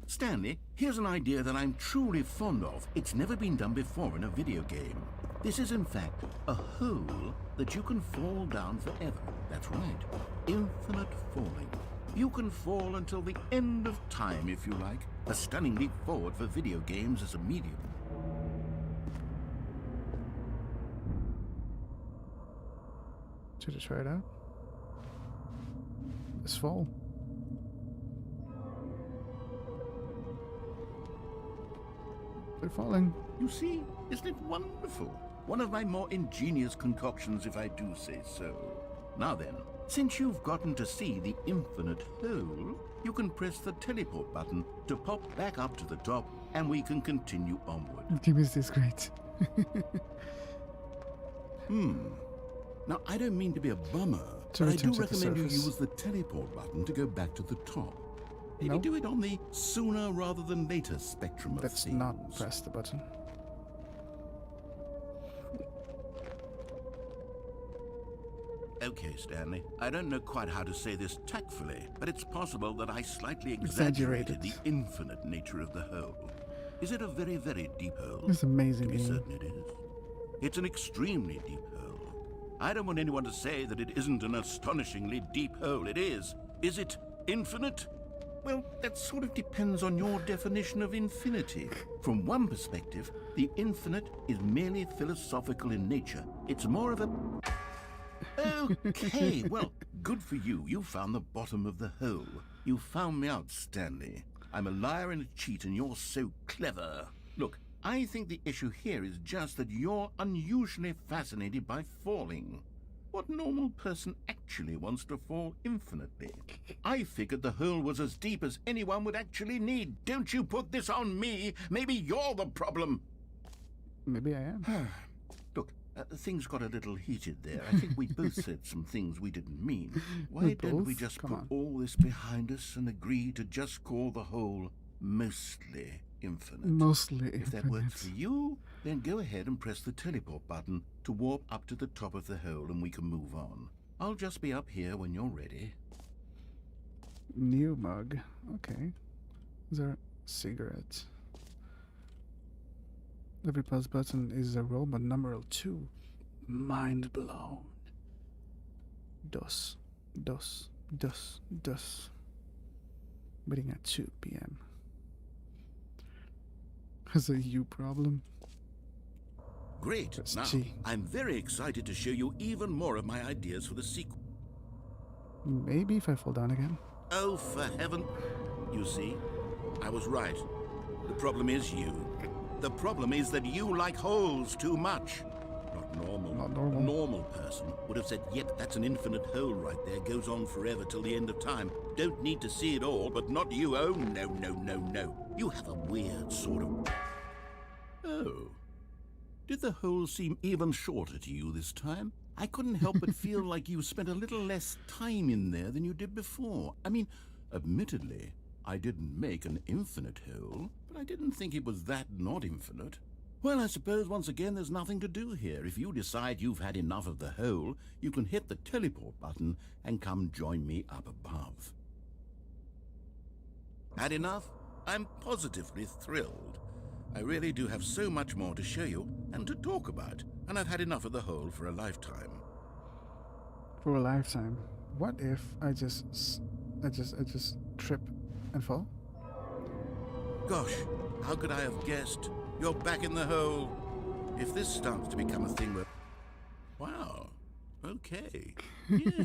Stanley, Here's an idea that I'm truly fond of. It's never been done before in a video game. This is, in fact, a hole that you can fall down forever. That's right. Infinite falling. You can fall until the end of time, if you like. A stunning leap forward for video games as a medium. Should I try it out? Let's fall. They're falling. You see, isn't it wonderful? One of my more ingenious concoctions, if I do say so. Now then, since you've gotten to see the infinite hole, you can press the teleport button to pop back up to the top, and we can continue onward. The game is this great. Now, I don't mean to be a bummer, To but I return do to the recommend you surface. use the teleport button to go back to the top. Maybe No. do it on the sooner rather than later spectrum of Let's things. not press the button. Okay, Stanley. I don't know quite how to say this tactfully, but it's possible that I slightly Exaggerated. exaggerated the infinite nature of the hole. Is it a very, very deep hole? It's amazing To be game. certain it is. It's an extremely deep hole. I don't want anyone to say that it isn't an astonishingly deep hole. It is. Is it infinite? Well, that sort of depends on your definition of infinity. From one perspective, the infinite is merely philosophical in nature. It's more of a... Okay, well, good for you. You found the bottom of the hole. You found me out, Stanley. I'm a liar and a cheat, and you're so clever. Look, I think the issue here is just that you're unusually fascinated by falling. What normal person actually wants to fall infinitely? I figured the hole was as deep as anyone would actually need. Don't you put this on me. Maybe you're the problem. Maybe I am. Look, things got a little heated there. I think we both said some things we didn't mean. Why We don't we both? just Come put on. all this behind us and agree to just call the hole mostly infinite? Mostly If that works infinite. for you, then go ahead and press the teleport button to warp up to the top of the hole and we can move on. I'll just be up here when you're ready. New mug. Okay. Is there a cigarette? Every pause button is a robot numeral 2. Mind blown. Dos. Waiting at 2 p.m. Has a U problem? Great. Press Now, G. I'm very excited to show you even more of my ideas for the sequel. Maybe if I fall down again. Oh, for heaven. You see, I was right. The problem is you. The problem is that you like holes too much. Not normal. Not normal. A normal person would have said, yep, that's an infinite hole right there. Goes on forever till the end of time. Don't need to see it all, but not you. Oh, no. You have a weird sort of... Oh. Did the hole seem even shorter to you this time? I couldn't help but feel like you spent a little less time in there than you did before. I mean, admittedly, I didn't make an infinite hole, but I didn't think it was that not infinite. Well, I suppose once again there's nothing to do here. If you decide you've had enough of the hole, you can hit the teleport button and come join me up above. Had enough? I'm positively thrilled. I really do have so much more to show you and to talk about, and I've had enough of the hole for a lifetime. For a lifetime. What if I just trip and fall? Gosh, how could I have guessed? You're back in the hole. If this starts to become a thing where... Wow. Okay. Yeah.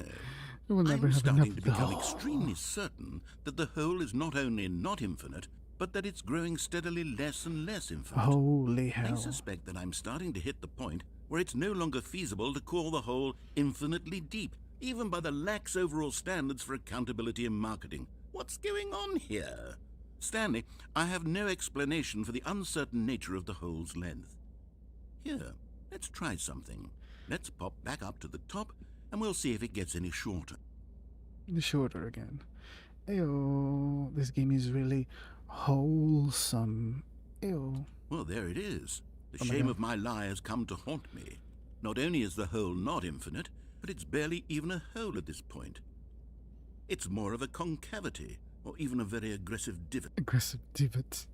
I will never I'm have enough starting of to the become hole. extremely certain that the hole is not only not infinite, but that it's growing steadily less and less infinite. Holy I hell. suspect that I'm starting to hit the point where it's no longer feasible to call the hole infinitely deep, even by the lax overall standards for accountability and marketing. What's going on here? Stanley, I have no explanation for the uncertain nature of the hole's length. Here, let's try something. Let's pop back up to the top, and we'll see if it gets any shorter. Shorter again. Ew, this game is really wholesome. Ew. Well, there it is. The Oh my shame God. of my lie has come to haunt me. Not only is the hole not infinite, but it's barely even a hole at this point. It's more of a concavity, or even a very aggressive divot. Aggressive divot.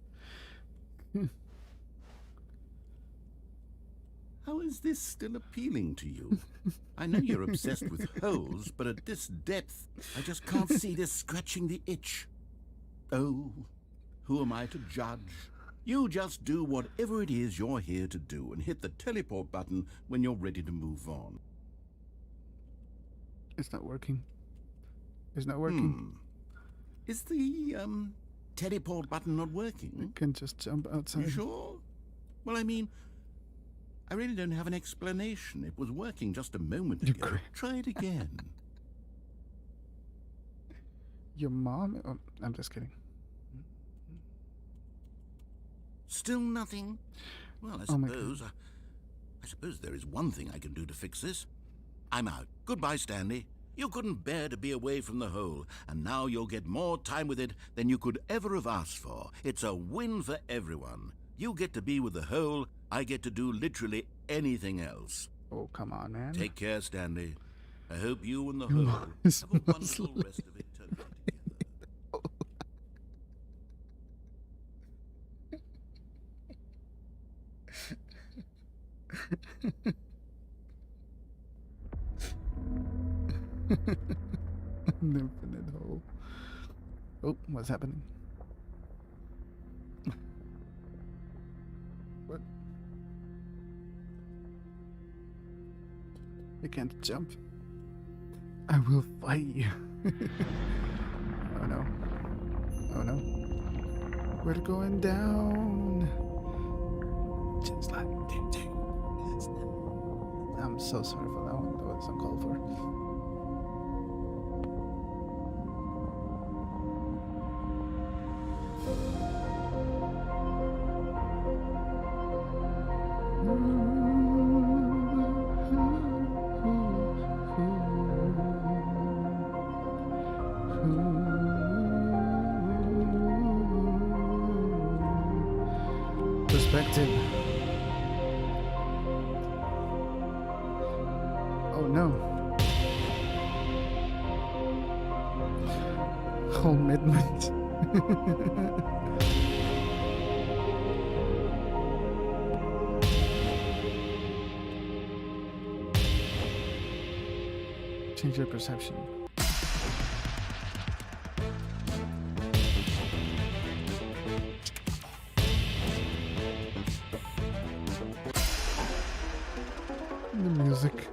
How is this still appealing to you? I know you're obsessed with holes, but at this depth, I just can't see this scratching the itch. Oh, who am I to judge? You just do whatever it is you're here to do and hit the teleport button when you're ready to move on. It's not working. It's not working. Is the, teleport button not working? You can just jump outside. You sure? Well, I mean, I really don't have an explanation. It was working just a moment ago. Try it again. Your mom? Oh, I'm just kidding. Still nothing? Well, I Oh my suppose... I suppose there is one thing I can do to fix this. I'm out. Goodbye, Stanley. You couldn't bear to be away from the hole, and now you'll get more time with it than you could ever have asked for. It's a win for everyone. You get to be with the hole, I get to do literally anything else. Oh, come on, man. Take care, Stanley. I hope you and the hole have a wonderful rest of eternity together. An infinite hole. Oh, what's happening? What? I can't jump. I will fight you. Oh no. Oh no. We're going down. Just like I'm so sorry for that one. That was uncalled for. Perspective. Oh no. Whole midnight. Change your perception. The music.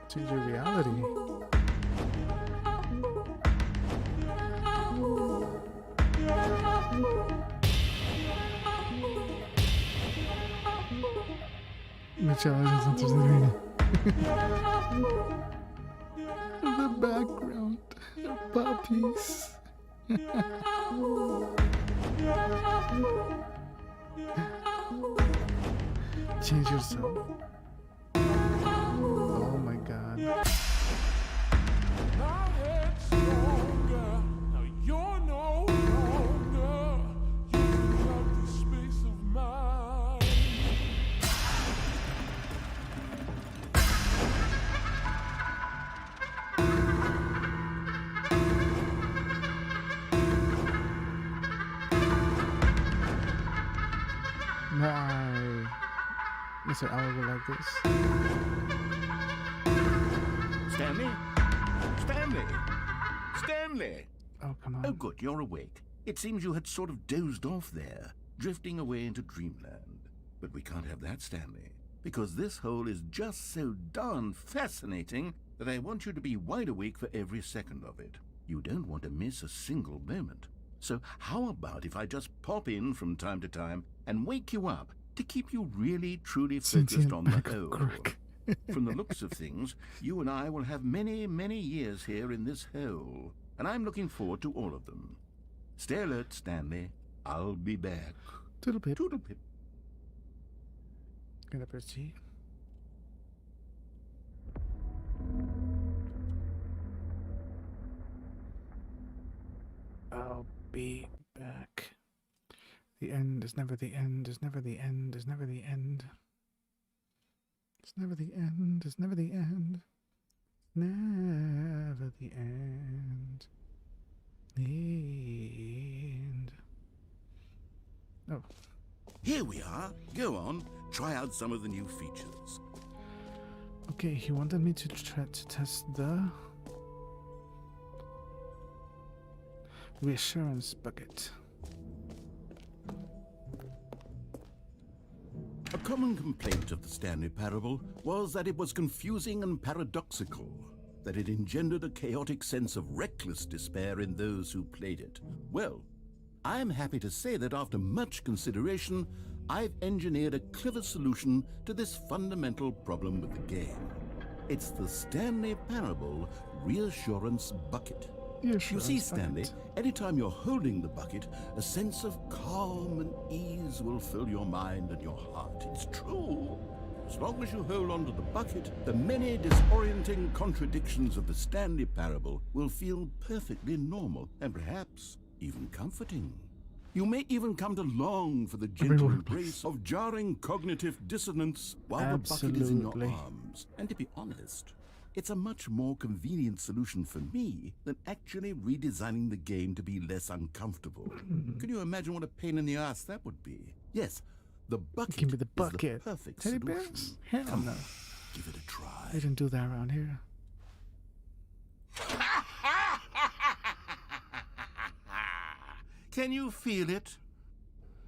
Change your reality. The challenge is entertaining. The background. Puppies. Change yourself. Oh my god. No. Mr. Owl will like this. Stanley? Stanley? Stanley! Oh, come on. Oh, good, you're awake. It seems you had sort of dozed off there, drifting away into dreamland. But we can't have that, Stanley, because this hole is just so darn fascinating that I want you to be wide awake for every second of it. You don't want to miss a single moment. So how about if I just pop in from time to time and wake you up to keep you really, truly focused on the hole? From the looks of things, you and I will have many, many years here in this hole, and I'm looking forward to all of them. Stay alert, Stanley. I'll be back. Toodle pip. Toodle pip. Gonna proceed. I'll be back. The end is never the end, is never the end, is never the end. It's never the end. It's never the end. Never the end. The end. Oh. Here we are. Go on. Try out some of the new features. Okay, he wanted me to try to test the reassurance bucket. A common complaint of the Stanley Parable was that it was confusing and paradoxical, that it engendered a chaotic sense of reckless despair in those who played it. Well, I'm happy to say that after much consideration, I've engineered a clever solution to this fundamental problem with the game. It's the Stanley Parable Reassurance Bucket. You see, Stanley, anytime you're holding the bucket, a sense of calm and ease will fill your mind and your heart. It's true. As long as you hold onto the bucket, the many disorienting contradictions of the Stanley Parable will feel perfectly normal and perhaps even comforting. You may even come to long for the gentle embrace of jarring cognitive dissonance while the bucket is in your arms. And to be honest, it's a much more convenient solution for me than actually redesigning the game to be less uncomfortable. Can you imagine what a pain in the ass that would be? Yes, the bucket Give me the is bucket. the perfect Teddy solution. bears? Hell Come no. on, give it a try. They didn't do that around here. Can you feel it?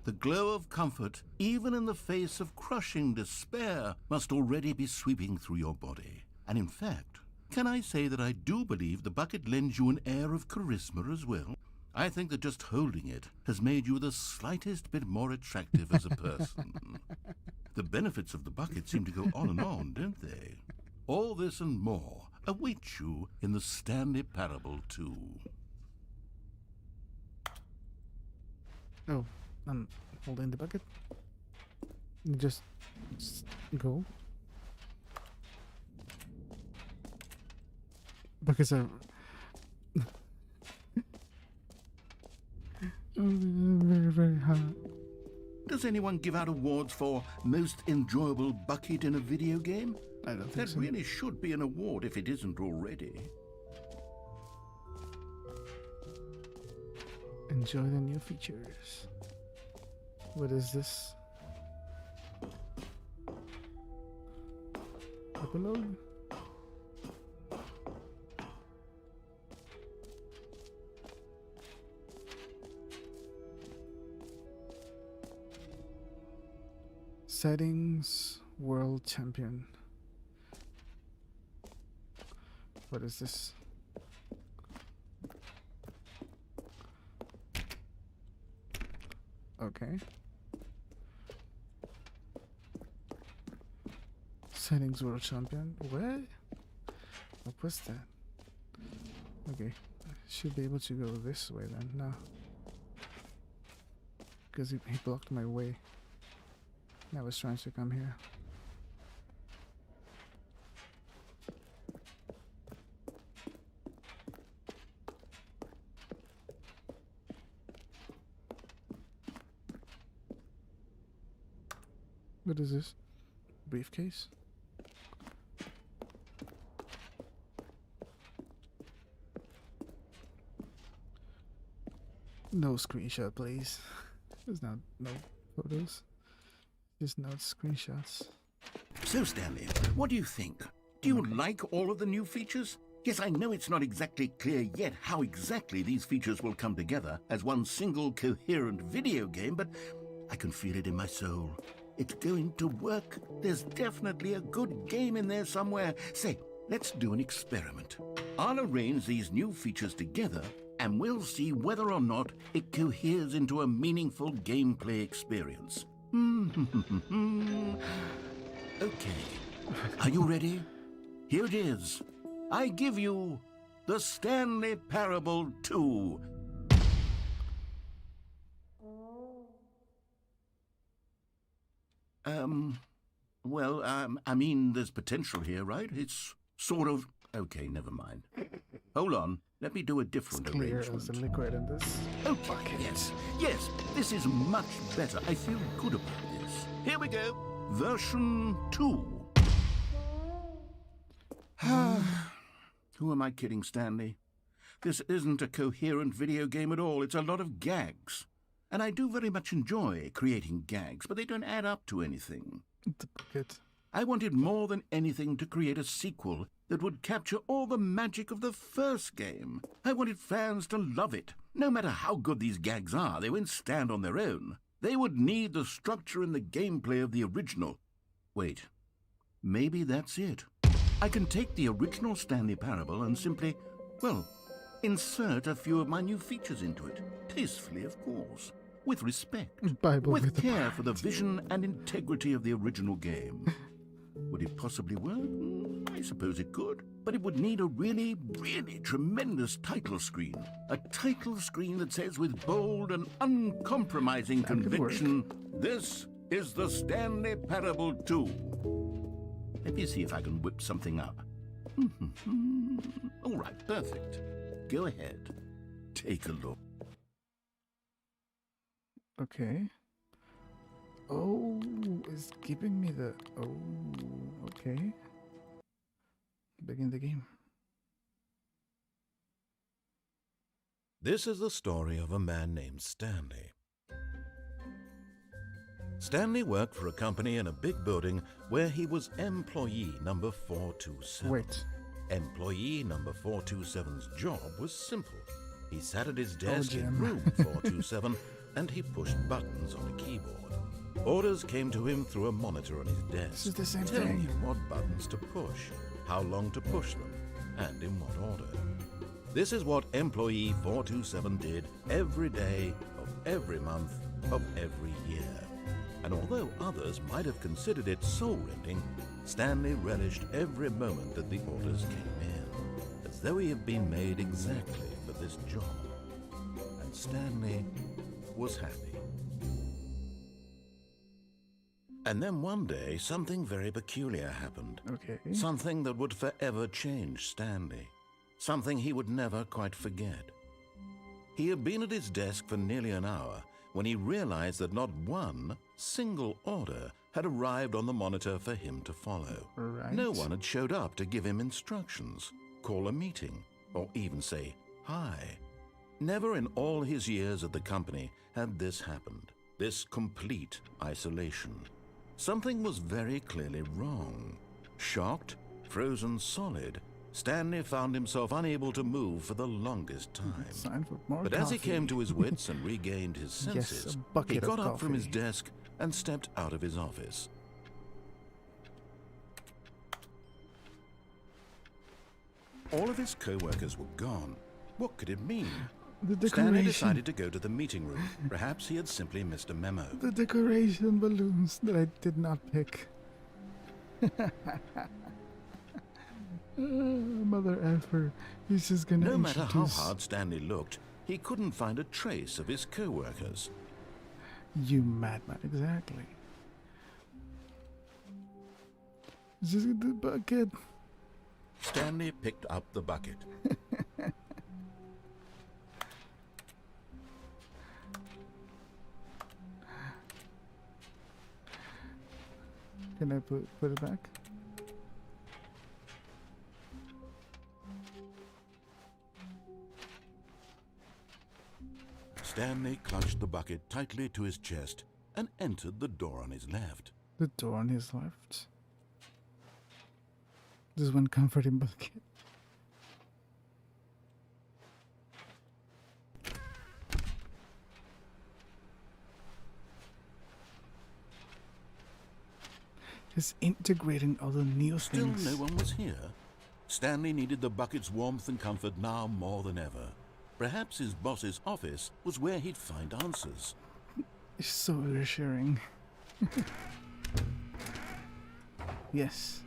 The glow of comfort, even in the face of crushing despair, must already be sweeping through your body. And in fact, can I say that I do believe the bucket lends you an air of charisma as well? I think that just holding it has made you the slightest bit more attractive as a person. The benefits of the bucket seem to go on and on, don't they? All this and more await you in the Stanley Parable 2. Oh, I'm holding the bucket. Just go. Buckets are very, very hot. Does anyone give out awards for most enjoyable bucket in a video game? I don't think That so. really should be an award if it isn't already. Enjoy the new features. What is this? Epilogue? Settings World Champion. What is this? Okay. Settings World Champion. What? What was that? Okay. I should be able to go this way then. No. Because he blocked my way. I was trying to come here. What is this? Briefcase? No screenshot, please. There's no photos. Just no screenshots. So, Stanley, what do you think? Do you like all of the new features? Yes, I know it's not exactly clear yet how exactly these features will come together as one single coherent video game, but I can feel it in my soul. It's going to work. There's definitely a good game in there somewhere. Say, let's do an experiment. I'll arrange these new features together, and we'll see whether or not it coheres into a meaningful gameplay experience. Okay. Are you ready? Here it is. I give you the Stanley Parable 2. I mean, there's potential here, right? It's sort of... Okay, never mind. Hold on. Let me do a different Clear arrangement. as the liquid in this. Okay, yes, this is much better. I feel good about this. Here we go. Version 2. Who am I kidding, Stanley? This isn't a coherent video game at all. It's a lot of gags. And I do very much enjoy creating gags, but they don't add up to anything. The bucket. I wanted more than anything to create a sequel that would capture all the magic of the first game. I wanted fans to love it. No matter how good these gags are, they won't stand on their own. They would need the structure and the gameplay of the original. Wait, maybe that's it. I can take the original Stanley Parable and simply, well, insert a few of my new features into it. Tastefully, of course. With respect. Bible with with care for the vision and integrity of the original game. Would it possibly work? I suppose it could. But it would need a really, really tremendous title screen. A title screen that says with bold and uncompromising That could conviction, "This is the Stanley Parable 2. Let me see if I can whip something up. All right, perfect. Go ahead. Take a look. Okay. Oh, it's giving me the... Oh, okay. Begin the game. This is the story of a man named Stanley. Stanley worked for a company in a big building where he was employee number 427. Wait. Employee number 427's job was simple. He sat at his desk in Jim. room 427 and he pushed buttons on a keyboard. Orders came to him through a monitor on his desk. This is the same telling thing. him what buttons to push, how long to push them, and in what order. This is what employee 427 did every day of every month of every year. And although others might have considered it soul-rending, Stanley relished every moment that the orders came in, as though he had been made exactly for this job. And Stanley was happy. And then one day, something very peculiar happened. Okay. Something that would forever change Stanley. Something he would never quite forget. He had been at his desk for nearly an hour when he realized that not one single order had arrived on the monitor for him to follow. Right. No one had showed up to give him instructions, call a meeting, or even say hi. Never in all his years at the company had this happened, this complete isolation. Something was very clearly wrong. Shocked, frozen solid, Stanley found himself unable to move for the longest time. Sign for more But as he coffee. came to his wits and regained his senses, Yes, a bucket he of got up from his coffee. desk and stepped out of his office. All of his co-workers were gone. What could it mean? The Stanley decoration. decided to go to the meeting room. Perhaps he had simply missed a memo. The decoration balloons that I did not pick. Mother effer. He's just gonna No matter how introduce hard Stanley looked, he couldn't find a trace of his co-workers. you madman. Exactly. Just the bucket. Stanley picked up the bucket. Can I put it back? Stanley clutched the bucket tightly to his chest and entered the door on his left. The door on his left. This one comforting bucket. Just integrating all the new Still things. no one was here. Stanley needed the bucket's warmth and comfort now more than ever. Perhaps his boss's office was where he'd find answers. It's so reassuring. Yes.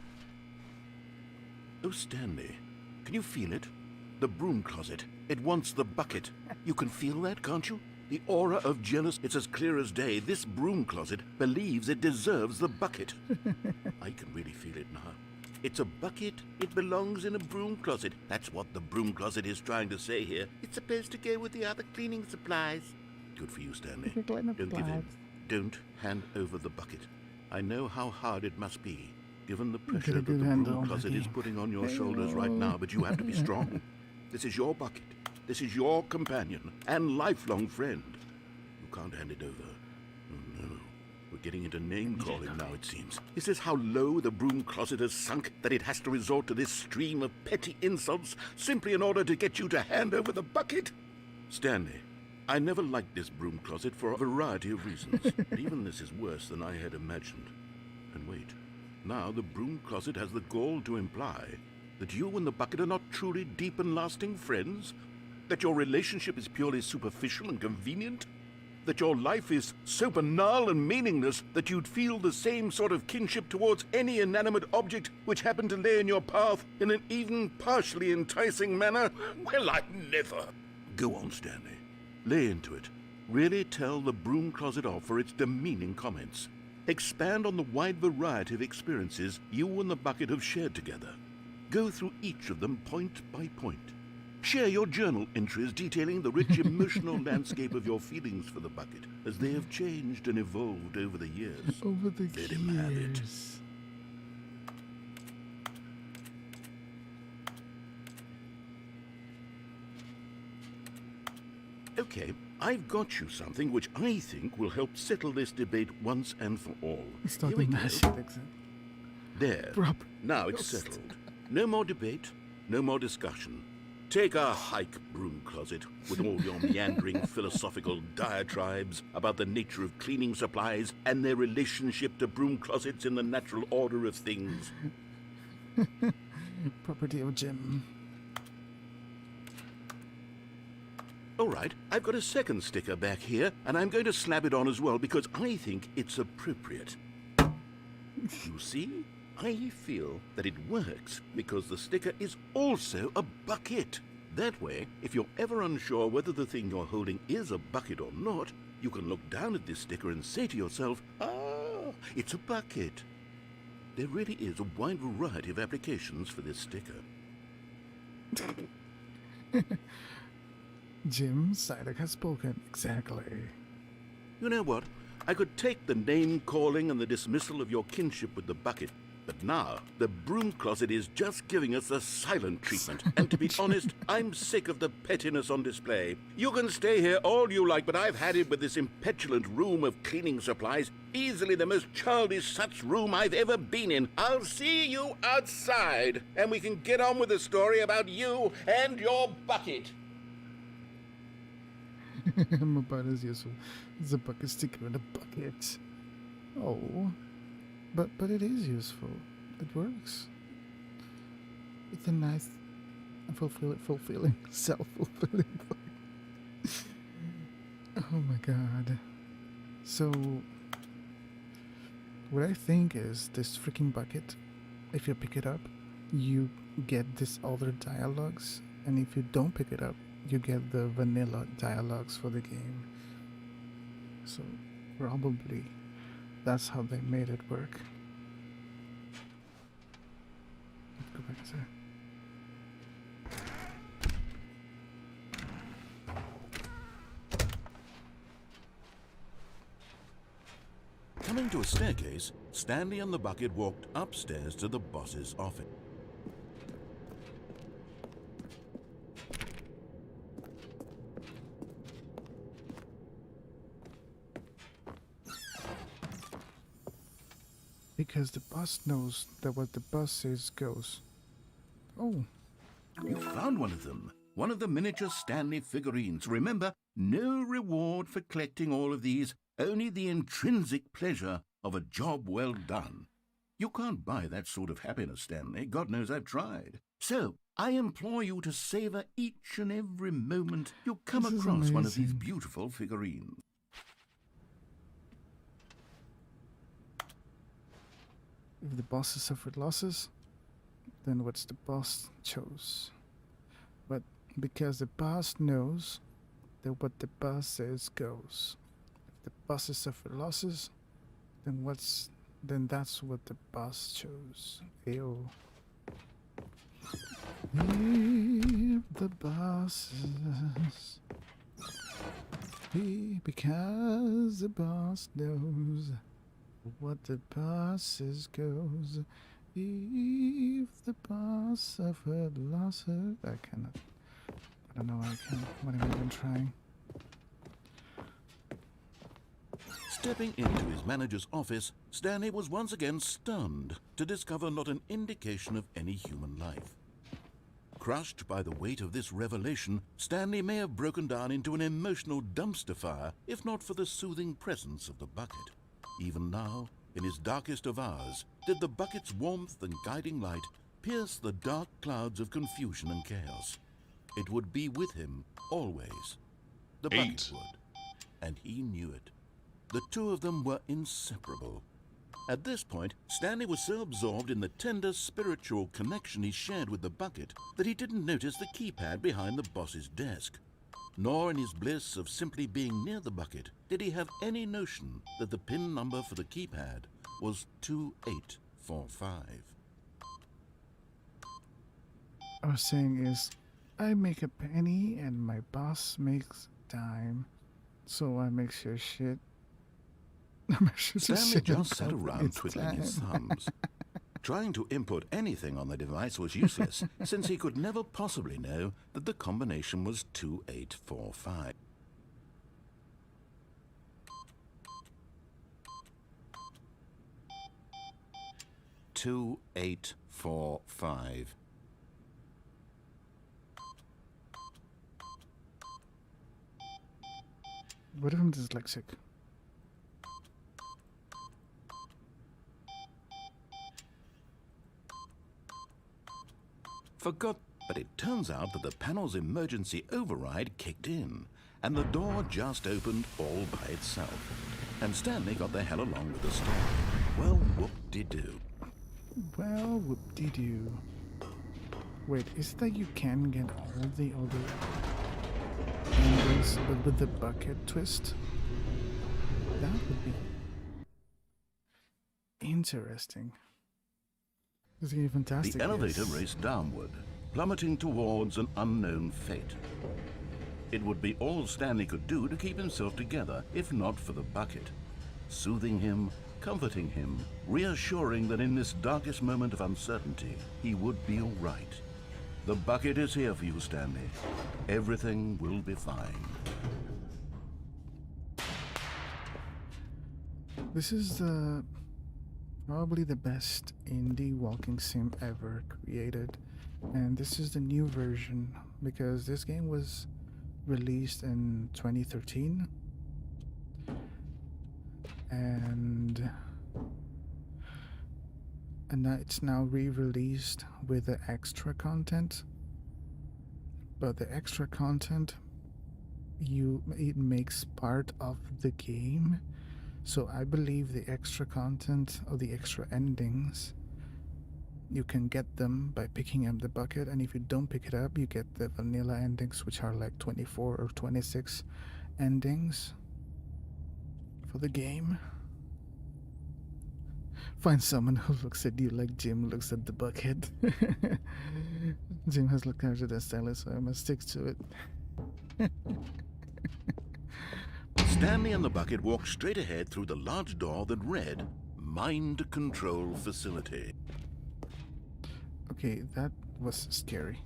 Oh, Stanley, can you feel it? The broom closet. It wants the bucket. You can feel that, can't you? The aura of jealous. It's as clear as day. This broom closet believes it deserves the bucket. I can really feel it now. It's a bucket. It belongs in a broom closet. That's what the broom closet is trying to say here. It's supposed to go with the other cleaning supplies. Good for you, Stanley. Cleaning Don't give in. supplies. Don't hand over the bucket. I know how hard it must be. given the Get pressure a that the good handle broom on closet that is game. putting on your shoulders right now, but you have to be strong. This is your bucket. This is your companion and lifelong friend. You can't hand it over. Oh, no. We're getting into name-calling now, it seems. Is this how low the broom closet has sunk, that it has to resort to this stream of petty insults simply in order to get you to hand over the bucket? Stanley, I never liked this broom closet for a variety of reasons, but even this is worse than I had imagined. And wait, now the broom closet has the gall to imply that you and the bucket are not truly deep and lasting friends? That your relationship is purely superficial and convenient? That your life is so banal and meaningless that you'd feel the same sort of kinship towards any inanimate object which happened to lay in your path in an even partially enticing manner? Well, I never. Go on, Stanley. Lay into it. Really tell the broom closet off for its demeaning comments. Expand on the wide variety of experiences you and the bucket have shared together. Go through each of them point by point. Share your journal entries detailing the rich emotional landscape of your feelings for the bucket as they have changed and evolved over the years. Over the Let him have it. years. Okay, I've got you something which I think will help settle this debate once and for all. Start Here we the go. mash it, exit. There. Proper. Now it's settled. No more debate, no more discussion. Take a hike, broom closet, with all your meandering philosophical diatribes about the nature of cleaning supplies and their relationship to broom closets in the natural order of things. Property of Jim. All right, I've got a second sticker back here, and I'm going to slap it on as well because I think it's appropriate. You see? I feel that it works because the sticker is also a bucket. That way, if you're ever unsure whether the thing you're holding is a bucket or not, you can look down at this sticker and say to yourself, ah, it's a bucket. There really is a wide variety of applications for this sticker. Jim Sidek has spoken. Exactly. You know what? I could take the name-calling and the dismissal of your kinship with the bucket, but now the broom closet is just giving us the silent treatment. And to be honest, I'm sick of the pettiness on display. You can stay here all you like, but I've had it with this impetulant room of cleaning supplies. Easily the most childish such room I've ever been in. I'll see you outside, and we can get on with the story about you and your bucket. My butt is useful. It's a bucket sticker in a bucket. Oh. But it is useful. It works. It's a nice, fulfilling, self-fulfilling bucket. Oh my god. So, what I think is this freaking bucket, if you pick it up, you get this other dialogues, and if you don't pick it up, you get the vanilla dialogues for the game. So, probably that's how they made it work. Let's go back there. Coming to a staircase, Stanley and the bucket walked upstairs to the boss's office. Because the boss knows that what the boss says goes. Oh, You found one of them. One of the miniature Stanley figurines. Remember, no reward for collecting all of these, only the intrinsic pleasure of a job well done. You can't buy that sort of happiness, Stanley. God knows I've tried. So, I implore you to savor each and every moment you come This is across one of these amazing. beautiful figurines. if the boss has suffered losses, then what's the boss chose? But because the boss knows that what the boss says goes. If the boss has suffered losses, then that's what the boss chose. Ayo. If the bosses because the boss knows what the boss says goes. If the boss suffered losses. I cannot. I don't know why I can. What am I even trying? Stepping into his manager's office, Stanley was once again stunned to discover not an indication of any human life. Crushed by the weight of this revelation, Stanley may have broken down into an emotional dumpster fire if not for the soothing presence of the bucket. Even now, in his darkest of hours, did the bucket's warmth and guiding light pierce the dark clouds of confusion and chaos. It would be with him always. The bucket would, and he knew it. The two of them were inseparable. At this point, Stanley was so absorbed in the tender spiritual connection he shared with the bucket that he didn't notice the keypad behind the boss's desk. Nor in his bliss of simply being near the bucket did he have any notion that the pin number for the keypad was 2845. I was saying is, I make a penny and my boss makes dime, so I make sure shit. Stanley just sat around twiddling his thumbs. Trying to input anything on the device was useless, since he could never possibly know that the combination was 2845. "2845. What if I'm dyslexic? Forgot, but it turns out that the panel's emergency override kicked in, and the door just opened all by itself. And Stanley got the hell along with the storm. Well, whoop-de-doo. Well, whoop-de-doo. Wait, is that you can get all the other angles, but with the bucket twist? That would be interesting. This is fantastic. The elevator raced downward, plummeting towards an unknown fate. It would be all Stanley could do to keep himself together, if not for the bucket. Soothing him, comforting him, reassuring that in this darkest moment of uncertainty, he would be all right. The bucket is here for you, Stanley. Everything will be fine. This is probably the best indie walking sim ever created, and this is the new version because this game was released in 2013 and now it's now re-released with the extra content, but the extra content it makes part of the game. So I believe the extra content or the extra endings, you can get them by picking up the bucket, and if you don't pick it up, you get the vanilla endings, which are like 24 or 26 endings for the game. Find someone who looks at you like Jim looks at the bucket. Jim has looked at the Stanley, so I must stick to it. Stanley and the bucket walked straight ahead through the large door that read, Mind Control Facility. Okay, that was scary.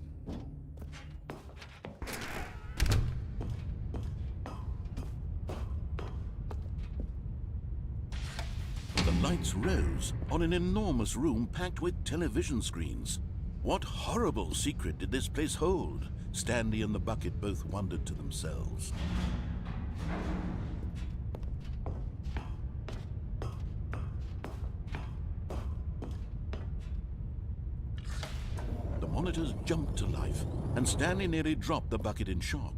The lights rose on an enormous room packed with television screens. What horrible secret did this place hold? Stanley and the bucket both wondered to themselves. The monitors jumped to life, and Stanley nearly dropped the bucket in shock.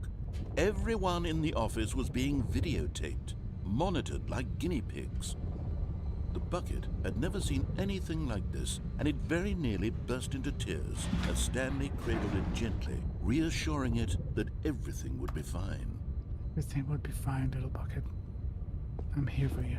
Everyone in the office was being videotaped, monitored like guinea pigs. The bucket had never seen anything like this, and it very nearly burst into tears as Stanley cradled it gently, reassuring it that everything would be fine. Everything would be fine, little bucket. I'm here for you.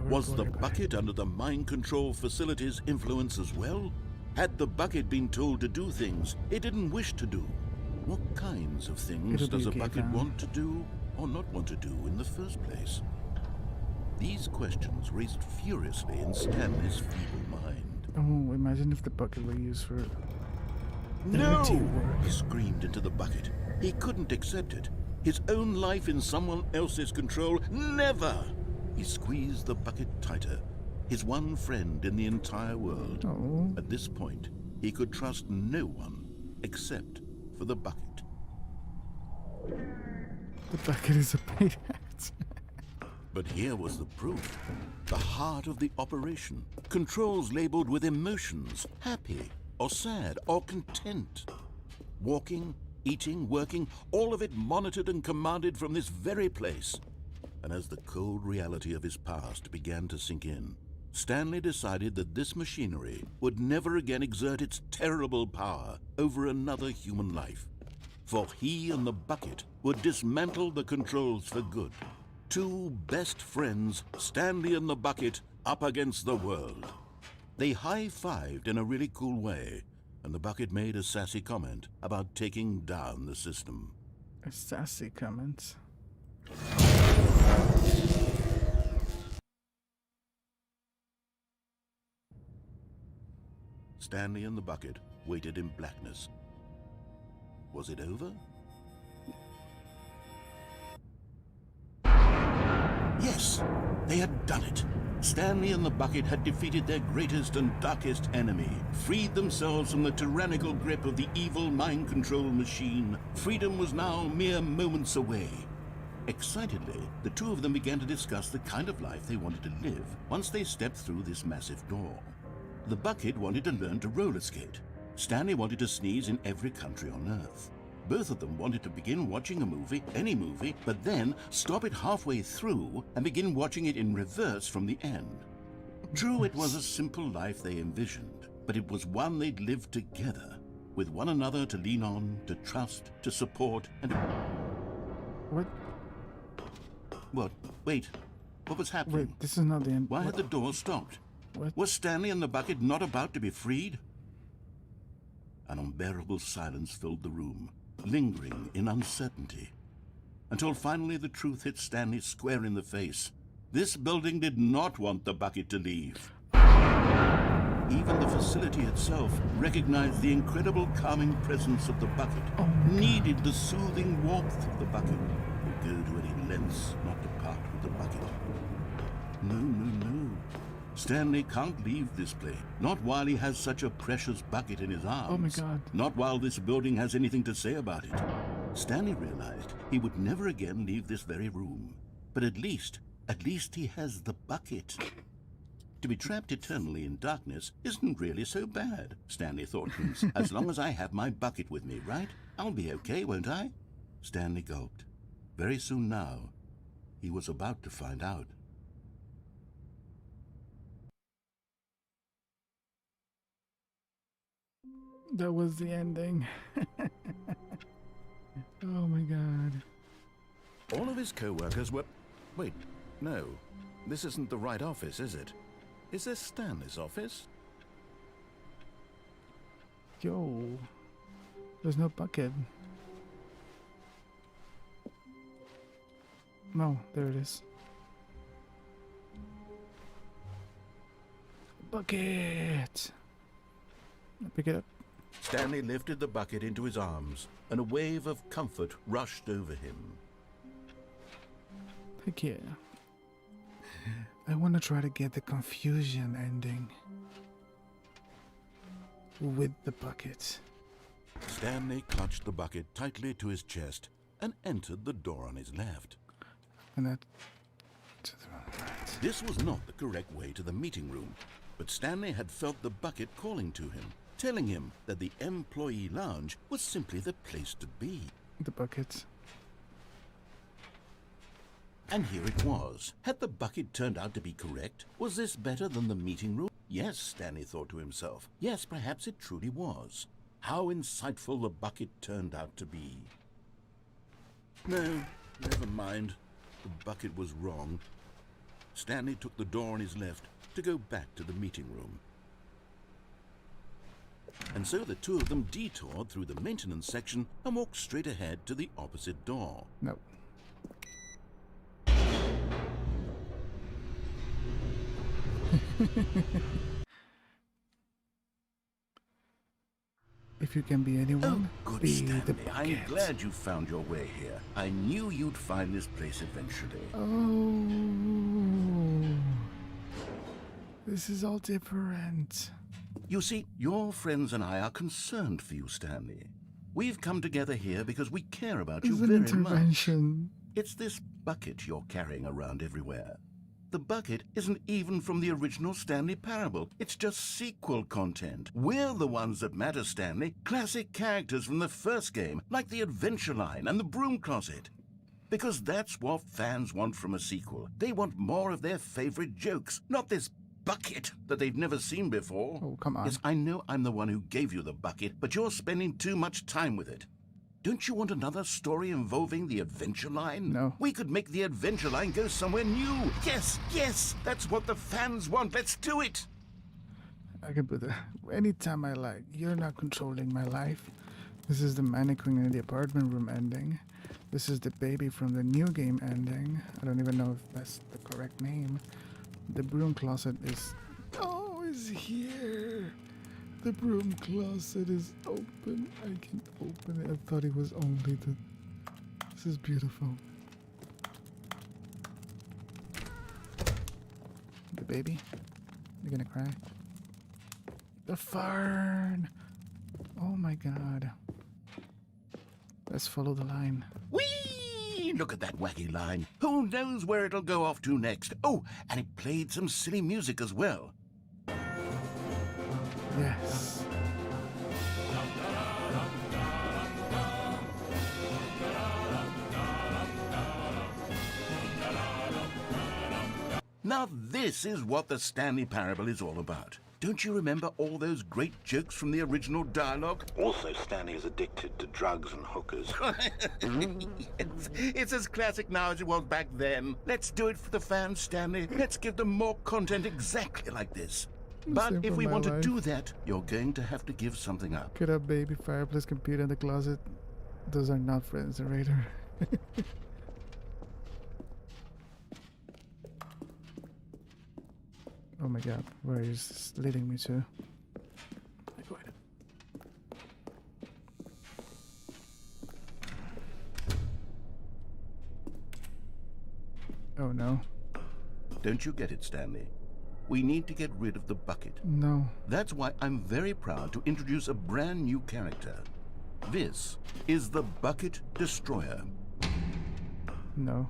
Was the bucket under the mind control facility's influence as well? Had the bucket been told to do things it didn't wish to do? What kinds of things does a bucket want to do? or not want to do in the first place? These questions raced furiously in Stanley's feeble mind. Oh, imagine if the bucket were used for No! dirty work. He screamed into the bucket. He couldn't accept it. His own life in someone else's control, never! He squeezed the bucket tighter. His one friend in the entire world. Oh, At this point, he could trust no one except for the bucket. the bucket is a paid hat. But here was the proof. The heart of the operation. Controls labeled with emotions, happy or sad or content. Walking, eating, working, all of it monitored and commanded from this very place. And as the cold reality of his past began to sink in, Stanley decided that this machinery would never again exert its terrible power over another human life. For he and the bucket would dismantle the controls for good. Two best friends, Stanley and the bucket, up against the world. They high-fived in a really cool way, and the bucket made a sassy comment about taking down the system. A sassy comment. Stanley and the bucket waited in blackness. Was it over? Yes, they had done it. Stanley and the bucket had defeated their greatest and darkest enemy, freed themselves from the tyrannical grip of the evil mind control machine. Freedom was now mere moments away. Excitedly, the two of them began to discuss the kind of life they wanted to live once they stepped through this massive door. The bucket wanted to learn to roller skate. Stanley wanted to sneeze in every country on Earth. Both of them wanted to begin watching a movie, any movie, but then stop it halfway through and begin watching it in reverse from the end. True, it was a simple life they envisioned, but it was one they'd lived together, with one another to lean on, to trust, to support, and... What? What? Wait. What was happening? Wait, this is not the end. Why had What? the door stopped? What? Was Stanley and the bucket not about to be freed? An unbearable silence filled the room, lingering in uncertainty, until finally the truth hit Stanley square in the face. This building did not want the bucket to leave. Even the facility itself recognized the incredible calming presence of the bucket, needed the soothing warmth of the bucket, would go to any lengths not to part with the bucket. No, no, no. Stanley can't leave this place. Not while he has such a precious bucket in his arms. Oh my God. Not while this building has anything to say about it. Stanley realized he would never again leave this very room. But at least he has the bucket. To be trapped eternally in darkness isn't really so bad, Stanley thought to himself. As long as I have my bucket with me, right? I'll be okay, won't I? Stanley gulped. Very soon now, he was about to find out. That was the ending. Oh my God. All of his co-workers were... Wait, no. This isn't the right office, is it? Is this Stanley's office? Yo. There's no bucket. No, there it is. Bucket! Pick it up. Stanley lifted the bucket into his arms, and a wave of comfort rushed over him. Heck yeah. I want to try to get the confusion ending with the bucket. Stanley clutched the bucket tightly to his chest and entered the door on his left. And that to the right. This was not the correct way to the meeting room, but Stanley had felt the bucket calling to him, telling him that the employee lounge was simply the place to be. The bucket. And here it was. Had the bucket turned out to be correct? Was this better than the meeting room? Yes, Stanley thought to himself. Yes, perhaps it truly was. How insightful the bucket turned out to be. No, never mind. The bucket was wrong. Stanley took the door on his left to go back to the meeting room. And so the two of them detoured through the maintenance section and walked straight ahead to the opposite door. No. If you can be anyone, Good be the Stanley, I'm bucket. glad you found your way here. I knew you'd find this place eventually. Oh, this is all different. You see, your friends and I are concerned for you, Stanley. We've come together here because we care about you It's an very much. intervention. It's this bucket you're carrying around everywhere. The bucket isn't even from the original Stanley Parable. It's just sequel content. We're the ones that matter, Stanley. Classic characters from the first game, like the Adventure Line and the Broom Closet. Because that's what fans want from a sequel. They want more of their favorite jokes, not this bucket that they've never seen before. Oh, come on. Yes, I know I'm the one who gave you the bucket, but you're spending too much time with it. Don't you want another story involving the Adventure Line? No. We could make the Adventure Line go somewhere new. Yes, yes, that's what the fans want. Let's do it. I can put it anytime I like. You're not controlling my life. This is the mannequin in the apartment room ending. This is the baby from the new game ending. I don't even know if that's the correct name. The broom closet is... Oh, it's here. The broom closet is open. I can open it. I thought it was only the... This is beautiful. The baby? You're gonna cry? The fern! Oh my god. Let's follow the line. Whee! Look at that wacky line. Who knows where it'll go off to next? Oh, and it played some silly music as well. Yes. Now this is what the Stanley Parable is all about. Don't you remember all those great jokes from the original dialogue? Also, Stanley is addicted to drugs and hookers. It's as classic now as it was back then. Let's do it for the fans, Stanley. Let's give them more content exactly like this. But Same if for we my want to life. do that, you're going to have to give something up. Get up, baby. Fireplace, computer in the closet. Those are not friends, Raider. Oh my god, where is this leading me to? Oh no. Don't you get it, Stanley? We need to get rid of the bucket. No. That's why I'm very proud to introduce a brand new character. This is the Bucket Destroyer. No.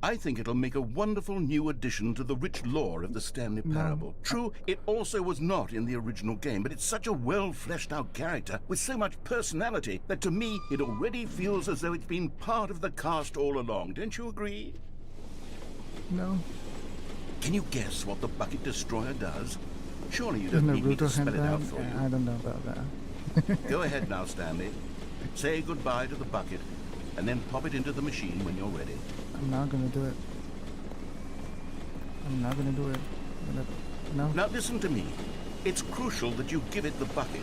I think it'll make a wonderful new addition to the rich lore of the Stanley Parable. True, it also was not in the original game, but it's such a well-fleshed-out character with so much personality that to me it already feels as though it's been part of the cast all along. Don't you agree? No. Can you guess what the Bucket Destroyer does? Surely you don't need me Naruto to spell it out hentai? for I you. don't know about that. Go ahead now, Stanley. Say goodbye to the bucket, and then pop it into the machine when you're ready. I'm not gonna do it. I'm not gonna do it. No. Now listen to me. It's crucial that you give it the bucket.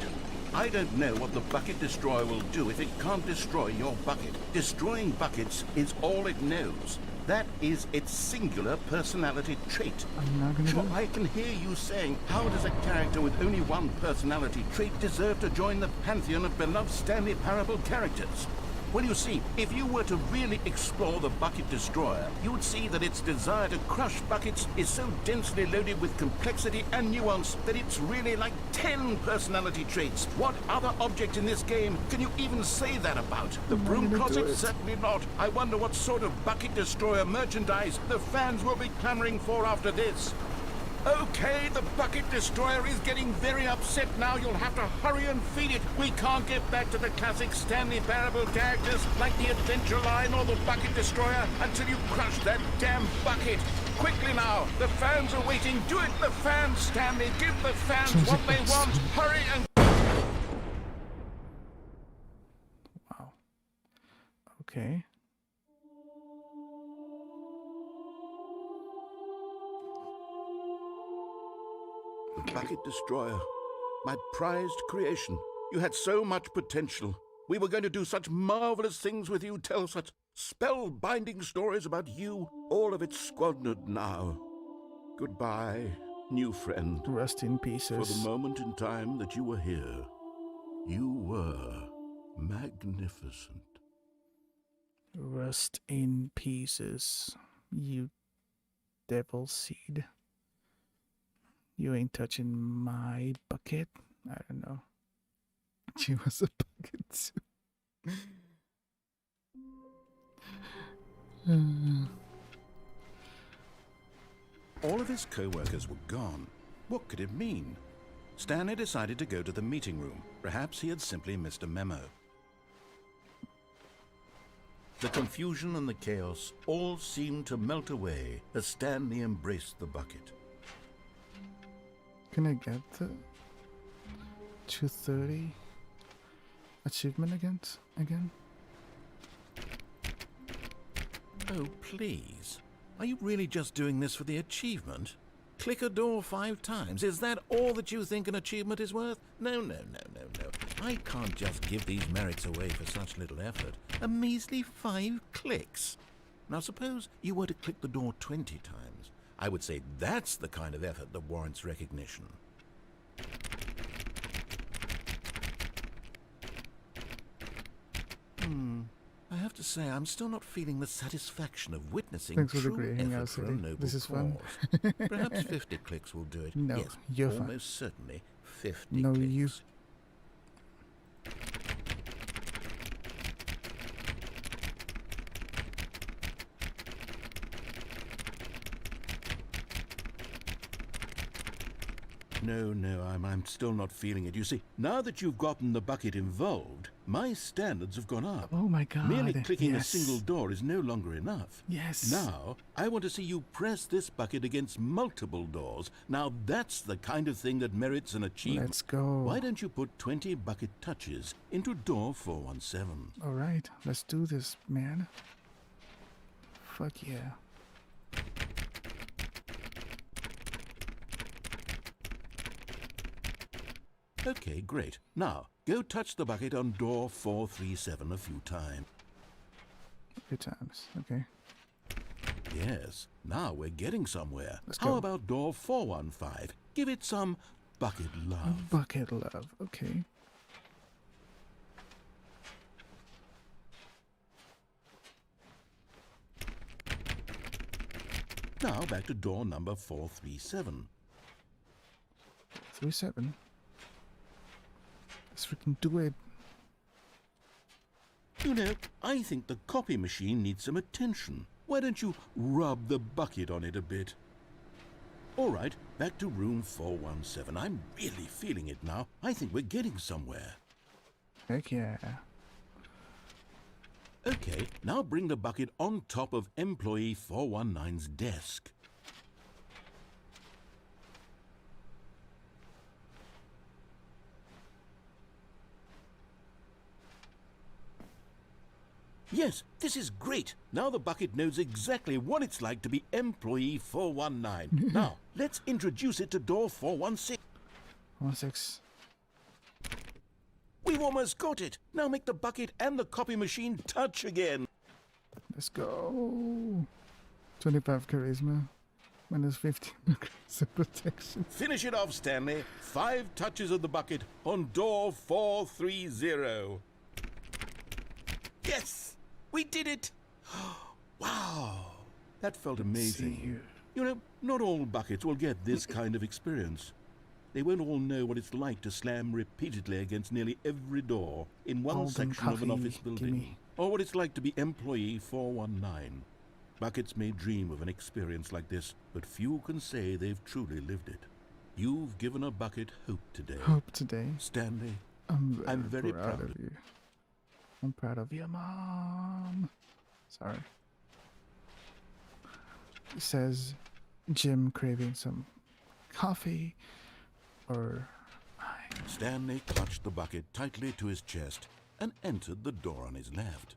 I don't know what the Bucket Destroyer will do if it can't destroy your bucket. Destroying buckets is all it knows. That is its singular personality trait. I'm not gonna Sure, do it. I can hear you saying, how does a character with only one personality trait deserve to join the pantheon of beloved Stanley Parable characters? Well, you see, if you were to really explore the Bucket Destroyer, you would see that its desire to crush buckets is so densely loaded with complexity and nuance that it's really like 10 personality traits. What other object in this game can you even say that about? The broom gonna do closet? it. Certainly not. I wonder what sort of Bucket Destroyer merchandise the fans will be clamoring for after this. Okay, the Bucket Destroyer is getting very upset now. You'll have to hurry and feed it. We can't get back to the classic Stanley Parable characters like the Adventure Line or the Bucket Destroyer until you crush that damn bucket. Quickly now, the fans are waiting. Do it, the fans, Stanley. Give the fans what they want. Hurry and... Wow. Okay. The Bucket Destroyer, my prized creation. You had so much potential. We were going to do such marvelous things with you, tell such spellbinding stories about you. All of it squandered now. Goodbye. New friend, Rust in for pieces. the moment in time that you were here, you were magnificent. Rust in pieces. You devil seed. You ain't touching my bucket. I don't know. She was a bucket too. All of his co-workers were gone. What could it mean? Stanley decided to go to the meeting room. Perhaps he had simply missed a memo. The confusion and the chaos all seemed to melt away as Stanley embraced the bucket. Can I get the 230 achievement again? Oh, please. Are you really just doing this for the achievement? Click a door 5 times. Is that all that you think an achievement is worth? No. I can't just give these merits away for such little effort. A measly 5 clicks. Now suppose you were to click the door 20 times. I would say that's the kind of effort that warrants recognition. I have to say, I'm still not feeling the satisfaction of witnessing Thanks for the true great hangout, effort for a City. noble This is fun. cause. Perhaps 50 clicks will do it. No, yes, you're fine. almost certainly 50 No, clicks. you. No, I'm still not feeling it. You see, now that you've gotten the bucket involved, my standards have gone up. Oh my god. Merely clicking yes. a single door is no longer enough. Yes. Now, I want to see you press this bucket against multiple doors. Now, that's the kind of thing that merits an achievement. Let's go. Why don't you put 20 bucket touches into door 417? Alright, let's do this, man. Fuck yeah. Okay, great. Now, go touch the bucket on door 437 a few times. A few times, okay. Yes, now we're getting somewhere. Let's How go. about door 415? Give it some bucket love. Bucket love, okay. Now back to door number 437. 37. Let's freaking do it. You know, I think the copy machine needs some attention. Why don't you rub the bucket on it a bit? All right, back to room 417. I'm really feeling it now. I think we're getting somewhere. Heck yeah. Okay, now bring the bucket on top of employee 419's desk. Yes, this is great. Now the bucket knows exactly what it's like to be employee 419. Now, let's introduce it to door 416. 16. We've almost got it. Now make the bucket and the copy machine touch again. Let's go. 25 charisma. Minus 15 aggressive protection. Finish it off, Stanley. 5 touches of the bucket on door 430. Yes! We did it! Wow! That felt amazing. You know, not all buckets will get this kind of experience. They won't all know what it's like to slam repeatedly against nearly every door in one Alden section of an coffee, office building. gimme. Or what it's like to be employee 419. Buckets may dream of an experience like this, but few can say they've truly lived it. You've given a bucket hope today. Hope today. Stanley, I'm very proud of you. I'm proud of you, Mom. Sorry. It says Jim craving some coffee or Stanley clutched the bucket tightly to his chest and entered the door on his left.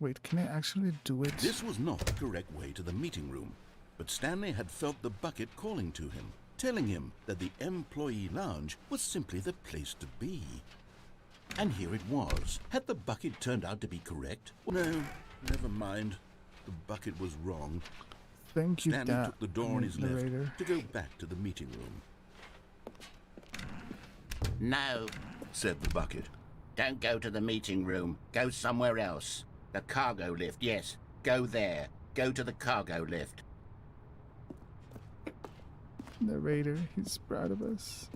wait, can I actually do it? This was not the correct way to the meeting room, but Stanley had felt the bucket calling to him, telling him that the employee lounge was simply the place to be. And here it was. Had the bucket turned out to be correct? No, never mind. The bucket was wrong. Thank you, Stanley took the door on his narrator. left to go back to the meeting room. No, Said the bucket. don't go to the meeting room. Go somewhere else. The cargo lift, yes. Go there. Go to the cargo lift. Narrator, he's proud of us.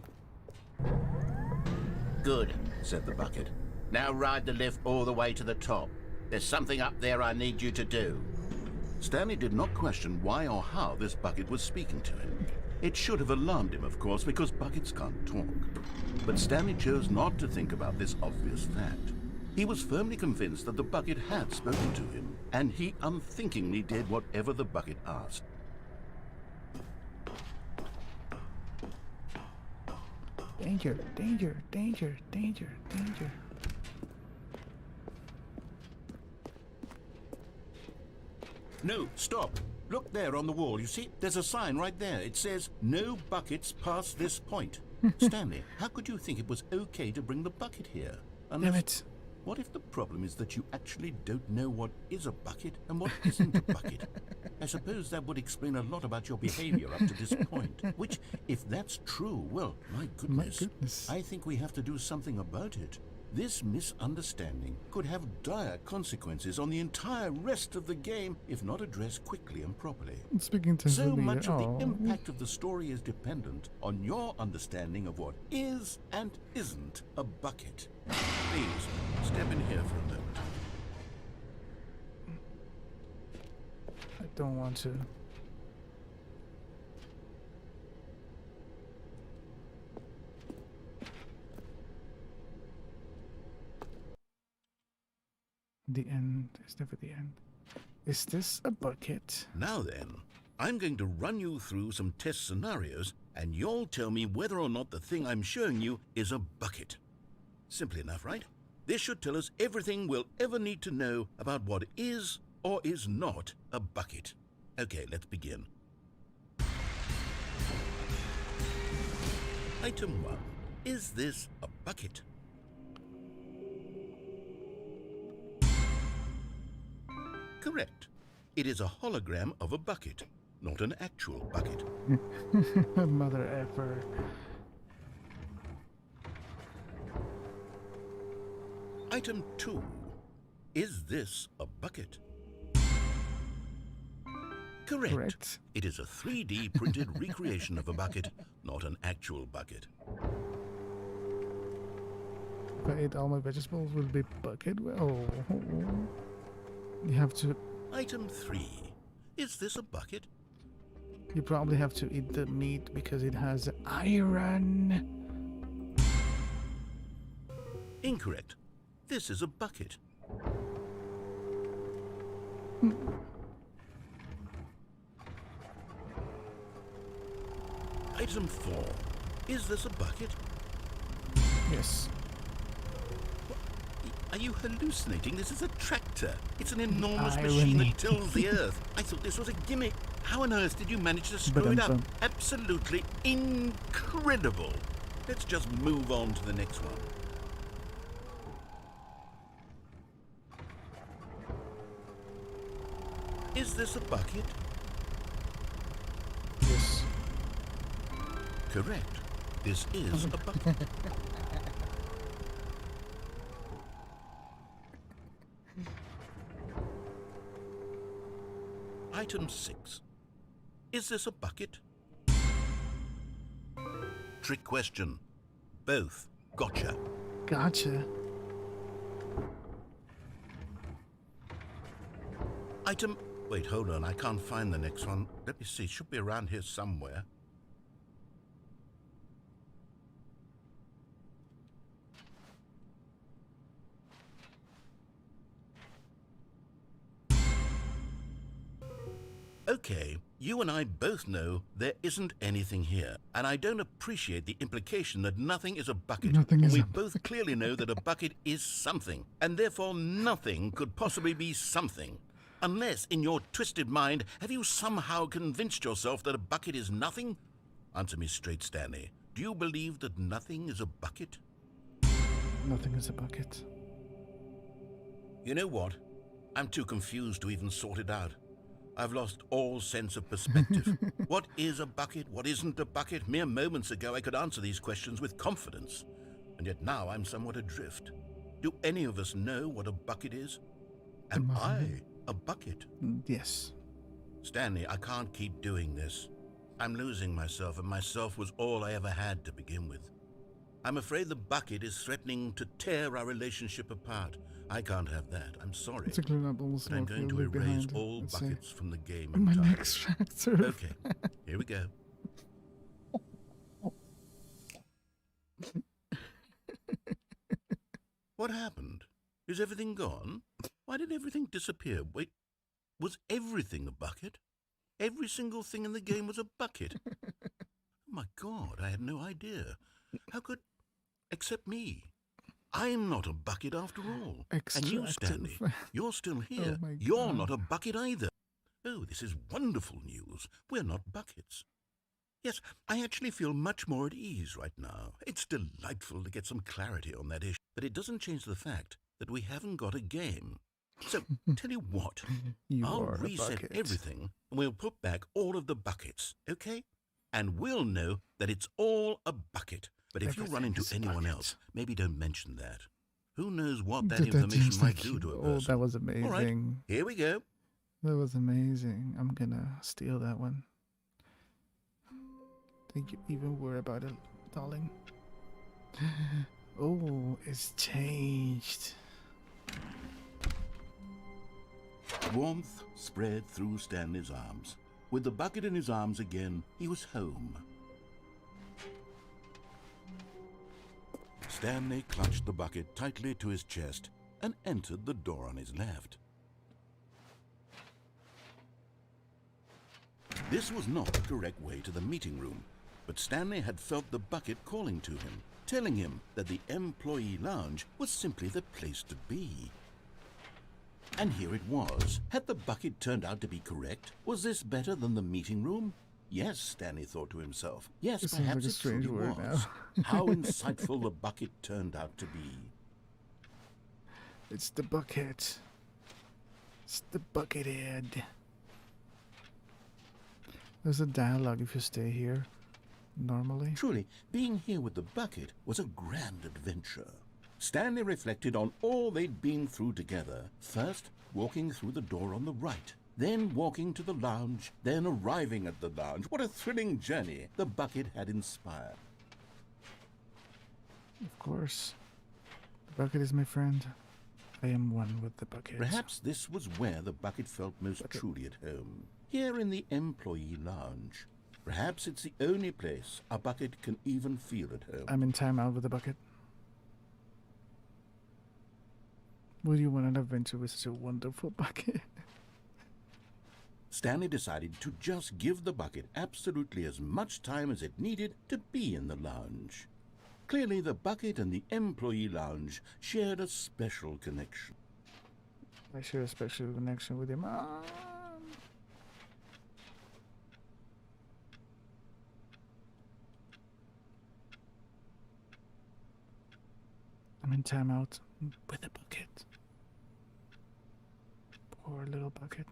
Good. Said the bucket. Now ride the lift all the way to the top. There's something up there I need you to do. Stanley did not question why or how this bucket was speaking to him. It should have alarmed him, of course, because buckets can't talk. But Stanley chose not to think about this obvious fact. He was firmly convinced that the bucket had spoken to him, and he unthinkingly did whatever the bucket asked. Danger, danger, danger, danger, danger. No, stop. Look there on the wall. You see, there's a sign right there. It says, no buckets past this point. Stanley, how could you think it was okay to bring the bucket here? Damn it. What if the problem is that you actually don't know what is a bucket and what isn't a bucket? I suppose that would explain a lot about your behavior up to this point. Which, if that's true, well, my goodness. I think we have to do something about it. This misunderstanding could have dire consequences on the entire rest of the game if not addressed quickly and properly. Speaking to So the much of leader. the impact of the story is dependent on your understanding of what is and isn't a bucket. Please, step in here for a moment. I don't want to. The end is never the end. Is this a bucket? Now then, I'm going to run you through some test scenarios, and you'll tell me whether or not the thing I'm showing you is a bucket. Simple enough, right? This should tell us everything we'll ever need to know about what is or is not a bucket. Okay, let's begin. Item 1. Is this a bucket? Correct. It is a hologram of a bucket, not an actual bucket. Mother effer. Item 2. Is this a bucket? Correct. Correct. It is a 3D printed recreation of a bucket, not an actual bucket. If I eat all my vegetables, will be bucket? Oh. You have to... Item 3. Is this a bucket? You probably have to eat the meat because it has iron. Incorrect. This is a bucket. Item 4. Is this a bucket? Yes. Are you hallucinating? This is a tractor. It's an enormous Irony. machine that tills the earth. I thought this was a gimmick. How on earth did you manage to screw it up? Ba-dum-bum. Absolutely incredible. Let's just move on to the next one. Is this a bucket? Yes. Correct. This is a bucket. Item 6. Is this a bucket? Trick question. Both. Gotcha. Gotcha. Item... Wait, hold on. I can't find the next one. Let me see. It should be around here somewhere. Okay, you and I both know there isn't anything here, and I don't appreciate the implication that nothing is a bucket. Nothing when is we a both clearly know that a bucket is something, and therefore nothing could possibly be something. Unless, in your twisted mind, have you somehow convinced yourself that a bucket is nothing? Answer me straight, Stanley. Do you believe that nothing is a bucket? Nothing is a bucket. You know what? I'm too confused to even sort it out. I've lost all sense of perspective. What is a bucket? What isn't a bucket? Mere moments ago I could answer these questions with confidence. And yet now I'm somewhat adrift. Do any of us know what a bucket is? Am I a bucket? Yes. Stanley, I can't keep doing this. I'm losing myself, and myself was all I ever had to begin with. I'm afraid the bucket is threatening to tear our relationship apart. I can't have that. I'm sorry. It's a clean up almost But I'm like going you to leave erase behind. all Let's see. buckets from the game My entirely. next factor. Okay, here we go. What happened? Is everything gone? Why did everything disappear? Wait, was everything a bucket? Every single thing in the game was a bucket. Oh my God, I had no idea. How could... Except me. I'm not a bucket after all. And you, Stanley, you're still here. Oh my You're God. not a bucket either. Oh, this is wonderful news. We're not buckets. Yes, I actually feel much more at ease right now. It's delightful to get some clarity on that issue. But it doesn't change the fact that we haven't got a game. So, tell you what, You I'll are a reset bucket. everything and we'll put back all of the buckets, okay? And we'll know that it's all a bucket. But if you run Everything into is a anyone bucket. else, maybe don't mention that. Who knows what that That information seems might like do to a you. person. Oh, that was amazing. All right, here we go. That was amazing. I'm gonna steal that one. Think you even worry about it, darling. Oh, it's changed. Warmth spread through Stanley's arms. With the bucket in his arms again, he was home. Stanley clutched the bucket tightly to his chest and entered the door on his left. This was not the correct way to the meeting room, but Stanley had felt the bucket calling to him, telling him that the employee lounge was simply the place to be. And here it was. Had the bucket turned out to be correct? Was this better than the meeting room? Yes, Stanley thought to himself. Yes, This seems perhaps like a it strange truly word was. now. How insightful the bucket turned out to be. It's the bucket. It's the bucket head. There's a dialogue if you stay here. Normally. Truly, being here with the bucket was a grand adventure. Stanley reflected on all they'd been through together. First, walking through the door on the right. Then walking to the lounge. Then arriving at the lounge. What a thrilling journey the bucket had inspired. Of course. The bucket is my friend. I am one with the bucket. Perhaps this was where the bucket felt most truly at home. Here in the employee lounge. Perhaps it's the only place a bucket can even feel at home. I'm in timeout with the bucket. Would you want an adventure with such a wonderful bucket? Stanley decided to just give the bucket absolutely as much time as it needed to be in the lounge. Clearly, the bucket and the employee lounge shared a special connection. I share a special connection with him. I'm in timeout with the bucket. Poor little bucket.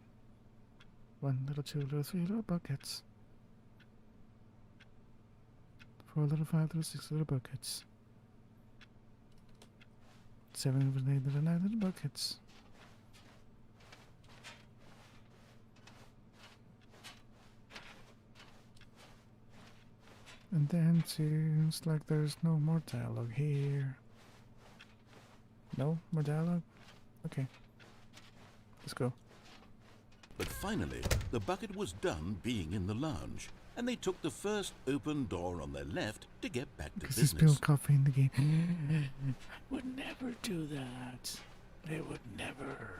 1, little 2, little 3, little buckets. 4, little 5, little 6, little buckets. 7, little 8, little 9, little buckets. And then seems like there's no more dialogue here. No more dialogue? Okay. Let's go. But finally, the bucket was done being in the lounge, and they took the first open door on their left to get back to Because he business. spilled coffee in the game. I would never do that. They would never.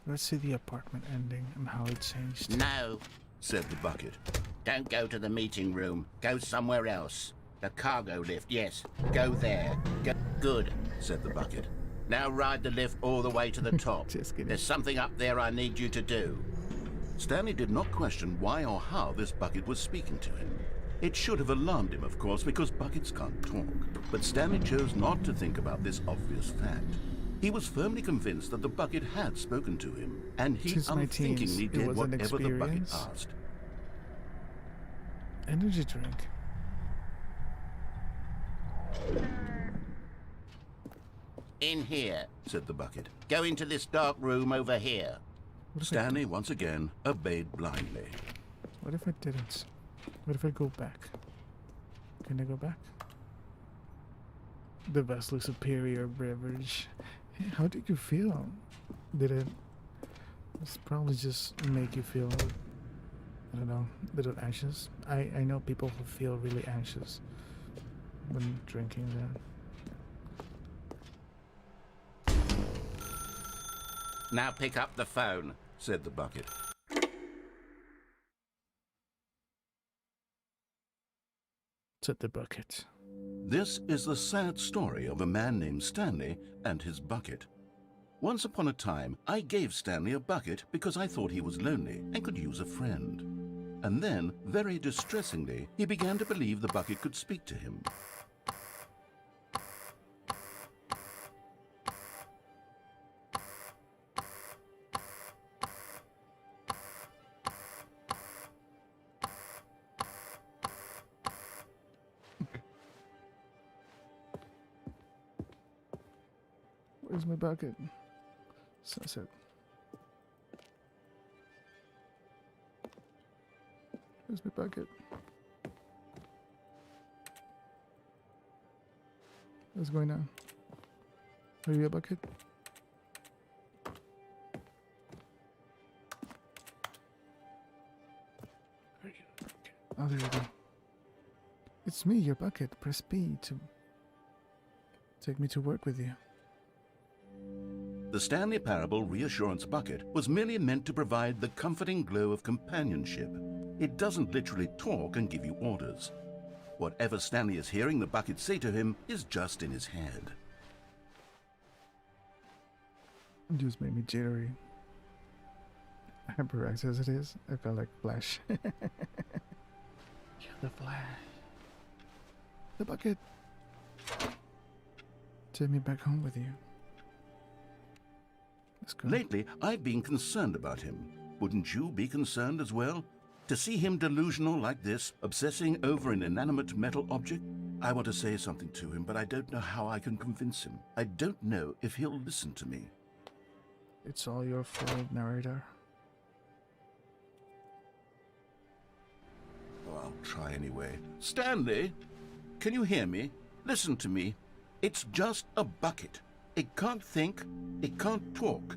Let's see the apartment ending and how it changed. No, Said the bucket. don't go to the meeting room. Go somewhere else. The cargo lift, yes. Go there. Go. Good. Said the bucket. Now ride the lift all the way to the top. Just kidding. There's something up there I need you to do. Stanley did not question why or how this bucket was speaking to him. It should have alarmed him, of course, because buckets can't talk. But Stanley chose not to think about this obvious fact. He was firmly convinced that the bucket had spoken to him, and he Since my teens, unthinkingly it did was an whatever the bucket experience. asked. Energy drink. In here. Said the bucket. Go into this dark room over here. What if I Stanley once again obeyed blindly. What if I didn't? What if I go back? Can I go back? The vastly superior beverage. Hey, how did you feel? Did it? It's probably just make you feel, I don't know, a little anxious. I know people who feel really anxious when drinking that. Now pick up the phone. Said the bucket. Said the bucket. This is the sad story of a man named Stanley and his bucket. Once upon a time, I gave Stanley a bucket because I thought he was lonely and could use a friend. And then, very distressingly, he began to believe the bucket could speak to him. Where's my bucket? Sunset. Where's my bucket? What's going on? Are you a bucket? Are you a bucket? Oh, there you go. It's me, your bucket. Press B to take me to work with you. The Stanley Parable Reassurance Bucket was merely meant to provide the comforting glow of companionship. It doesn't literally talk and give you orders. Whatever Stanley is hearing the bucket say to him is just in his head. It just made me jittery. Hyperactive as it is, I felt like Flash. You're the Flash. The bucket. Take me back home with you. Let's go. Lately, I've been concerned about him. Wouldn't you be concerned as well? To see him delusional like this, obsessing over an inanimate metal object? I want to say something to him, but I don't know how I can convince him. I don't know if he'll listen to me. It's all your fault, narrator. Oh, I'll try anyway. Stanley, can you hear me? Listen to me. It's just a bucket. It can't think, it can't talk.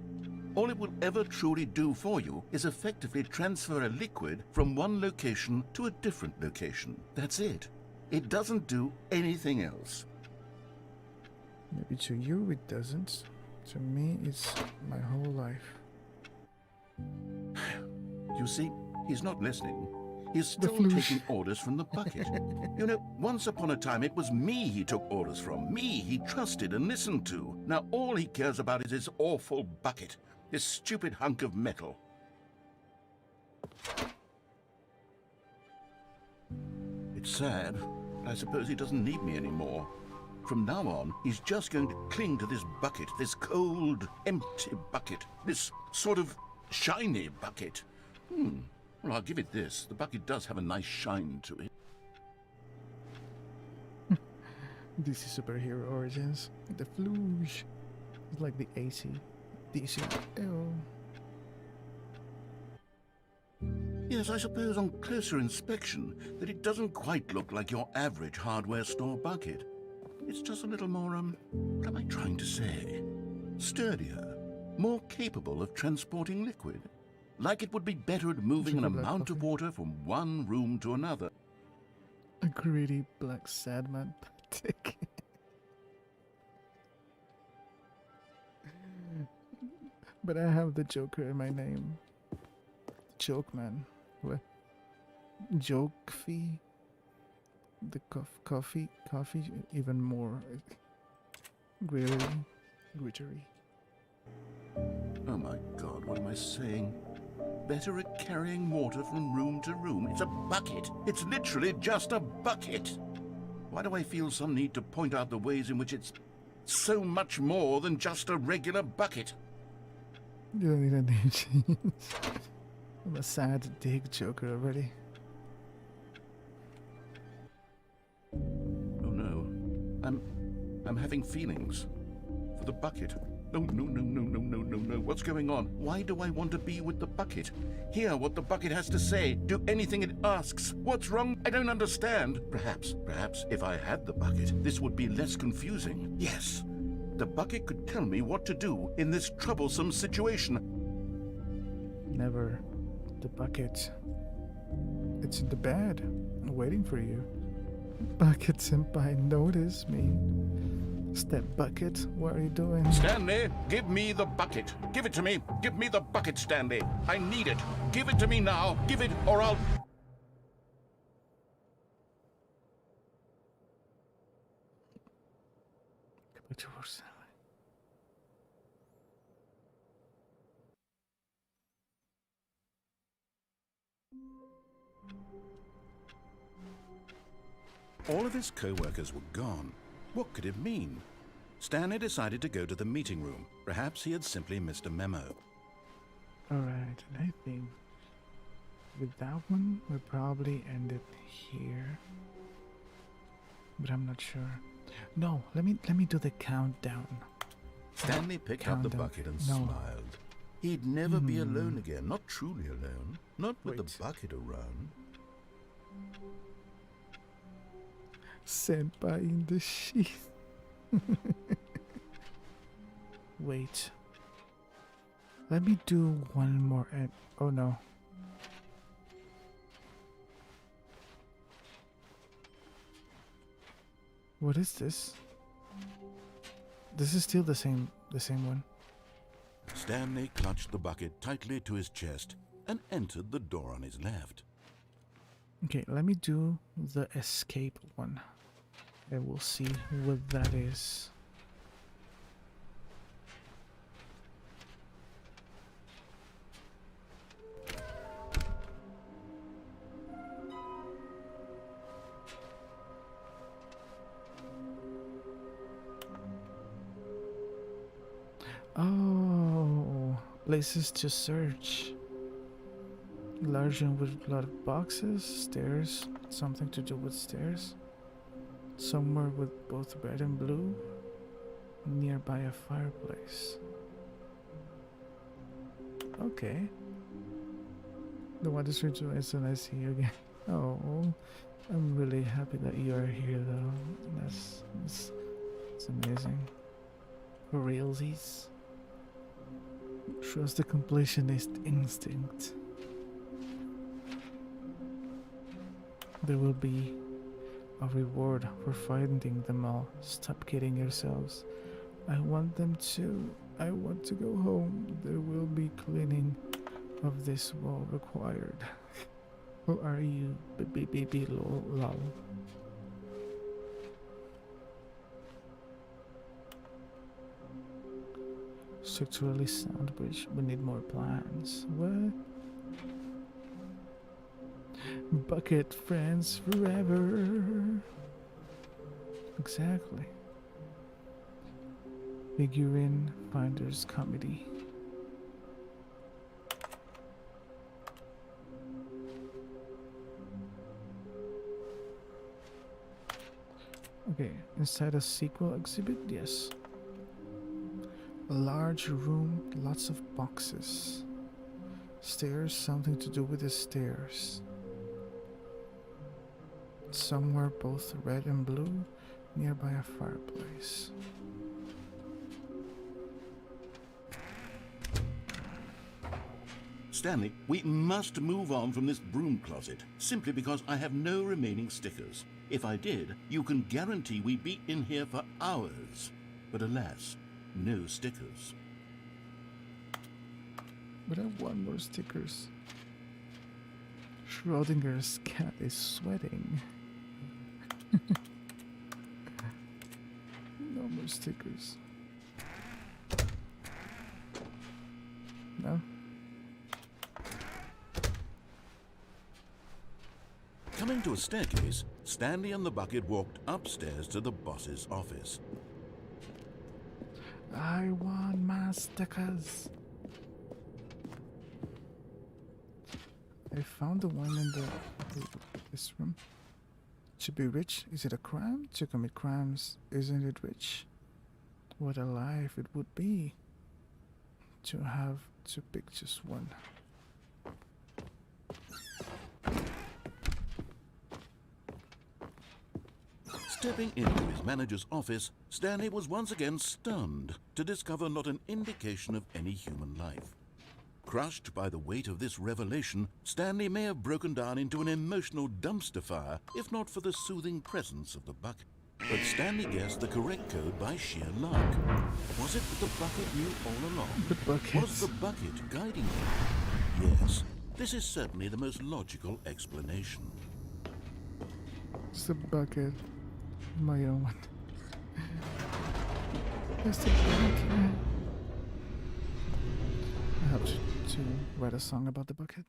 All it will ever truly do for you is effectively transfer a liquid from one location to a different location. That's it. It doesn't do anything else. Maybe to you it doesn't. To me, it's my whole life. You see, he's not listening. He's still floosh. taking orders from the bucket. You know, once upon a time it was me he took orders from, me he trusted and listened to. Now all he cares about is his awful bucket, this stupid hunk of metal. It's sad, but I suppose he doesn't need me anymore. From now on, he's just going to cling to this bucket, this cold, empty bucket, this sort of shiny bucket. Well, I'll give it this. The bucket does have a nice shine to it. DC superhero origins. The floosh. It's like the AC. DC. Ew. Yes, I suppose on closer inspection that it doesn't quite look like your average hardware store bucket. It's just a little more, what am I trying to say? Sturdier, more capable of transporting liquid. Like it would be better at moving an Sugar black amount of coffee. water from one room to another. A greedy black sad man. Pathetic. But I have the Joker in my name. Joke man. What? Joke fee. The coffee, even more glittery. Oh my God, what am I saying? Better at carrying water from room to room. It's a bucket. It's literally just a bucket. Why do I feel some need to point out the ways in which it's So much more than just a regular bucket. You don't need a name change. I'm a sad dig joker already. Oh no. I'm having feelings. For the bucket. No, no, no, no, no, no, no, no. What's going on? Why do I want to be with the bucket? Hear what the bucket has to say. Do anything it asks. What's wrong? I don't understand. Perhaps if I had the bucket, this would be less confusing. Yes. The bucket could tell me what to do in this troublesome situation. Never. The bucket. It's in the bed. I'm waiting for you. Bucket senpai, notice me. Step bucket, what are you doing? Stanley, give me the bucket. Give it to me. Give me the bucket, Stanley. I need it. Give it to me now. Give it or I'll... Come back to work, Stanley. All of his co-workers were gone. What could it mean? Stanley decided to go to the meeting room. Perhaps he had simply missed a memo. Alright, and I think with that one, we'll probably end it here. But I'm not sure. No, let me do the countdown. Stanley picked up the Countdown. bucket and No. smiled. He'd never be alone again. Not truly alone. Not with Wait. the bucket around. Senpai in the sheath. Wait. Let me do one more and oh no. What is this? This is still the same one. Stanley clutched the bucket tightly to his chest and entered the door on his left. Okay, let me do the escape one. And we'll see what that is. Oh, places to search. Large room with a lot of boxes, stairs, something to do with stairs. Somewhere with both red and blue, nearby a fireplace. Okay. The water street is so nice to see you again. Oh, I'm really happy that you are here though. That's amazing. For realsies. Trust the completionist instinct. There will be a reward for finding them all. Stop kidding yourselves. I want them to. I want to go home. There will be cleaning of this wall required. Who are you, baby lol? Structurally sound bridge. We need more plans. What? Bucket friends forever. Exactly. Figurine Finders Committee. Okay, inside a sequel exhibit, yes. A large room, lots of boxes. Stairs, something to do with the stairs. Somewhere both red and blue, nearby a fireplace. Stanley, we must move on from this broom closet, simply because I have no remaining stickers. If I did, you can guarantee we'd be in here for hours. But alas, no stickers. But I want more stickers. Schrodinger's cat is sweating. No more stickers. No? Coming to a staircase, Stanley and the bucket walked upstairs to the boss's office. I want my stickers. I found the one in this room. To be rich, is it a crime? To commit crimes, isn't it rich? What a life it would be to have to pick just one. Stepping into his manager's office, Stanley was once again stunned to discover not an indication of any human life. Crushed by the weight of this revelation, Stanley may have broken down into an emotional dumpster fire if not for the soothing presence of the bucket. But Stanley guessed the correct code by sheer luck. Was it that the bucket knew all along? The bucket. Was the bucket guiding him? Yes, this is certainly the most logical explanation. It's the bucket. My own one. It's the bucket. I have to write a song about the bucket.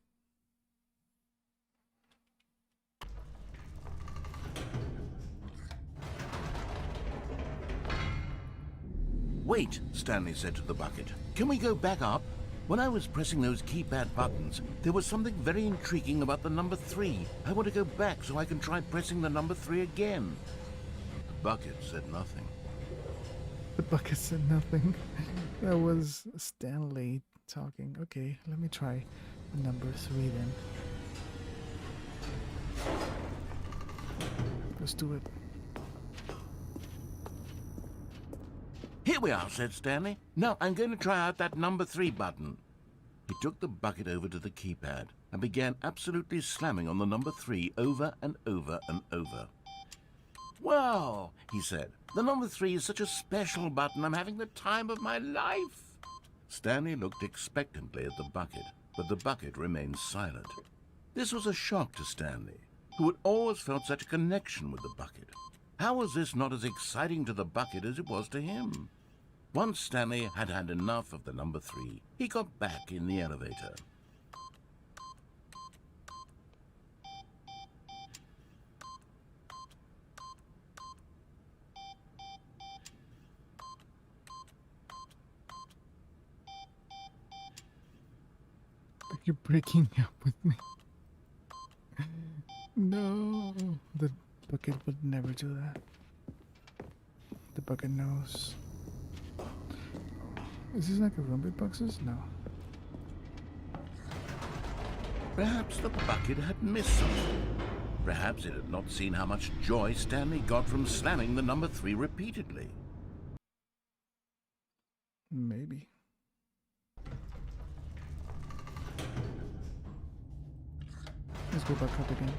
Wait, Stanley said to the bucket. Can we go back up? When I was pressing those keypad buttons, there was something very intriguing about the number 3. I want to go back so I can try pressing the number 3 again. The bucket said nothing. The bucket said nothing. That was Stanley talking. Okay, let me try number 3 then. Let's do it. Here we are, said Stanley. Now I'm going to try out that number 3 button. He took the bucket over to the keypad and began absolutely slamming on the number 3 over and over and over. Wow, he said. The number 3 is such a special button. I'm having the time of my life. Stanley looked expectantly at the bucket, but the bucket remained silent. This was a shock to Stanley, who had always felt such a connection with the bucket. How was this not as exciting to the bucket as it was to him? Once Stanley had had enough of the number 3, he got back in the elevator. You're breaking up with me. No, the bucket would never do that. The bucket knows. Is this like a room with boxes? No. Perhaps the bucket had missed something. Perhaps it had not seen how much joy Stanley got from slamming the number 3 repeatedly. Maybe. Let's go back up again.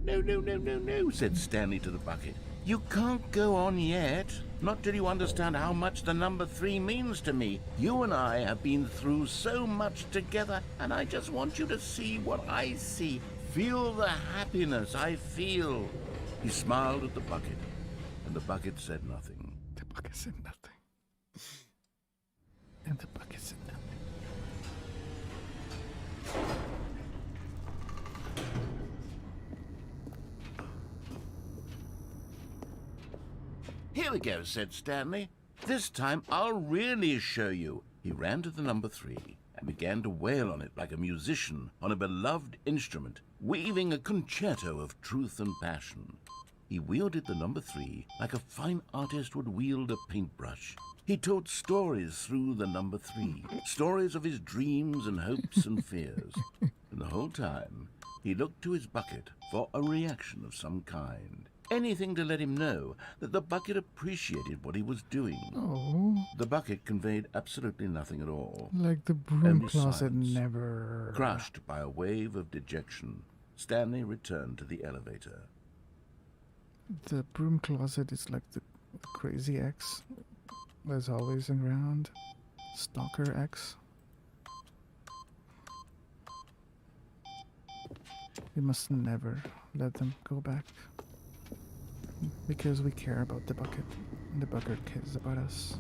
No, said Stanley to the bucket. You can't go on yet. Not till you understand how much the number 3 means to me. You and I have been through so much together, and I just want you to see what I see. Feel the happiness I feel. He smiled at the bucket, and the bucket said nothing. The bucket said nothing. And the bucket said nothing. Here we go, said Stanley. This time I'll really show you. He ran to the number 3 and began to wail on it like a musician on a beloved instrument, weaving a concerto of truth and passion. He wielded the number 3 like a fine artist would wield a paintbrush. He told stories through the number 3, stories of his dreams and hopes and fears. And the whole time, he looked to his bucket for a reaction of some kind. Anything to let him know that the bucket appreciated what he was doing. Oh. The bucket conveyed absolutely nothing at all. Like the broom Only closet silence. never. Crushed by a wave of dejection, Stanley returned to the elevator. The broom closet is like the crazy ex. There's always around. Stalker X. We must never let them go back. Because we care about the bucket, and the bucket cares about us.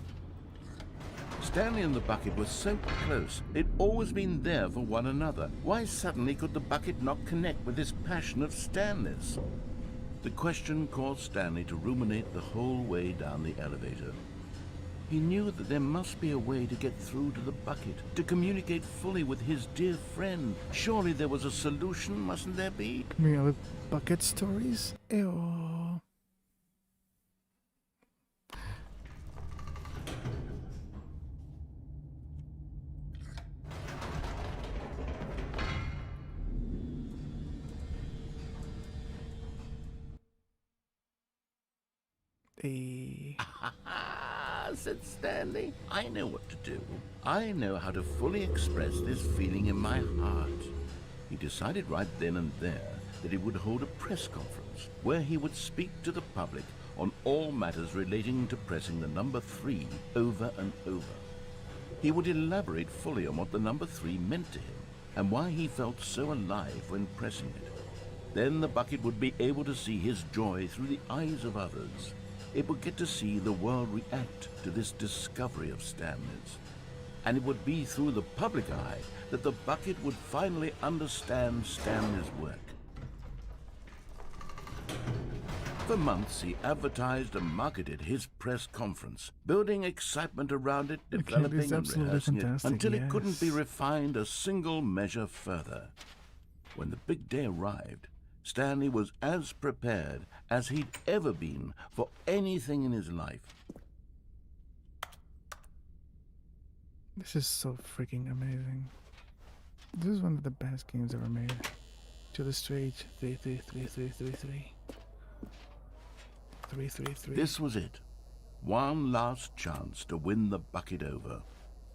Stanley and the bucket were so close. They'd always been there for one another. Why suddenly could the bucket not connect with this passion of Stanley's? The question caused Stanley to ruminate the whole way down the elevator. He knew that there must be a way to get through to the bucket, to communicate fully with his dear friend. Surely there was a solution, mustn't there be? We have bucket stories? Ew. Said Stanley. I know what to do. I know how to fully express this feeling in my heart. He decided right then and there that he would hold a press conference where he would speak to the public on all matters relating to pressing the number 3 over and over. He would elaborate fully on what the number 3 meant to him and why he felt so alive when pressing it. Then the bucket would be able to see his joy through the eyes of others. It would get to see the world react to this discovery of Stanley's. And it would be through the public eye that the bucket would finally understand Stanley's work. For months, he advertised and marketed his press conference, building excitement around it, developing and rehearsing it, until it couldn't be refined a single measure further. When the big day arrived, Stanley was as prepared as he'd ever been for anything in his life. This is so freaking amazing. This is one of the best games ever made. To the straight 3333333. 333. This was it. One last chance to win the bucket over.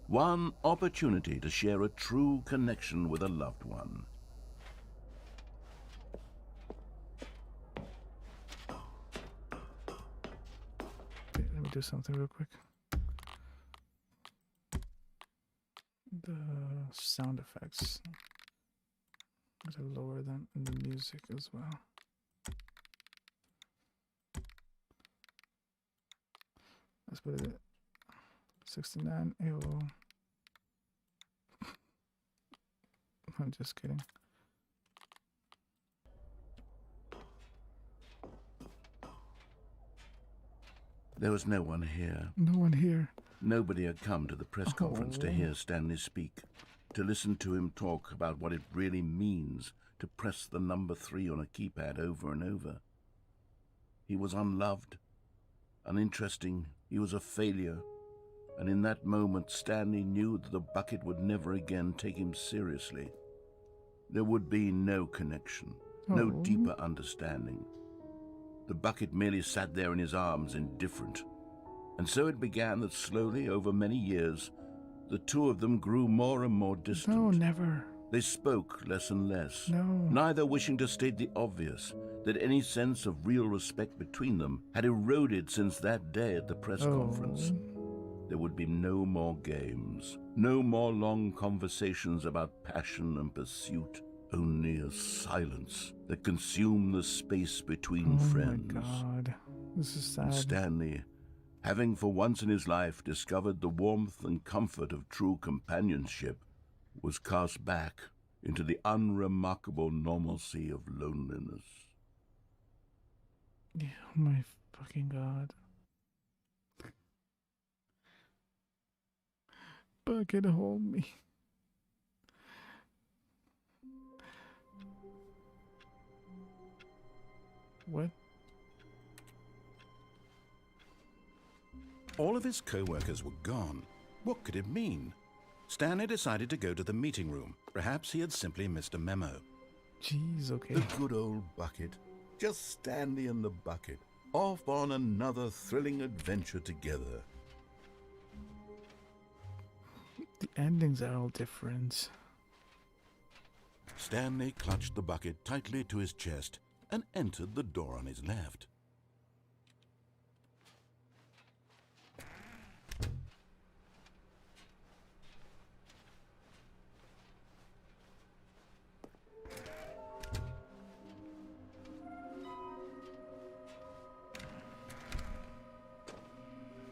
One opportunity to share a true connection with a loved one. Okay, let me do something real quick. The sound effects. Gotta lower them in the music as well. Let's put it at 69. Ew. I'm just kidding. There was no one here. No one here. Nobody had come to the press conference to hear Stanley speak, to listen to him talk about what it really means to press the number 3 on a keypad over and over. He was unloved, uninteresting, he was a failure, and in that moment Stanley knew that the bucket would never again take him seriously. There would be no connection, no deeper understanding. The bucket merely sat there in his arms, indifferent. And so it began that slowly, over many years, the two of them grew more and more distant. No, never. They spoke less and less, No. neither wishing to state the obvious, that any sense of real respect between them had eroded since that day at the press conference. There would be no more games, no more long conversations about passion and pursuit, only a silence that consumed the space between friends. Oh my God, this is sad. And Stanley, having for once in his life discovered the warmth and comfort of true companionship, was cast back into the unremarkable normalcy of loneliness. Yeah, oh my fucking God. Bucket, hold me. What? All of his co-workers were gone. What could it mean? Stanley decided to go to the meeting room. Perhaps he had simply missed a memo. Jeez, okay. The good old bucket. Just Stanley and the bucket, off on another thrilling adventure together. The endings are all different. Stanley clutched the bucket tightly to his chest and entered the door on his left.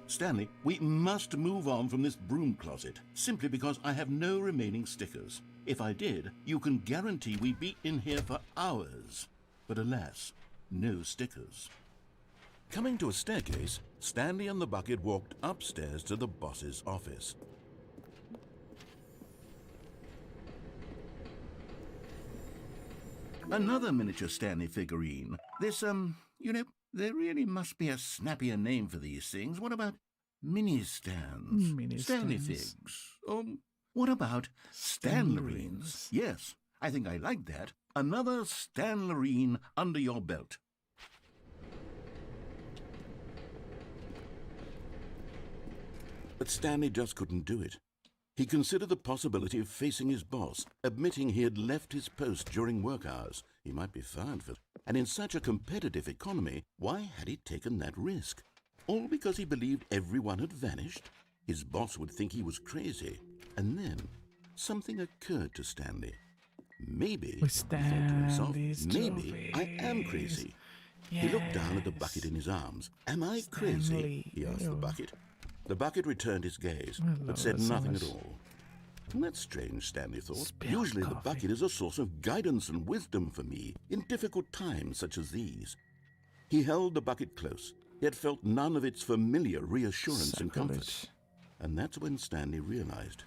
Stanley, we must move on from this broom closet, simply because I have no remaining stickers. If I did, you can guarantee we'd be in here for hours. But alas, no stickers. Coming to a staircase, Stanley and the bucket walked upstairs to the boss's office. Another miniature Stanley figurine. This, there really must be a snappier name for these things. What about mini stands? Mini Stanley stands. figs. What about Stanlerines? Yes, I think I like that. Another Stanlerine under your belt. But Stanley just couldn't do it. He considered the possibility of facing his boss, admitting he had left his post during work hours. He might be fired for it. And in such a competitive economy, why had he taken that risk? All because he believed everyone had vanished? His boss would think he was crazy. And then, something occurred to Stanley. Maybe, he thought to himself, maybe I am crazy. Yes. He looked down at the bucket in his arms. Am I crazy? Stanley. He asked the bucket. The bucket returned his gaze, I love but said this nothing at sauce. all. That's strange, Stanley thought. Spilled Usually the coffee. bucket is a source of guidance and wisdom for me in difficult times such as these. He held the bucket close, yet felt none of its familiar reassurance and comfort. Sacrilege. And that's when Stanley realized,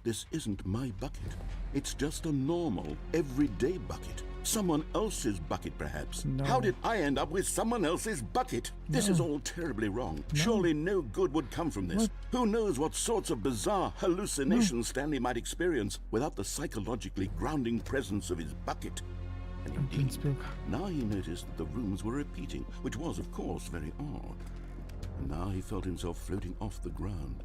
this isn't my bucket. It's just a normal, everyday bucket. Someone else's bucket, perhaps. No. How did I end up with someone else's bucket? This is all terribly wrong. Surely no good would come from this. What? Who knows what sorts of bizarre hallucinations Stanley might experience without the psychologically grounding presence of his bucket. And indeed, now he noticed that the rooms were repeating, which was, of course, very odd. And now he felt himself floating off the ground.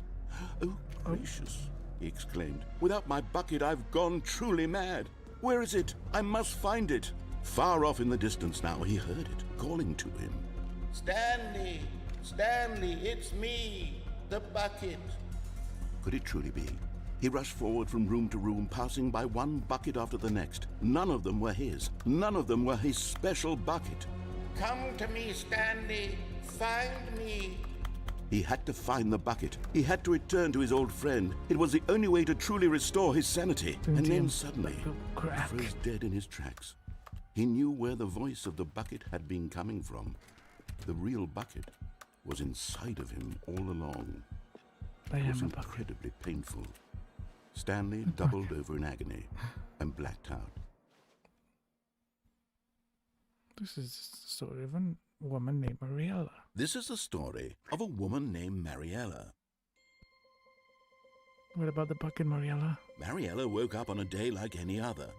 Oh, gracious, he exclaimed. Without my bucket, I've gone truly mad. Where is it? I must find it. Far off in the distance now, he heard it, calling to him. Stanley! Stanley, it's me! The bucket! Could it truly be? He rushed forward from room to room, passing by one bucket after the next. None of them were his. None of them were his special bucket. Come to me, Stanley! Find me! He had to find the bucket. He had to return to his old friend. It was the only way to truly restore his sanity. And then suddenly, he froze dead in his tracks. He knew where the voice of the bucket had been coming from. The real bucket was inside of him all along. I It am was a bucket. incredibly painful. Stanley doubled over in agony and blacked out. This is the story of a woman named Mariella. This is the story of a woman named Mariella. What about the bucket, Mariella? Mariella woke up on a day like any other.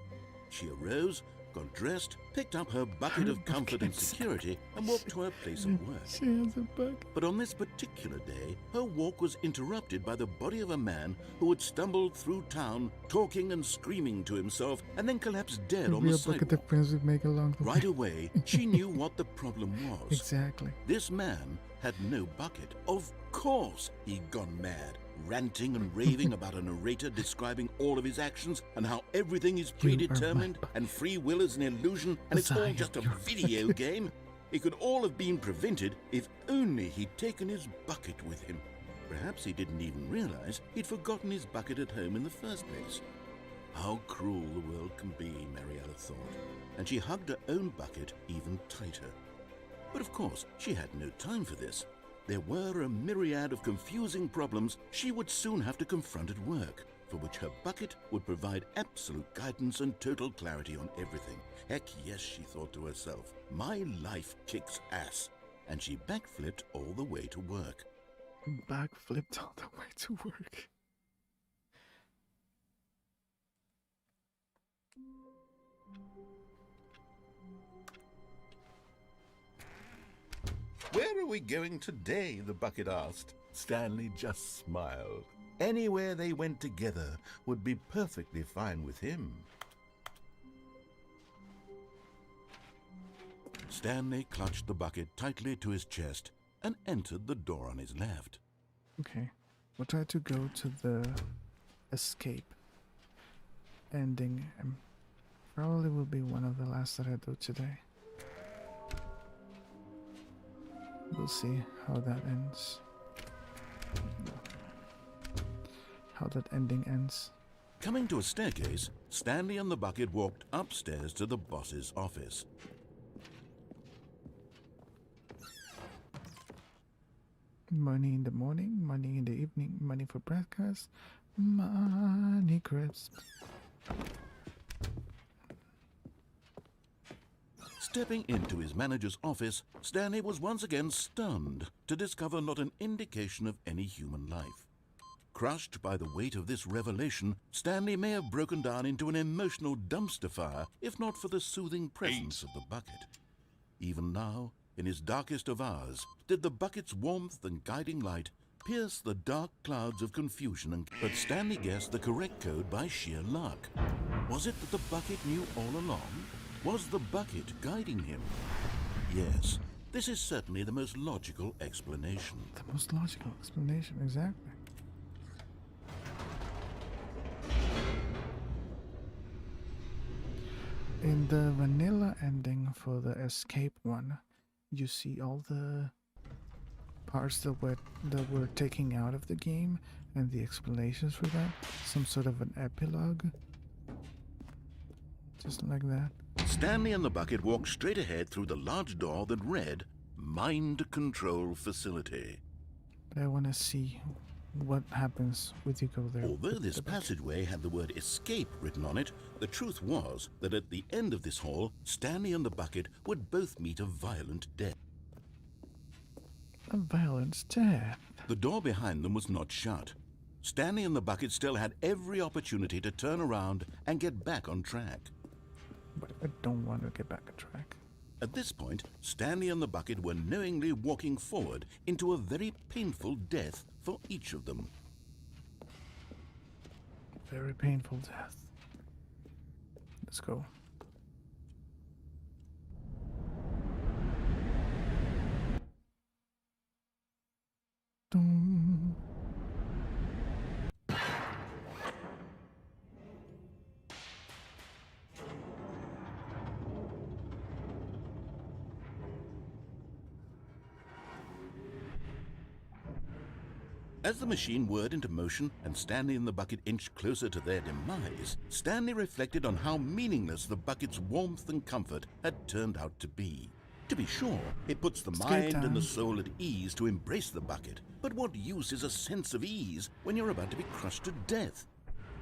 She arose, got dressed, picked up her bucket of comfort and security, and walked to her place of work. She has a bucket. But on this particular day, her walk was interrupted by the body of a man who had stumbled through town, talking and screaming to himself, and then collapsed dead on the Real bucket sidewalk. of friends would make along the Right way. away, she knew what the problem was. Exactly. This man had no bucket. Of course he'd gone mad, ranting and raving about a narrator describing all of his actions and how everything is You are my predetermined and free will is an illusion and it's all Messiah, just a you're video game. It could all have been prevented if only he'd taken his bucket with him. Perhaps he didn't even realize he'd forgotten his bucket at home in the first place. How cruel the world can be, Mariella thought, and she hugged her own bucket even tighter. But of course, she had no time for this. There were a myriad of confusing problems she would soon have to confront at work, for which her bucket would provide absolute guidance and total clarity on everything. Heck yes, she thought to herself, my life kicks ass. And she backflipped all the way to work. Backflipped all the way to work. Where are we going today? The bucket asked. Stanley just smiled. Anywhere they went together would be perfectly fine with him. Stanley clutched the bucket tightly to his chest and entered the door on his left. Okay. We'll try to go to the escape ending. Probably will be one of the last that I do today. We'll see how that ends. How that ending ends. Coming to a staircase, Stanley and the bucket walked upstairs to the boss's office. Money in the morning, money in the evening, money for breakfast, money crisps. Stepping into his manager's office, Stanley was once again stunned to discover not an indication of any human life. Crushed by the weight of this revelation, Stanley may have broken down into an emotional dumpster fire if not for the soothing presence of the bucket. Even now, in his darkest of hours, did the bucket's warmth and guiding light pierce the dark clouds of confusion, but Stanley guessed the correct code by sheer luck. Was it that the bucket knew all along? Was the bucket guiding him? Yes, this is certainly the most logical explanation. The most logical explanation, exactly. In the vanilla ending for the escape one, you see all the parts that were taken out of the game and the explanations for that. Some sort of an epilogue. Just like that. Stanley and the bucket walked straight ahead through the large door that read, Mind Control Facility. But I want to see what happens when you go there. Although this passageway had the word escape written on it, the truth was that at the end of this hall, Stanley and the bucket would both meet a violent death. A violent death? The door behind them was not shut. Stanley and the bucket still had every opportunity to turn around and get back on track. But I don't want to get back on track. At this point, Stanley and the bucket were knowingly walking forward into a very painful death for each of them. Very painful death. Let's go. Dum. As the machine whirred into motion and Stanley and the bucket inched closer to their demise, Stanley reflected on how meaningless the bucket's warmth and comfort had turned out to be. To be sure, it puts the mind and the soul at ease to embrace the bucket, but what use is a sense of ease when you're about to be crushed to death?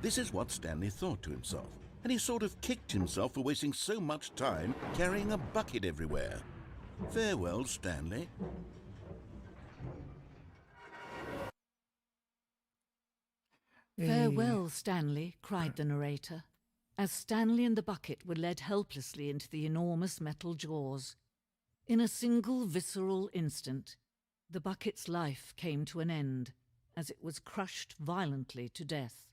This is what Stanley thought to himself, and he sort of kicked himself for wasting so much time carrying a bucket everywhere. Farewell, Stanley. Farewell, Stanley, cried the narrator, as Stanley and the bucket were led helplessly into the enormous metal jaws. In a single visceral instant, the bucket's life came to an end as it was crushed violently to death.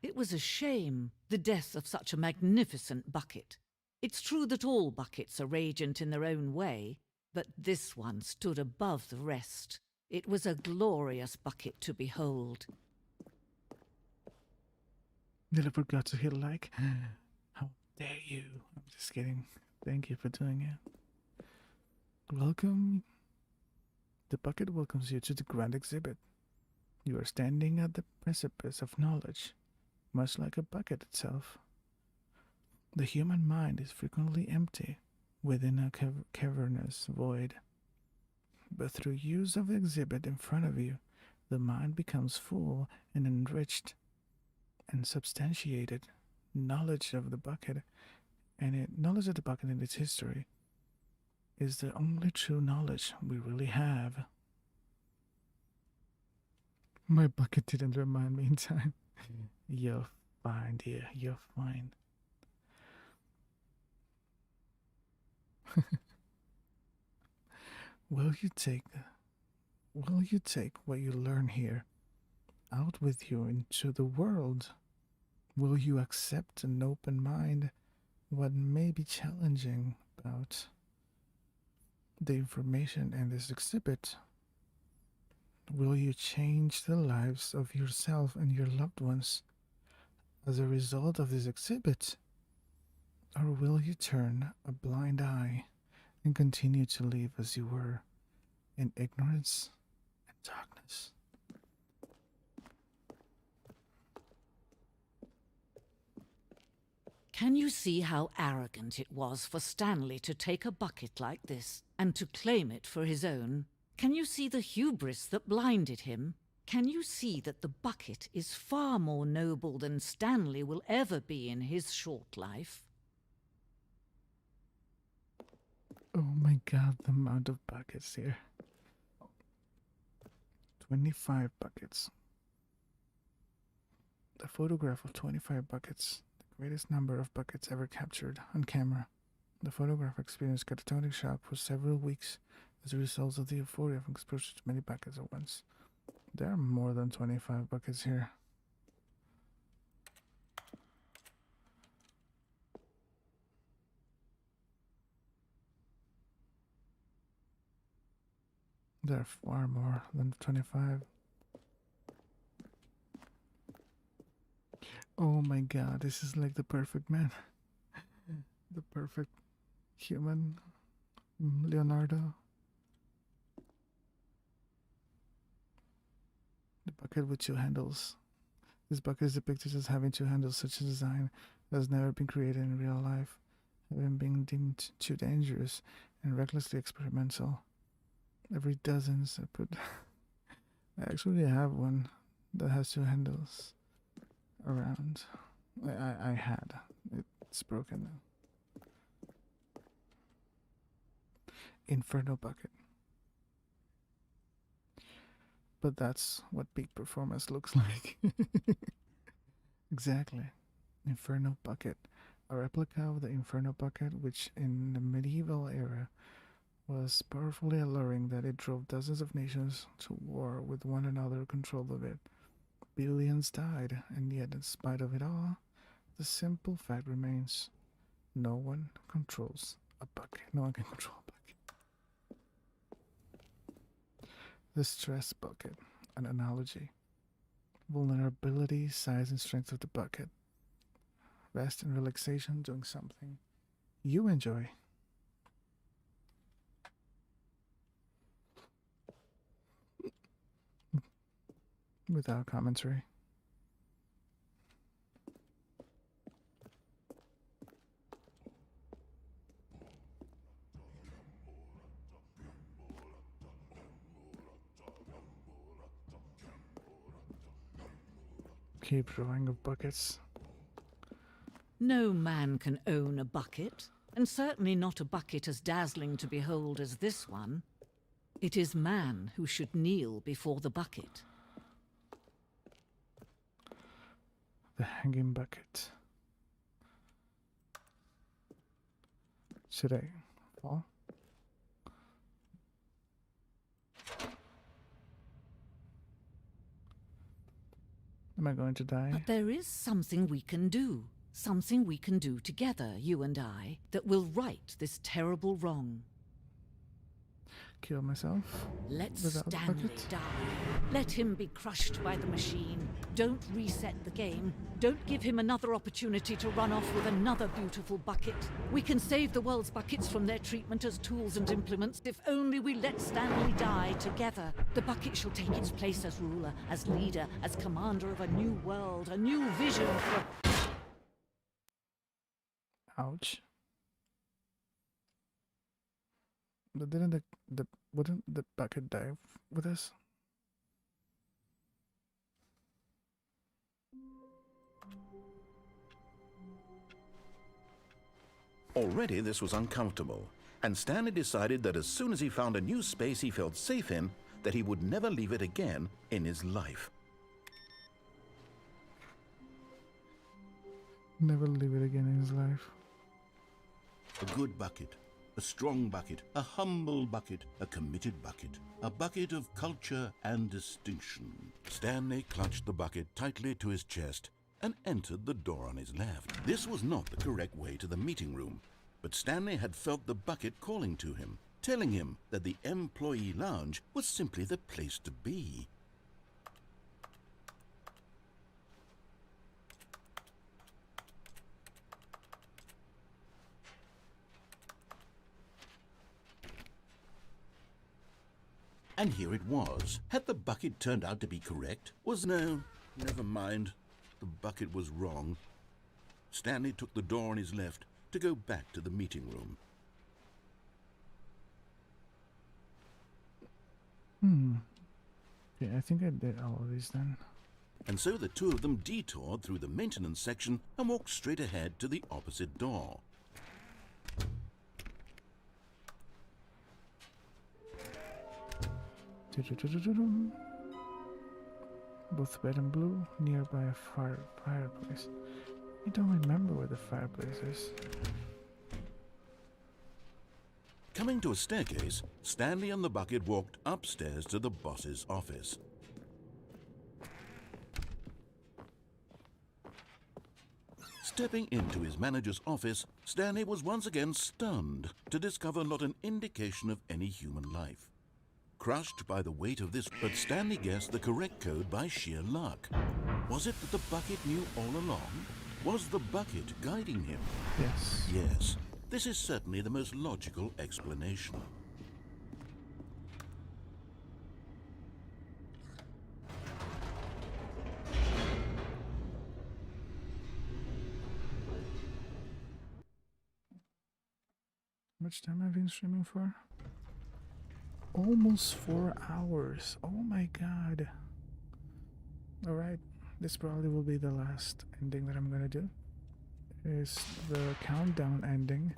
It was a shame, the death of such a magnificent bucket. It's true that all buckets are radiant in their own way, but this one stood above the rest. It was a glorious bucket to behold. Nearly forgot to hit like. How dare you? I'm just kidding. Thank you for doing it. Welcome. The bucket welcomes you to the grand exhibit. You are standing at the precipice of knowledge, much like a bucket itself. The human mind is frequently empty within a cavernous void. But through use of the exhibit in front of you, the mind becomes full and enriched and substantiated. Knowledge of the bucket and its history is the only true knowledge we really have. My bucket didn't remind me in time. You're fine, dear. You're fine. Will you take what you learn here out with you into the world? Will you accept an open mind what may be challenging about the information in this exhibit? Will you change the lives of yourself and your loved ones as a result of this exhibit? Or will you turn a blind eye and continue to live as you were, in ignorance and darkness? Can you see how arrogant it was for Stanley to take a bucket like this and to claim it for his own? Can you see the hubris that blinded him? Can you see that the bucket is far more noble than Stanley will ever be in his short life? Oh my god, the amount of buckets here. 25 buckets. A photograph of 25 buckets, the greatest number of buckets ever captured on camera. The photograph experienced catatonic shock for several weeks as a result of the euphoria of exposure to many buckets at once. There are more than 25 buckets here. There are far more than 25. Oh my god, this is like the perfect man. The perfect human. Leonardo. The bucket with two handles. This bucket is depicted as having two handles. Such a design has never been created in real life, having been deemed too dangerous and recklessly experimental. Every dozens I put. I actually have one that has two handles around. I had. It's broken now. Inferno bucket. But that's what peak performance looks like. Exactly. Inferno bucket. A replica of the Inferno bucket, which in the medieval era was powerfully alluring that it drove dozens of nations to war with one another control of it. Billions died, and yet in spite of it all, the simple fact remains: no one controls a bucket. No one can control a bucket. The stress bucket, an analogy. Vulnerability, size, and strength of the bucket. Rest and relaxation, doing something you enjoy. Without commentary. Keep drawing of buckets. No man can own a bucket, and certainly not a bucket as dazzling to behold as this one. It is man who should kneel before the bucket. The hanging bucket. Should I fall? Am I going to die? But there is something we can do. Something we can do together, you and I, that will right this terrible wrong. Kill myself? Let without the Stanley bucket? die. Let him be crushed by the machine. Don't reset the game. Don't give him another opportunity to run off with another beautiful bucket. We can save the world's buckets from their treatment as tools and implements if only we let Stanley die together. The bucket shall take its place as ruler, as leader, as commander of a new world, a new vision for... Ouch. But wouldn't the bucket die with us? Already this was uncomfortable, and Stanley decided that as soon as he found a new space he felt safe in, that he would never leave it again in his life. Never leave it again in his life. A good bucket, a strong bucket, a humble bucket, a committed bucket, a bucket of culture and distinction. Stanley clutched the bucket tightly to his chest and entered the door on his left. This was not the correct way to the meeting room, but Stanley had felt the bucket calling to him, telling him that the employee lounge was simply the place to be. And here it was. Had the bucket turned out to be correct? No, never mind. The bucket was wrong. Stanley took the door on his left to go back to the meeting room. Okay, I think I did all of these then. And so the two of them detoured through the maintenance section and walked straight ahead to the opposite door. Both red and blue, nearby a fireplace. I don't remember where the fireplace is. Coming to a staircase, Stanley and the bucket walked upstairs to the boss's office. Stepping into his manager's office, Stanley was once again stunned to discover not an indication of any human life. Crushed by the weight of this, but Stanley guessed the correct code by sheer luck. Was it that the bucket knew all along? Was the bucket guiding him? Yes. Yes, this is certainly the most logical explanation. How much time have I been streaming for? Almost 4 hours. Oh my god. Alright, this probably will be the last ending that I'm gonna do. Is the countdown ending,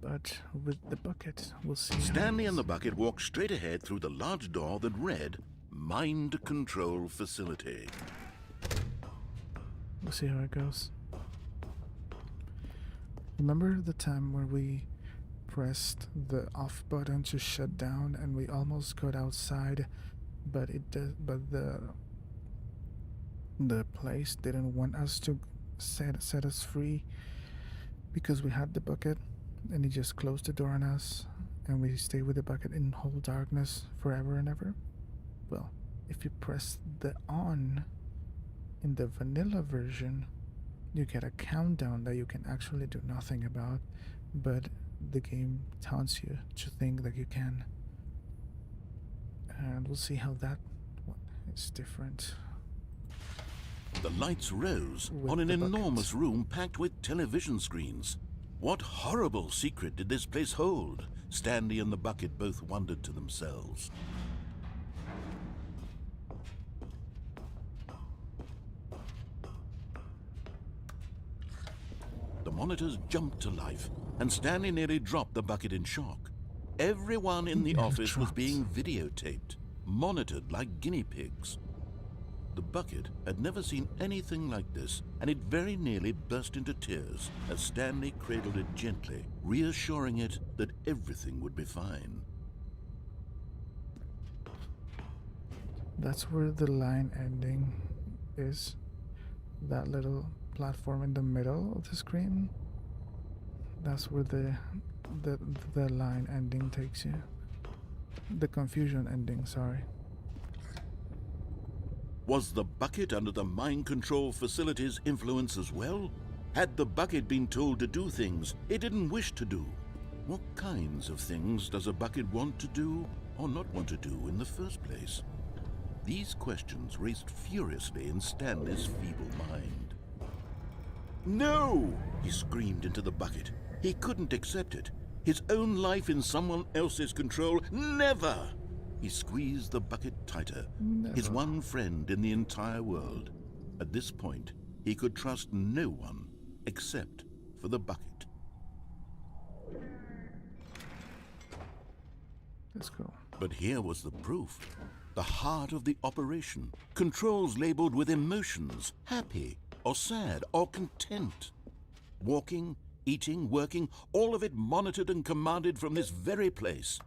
but with the bucket. We'll see. Stanley and the bucket walked straight ahead through the large door that read, Mind Control Facility. We'll see how it goes. Remember the time when we pressed the off button to shut down and we almost got outside, but the place didn't want us to set us free because we had the bucket, and he just closed the door on us and we stayed with the bucket in whole darkness forever and ever? Well, if you press the on in the vanilla version, you get a countdown that you can actually do nothing about, but the game taunts you to think that you can. And we'll see how that one is different. The lights rose With on an the bucket. enormous room packed with television screens. What horrible secret did this place hold? Stanley and the bucket both wondered to themselves. The monitors jumped to life, and Stanley nearly dropped the bucket in shock. Everyone in the Nearly office was dropped. being videotaped, monitored like guinea pigs. The bucket had never seen anything like this, and it very nearly burst into tears as Stanley cradled it gently, reassuring it that everything would be fine. That's where the line ending is. That little platform in the middle of the screen. That's where the line ending takes you. The confusion ending, sorry. Was the bucket under the mind control facility's influence as well? Had the bucket been told to do things it didn't wish to do? What kinds of things does a bucket want to do or not want to do in the first place? These questions raced furiously in Stanley's feeble mind. No! He screamed into the bucket. He couldn't accept it. His own life in someone else's control, never! He squeezed the bucket tighter. His one friend in the entire world. At this point, he could trust no one except for the bucket. Let's go. But here was the proof. The heart of the operation. Controls labeled with emotions, happy or sad or content. Walking, eating, working, all of it monitored and commanded from this very place.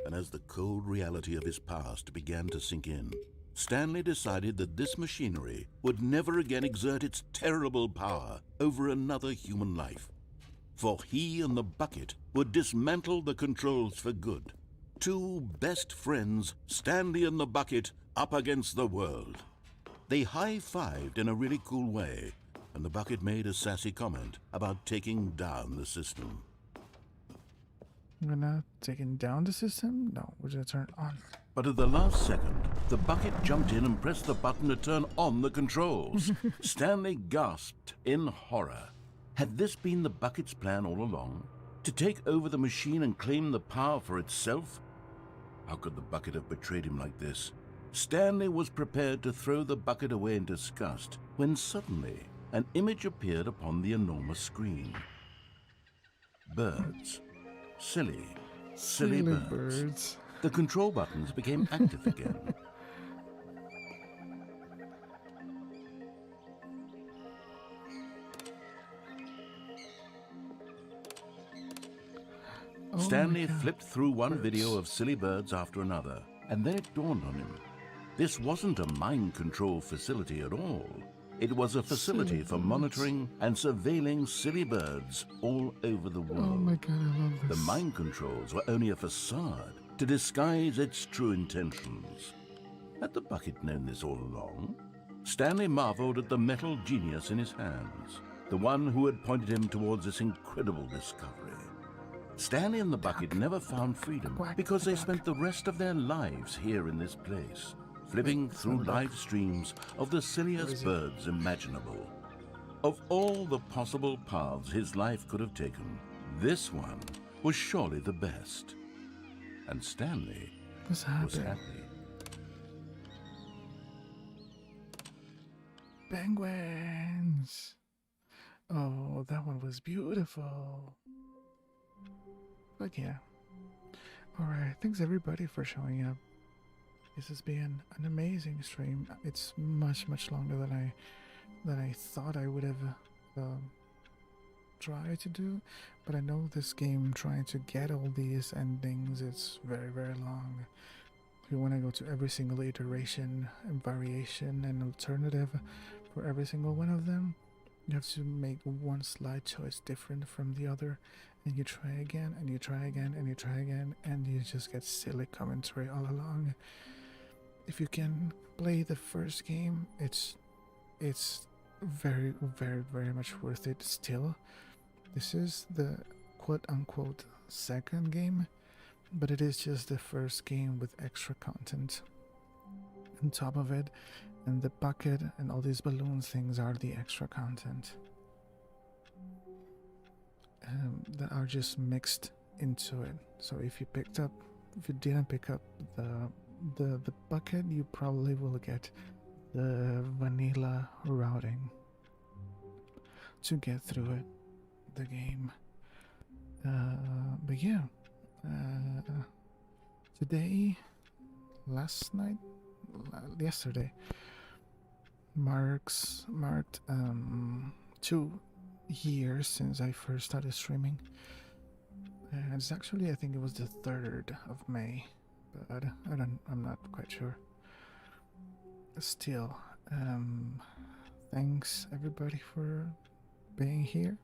And as the cold reality of his past began to sink in, Stanley decided that this machinery would never again exert its terrible power over another human life. For he and the bucket would dismantle the controls for good. Two best friends, Stanley and the bucket, up against the world. They high-fived in a really cool way, and the bucket made a sassy comment about taking down the system. We're not taking down the system? No, we're gonna turn it on. But at the last second, the bucket jumped in and pressed the button to turn on the controls. Stanley gasped in horror. Had this been the bucket's plan all along? To take over the machine and claim the power for itself? How could the bucket have betrayed him like this? Stanley was prepared to throw the bucket away in disgust when suddenly an image appeared upon the enormous screen. Birds. Silly birds. The control buttons became active again. Stanley flipped through one video of silly birds after another, and then it dawned on him. This wasn't a mind control facility at all. It was a facility for monitoring and surveilling silly birds all over the world. Oh my god, I love this. The mind controls were only a facade to disguise its true intentions. Had the bucket known this all along? Stanley marveled at the metal genius in his hands, the one who had pointed him towards this incredible discovery. Stanley and the bucket never found freedom because they spent the rest of their lives here in this place, flipping through live streams of the silliest birds imaginable. Of all the possible paths his life could have taken, this one was surely the best. And Stanley was happy. Penguins! Oh, that one was beautiful. But yeah. Alright, thanks everybody for showing up. This has been an amazing stream. It's much longer than I thought I would have tried to do. But I know this game, trying to get all these endings, it's very long. If you want to go to every single iteration and variation and alternative for every single one of them, you have to make one slight choice different from the other, and you try again, and you try again, and you try again, and you just get silly commentary all along. If you can play the first game, it's very much worth it still. This is the quote-unquote second game, but it is just the first game with extra content on top of it, and the bucket and all these balloon things are the extra content that are just mixed into it. So if you didn't pick up the bucket, you probably will get the vanilla routing to get through it, the game. But yeah, today, yesterday marked 2 years since I first started streaming. And it's actually, I think it was the 3rd of May, but I'm not quite sure. Still, thanks everybody for being here.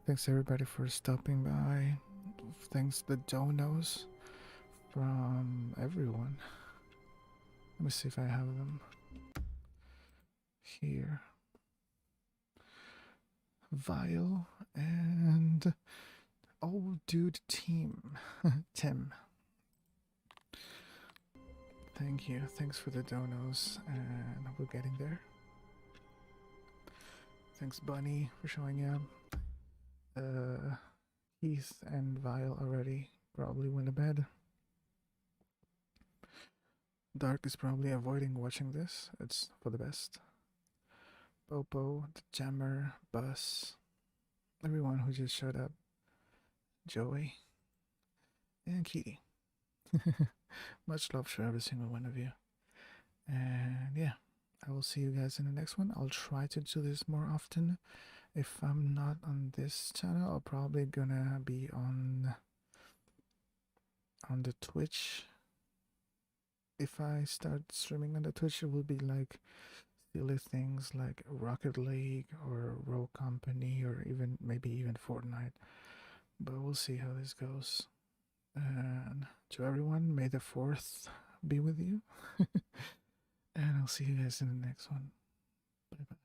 Thanks everybody for stopping by. Thanks the donos from everyone. Let me see if I have them here. Vile and old dude team Tim. Thank you. Thanks for the donos, and we're getting there. Thanks Bunny for showing up. Heath and Vile already probably went to bed. Dark is probably avoiding watching this. It's for the best. Popo, the Jammer, Bus, everyone who just showed up. Joey and Kitty. Much love for every single one of you. And yeah, I will see you guys in the next one. I'll try to do this more often. If I'm not on this channel, I'll probably gonna be on the Twitch. If I start streaming on the Twitch, it will be like silly things like Rocket League or Rogue Company, or maybe even Fortnite. But we'll see how this goes. And to everyone, may the 4th be with you. And I'll see you guys in the next one. Bye bye.